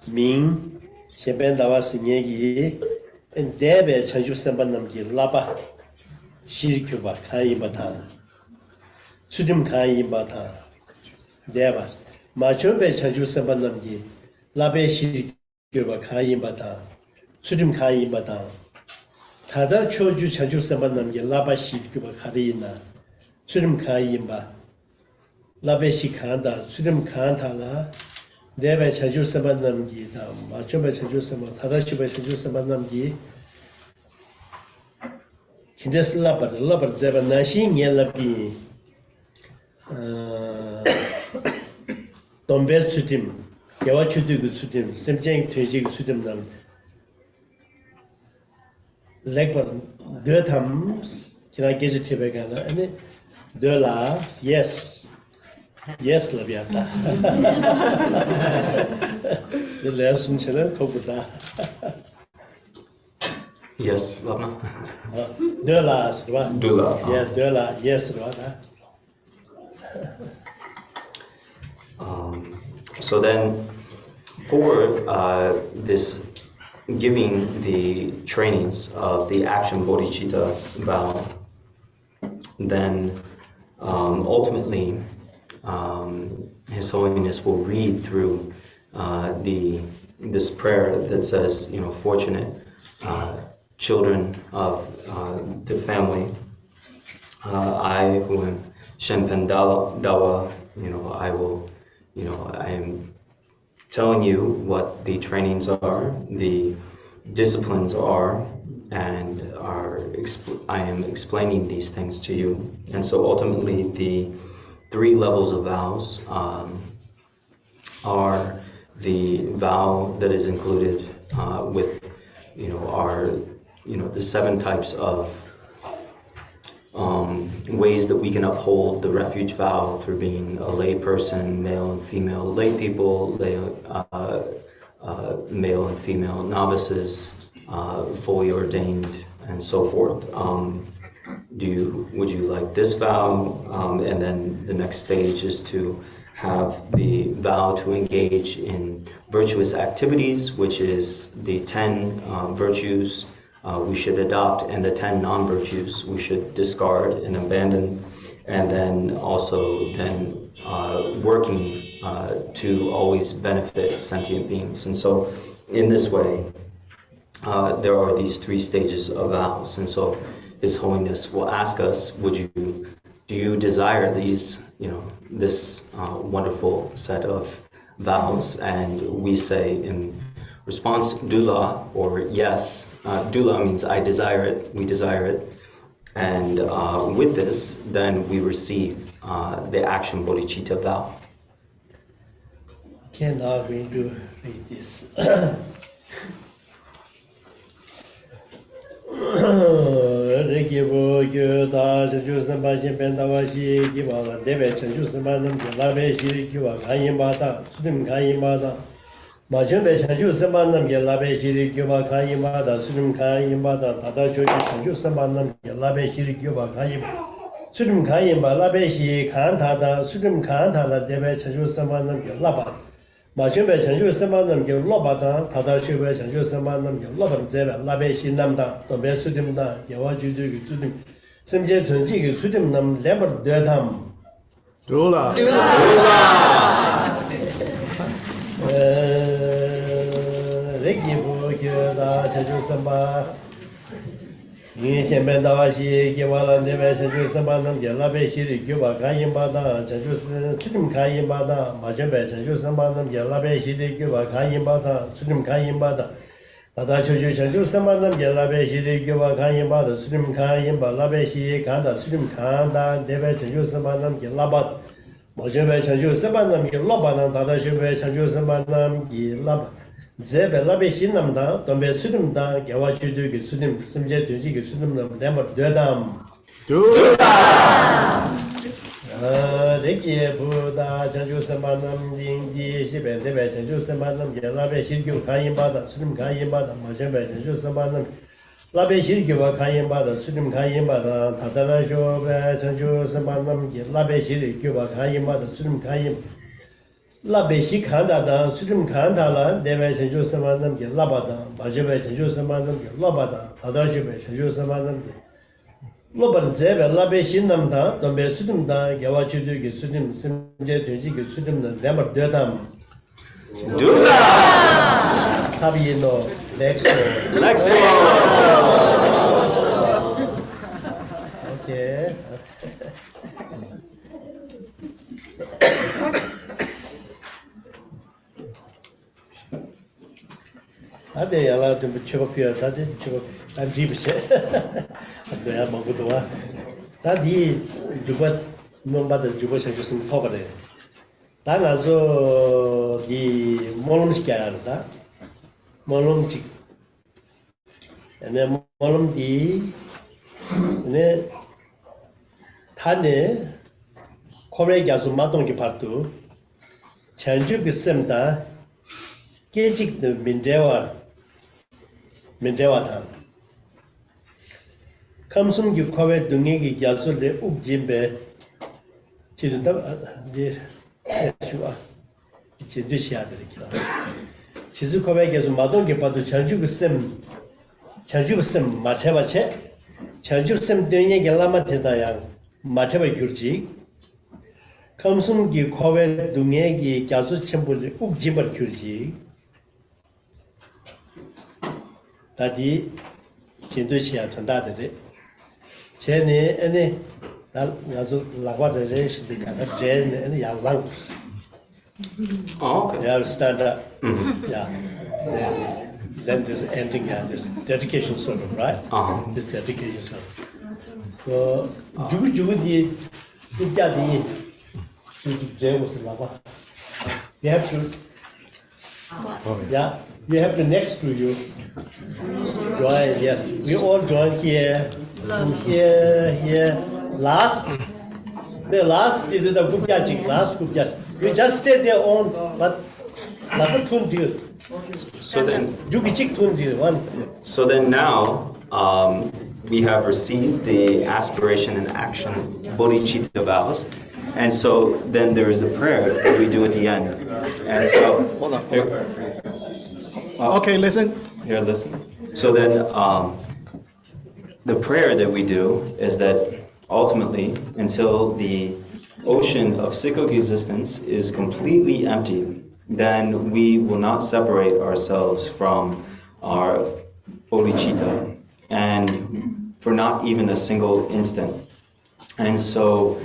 Ming, Sheben Davas Yegi, and Debe Chajus Sempa Namki, Laba. 시리큐바 카이바타 수dim카이바타 데바 마초베 차주선반남기 라베 시리큐바 카이바타 수dim 카이바타 타다 초주 차주선반남기 라바 시리큐바 카리나 수dim 카이바 라베 시칸다 수dim 칸타라 데베 차주선반남기 다 마초베 차주선반 타다 초베 차주선반남기 Kindes labar zeba nashi ngelabi domber sudim yawa chudu sudim semjeng tejig sudim nam legbar de tam kina geje tebegana ani de la yes yes la biata. The lesson channel tobuda. Yes, Labna. De la swa. Dula. Yeah, de la yes la. So then, for this giving the trainings of the action bodhicitta vow, then ultimately His Holiness will read through this prayer that says, fortunate children of the family. I who am Shenpen Dawa, I will, I am telling you what the trainings are, the disciplines are, and I am explaining these things to you. And so ultimately the 3 levels of vows are the vow that is included with, the 7 types of ways that we can uphold the refuge vow through being a lay person, male and female lay people, male and female novices, fully ordained, and so forth. Would you like this vow? And then the next stage is to have the vow to engage in virtuous activities, which is the 10 virtues we should adopt, and the 10 non-virtues we should discard and abandon, and then also working to always benefit sentient beings. And so in this way, there are these 3 stages of vows. And so His Holiness will ask us, do you desire these, this wonderful set of vows? And we say in response, Dula, or yes. Dula means I desire it, we desire it. And with this, then we receive the action bodhicitta vow. Can I going to read this? Rekibo Yoda, Jusan Bajin Bendawashi, Givala, Debe, Jusamanam, Labeshi, Kiwa, Kayimata, Sudim Kayimata, Majumbe, Jusamanam, Labeshi, Kiwa, Kayimata, Sudim Kayimata, Tata Joji, Jusamanam, Labeshi, Kiwa, Kayimata, Sudim Kayimba, Labeshi, Kantata, Sudim Kantala, Debe, Jusamanam, Labat. 마침에 전주 선반님 그 로바다 다다치베 전주 선반님 그 로바는 제가 라베 신남다 또 배수dim다 여와주주 그 주dim 심제 전지 그 주dim 남 레버 데담 둘라 레기보게다 전주 선바 이 현변다와시 개발한데에 전주 선반님 그 라베 시리 교바 가임바다 전주 주dim 가임바다 마침에 전주 선반님 그 라베 시리 교바 가임바다 주dim 가임바다 다다초주 전주 선반님 그 라베 시리 교바 가임바다 주dim 가임바 라베 시 간다 주dim 간다 데베 전주 선반님 그 라바 마침에 전주 선반님 그 라바나 다다초베 전주 선반님 그 라바 제베 라베 신남다 돈베 수dim다 개와주주 그 수dim 심제 되지 그 수dim남 데머 되담 두다 레기에 부다 전주 선반남 징지 시베 데베 전주 선반남 라베 실교 가임바다 수dim 가임바다 마제베 전주 선반남 라베 실교와 가임바다 수dim 가임바다 다다라쇼베 전주 선반남 라베 실교와 가임바다 수dim 가임 라베시 칸다다 수림 칸다라 데베 전주 선반남 게 라바다 마제베 전주 선반남 게 라바다 다다시베 전주 선반남 게 로바르 제베 라베시 남다 돈베 수림다 개와주주 게 수림 심제 되지 게 수림나 레버 데담 두다 타비노 렉소 오케이 아데 야라 좀 쳐피야 다데 쳐 안지브세 내가 먹어도 와 다디 주바 nom바데 주바세 주스 터버데 다나서 디 몰음시켜야다 몰음직 네 몰음디 네 타네 코레 가서 마동기 파도 전주 그 셈다 계직의 민대와다 감성기 코레 등에게 야설의 욱진배 지른다 이제 해주와 제대시야 되겠다. 지수 코레 가서 마동기 파도 전주 그 셈 마체바체 전주 셈 등에게 라마 대다양 마체바 규지 감성기 코웨 등에게 가수 첨부를 욱지벌 규지 다디 진도시야 전다들이 제네 애네 나도 라과들의 시대가 제네 야랑 Oh, okay. they have stand up yeah then this ending and this dedication sermon right this dedication sermon so 주구주구디 국가디 there was lava. You have to, yeah, you have to next to you. Join, yes. We all join here, here. Last, the last is the gupjajik, last gupjaj. You just stay there on, but not tune deal. So then, You kichik tune deal one. so then now, we have received the aspiration and action, Bodhisattva vows. And so then there is a prayer that we do at the end. And so, hold on. Okay, listen. Here, listen. So then, the prayer that we do is that ultimately, until the ocean of cyclic existence is completely empty, then we will not separate ourselves from our bodhicitta, and for not even a single instant. And so,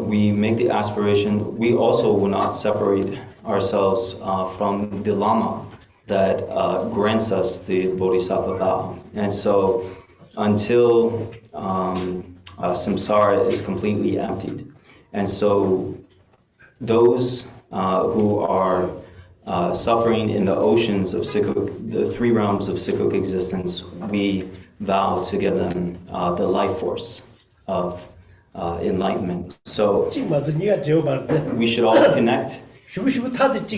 we make the aspiration, we also will not separate ourselves from the Lama that grants us the Bodhisattva vow. And so until samsara is completely emptied. And so those who are suffering in the oceans of the three realms of cyclic existence, we vow to give them the life force of enlightenment. So we should all connect. We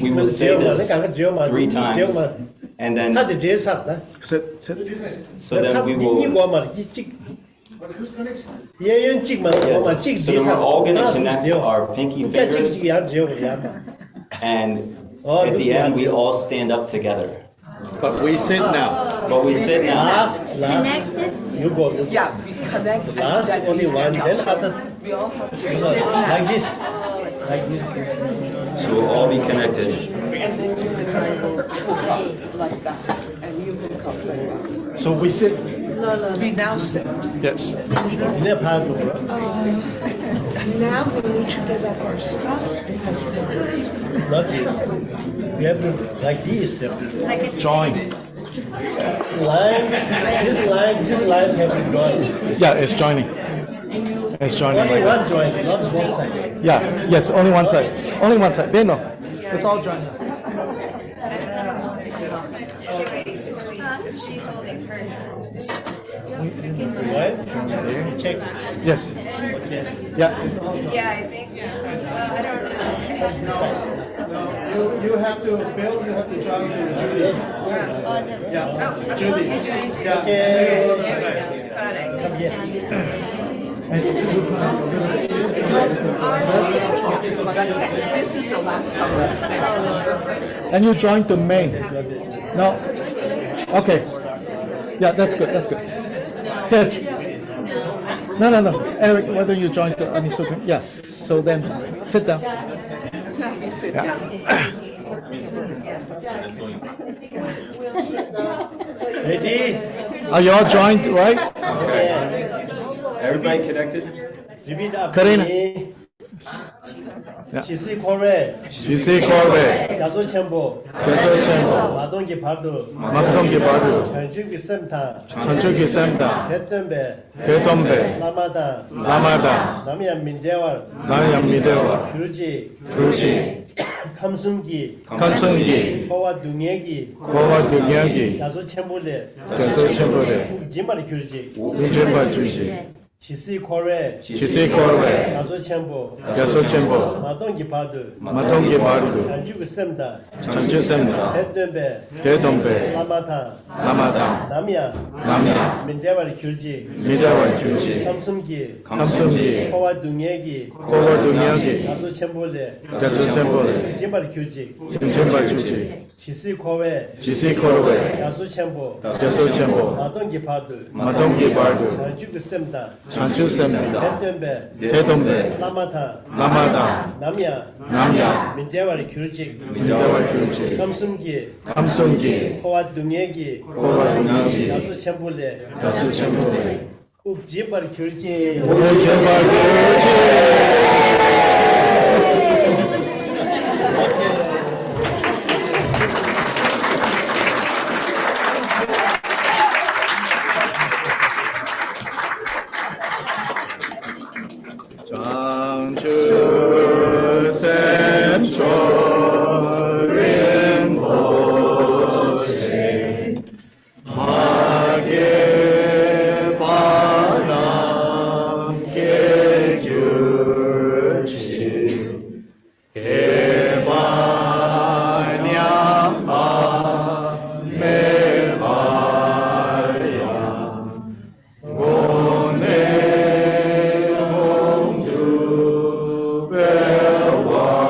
will say this 3 times, and then so then we will. Yes. So then we're all going to connect our pinky fingers, and at the end we all stand up together. But we sit now. But we sit now. Last, you go. Yeah, we connect. Last, only one, then others. We all have to sit Like this. Like this. So we'll all be connected. and then you and I will hook up like that, and you hook up like that. So we sit. We now sit. Yes. In a part of it. Now we need to give up our stuff because we're Not this. You have to, like this. You have to Join. this line have to join. Yeah, it's joining. It's joining Only like that. one join, not both sides. Yeah. Yes. Only one side. Only one side. They know. It's all joining. She's holding hers. Right? Check. Yes. Yeah. Yeah, I think. I don't know. You have to Bill. You have to join to Judy. Oh, Judy. Yeah. Okay. got it. This is the last time. And you join the main. No. Okay. Yeah, that's good. That's good. Here. No. Eric, whether you join the Anisutra. Yeah. So then, sit down. Yeah. Ready? Are you all joined, right? Everybody connected? Repeat after Karina. me. Yeah. 지시 코레, 지시 코베, 야소 첨보, 대소 챔버, 마동기 파도, 마동기 바두, 전주기 셈타, 전주기 샘다, 대뜸배, 대덤베, 라마다, 라마다, 남양 민재월, 남양미대와, 규지, 주지, 감순기, 감성기, 코와 둥예기, 고와 등야기, 야소 첨보레, 대소 챔버대, 지마리 규지, 우젠바 주지, 지시코레 지세코레 야소첨보 야소첨보 마동기 바드 마동기 바르도 안주그 셈다 전주sem다 대덤베 대dom배 라마타 라마다 남야 민대와리 귤지 미다와 규지 삼숨기 감성기 코와 둥예기 코고둥이야기 야소첨보레 야소sem보레 지바리 귤지 김천바 규지 지시코레 지세코레 야소첨보 야소sem보 마동기 바드 마동기 바르도 안주그 셈다 전주sem다 대덤베 대dom배 라마타 라마다 남야 민대와리 귤지 미다와 규지 삼숨기 감성기 코와 둥예기 코고둥이야기 야소첨보레 야소sem보레 지바리 귤지 오케바르 장주샘 초림 보세 마게 바람 개규치 개반야 메바야 고네 몽두 배와쇼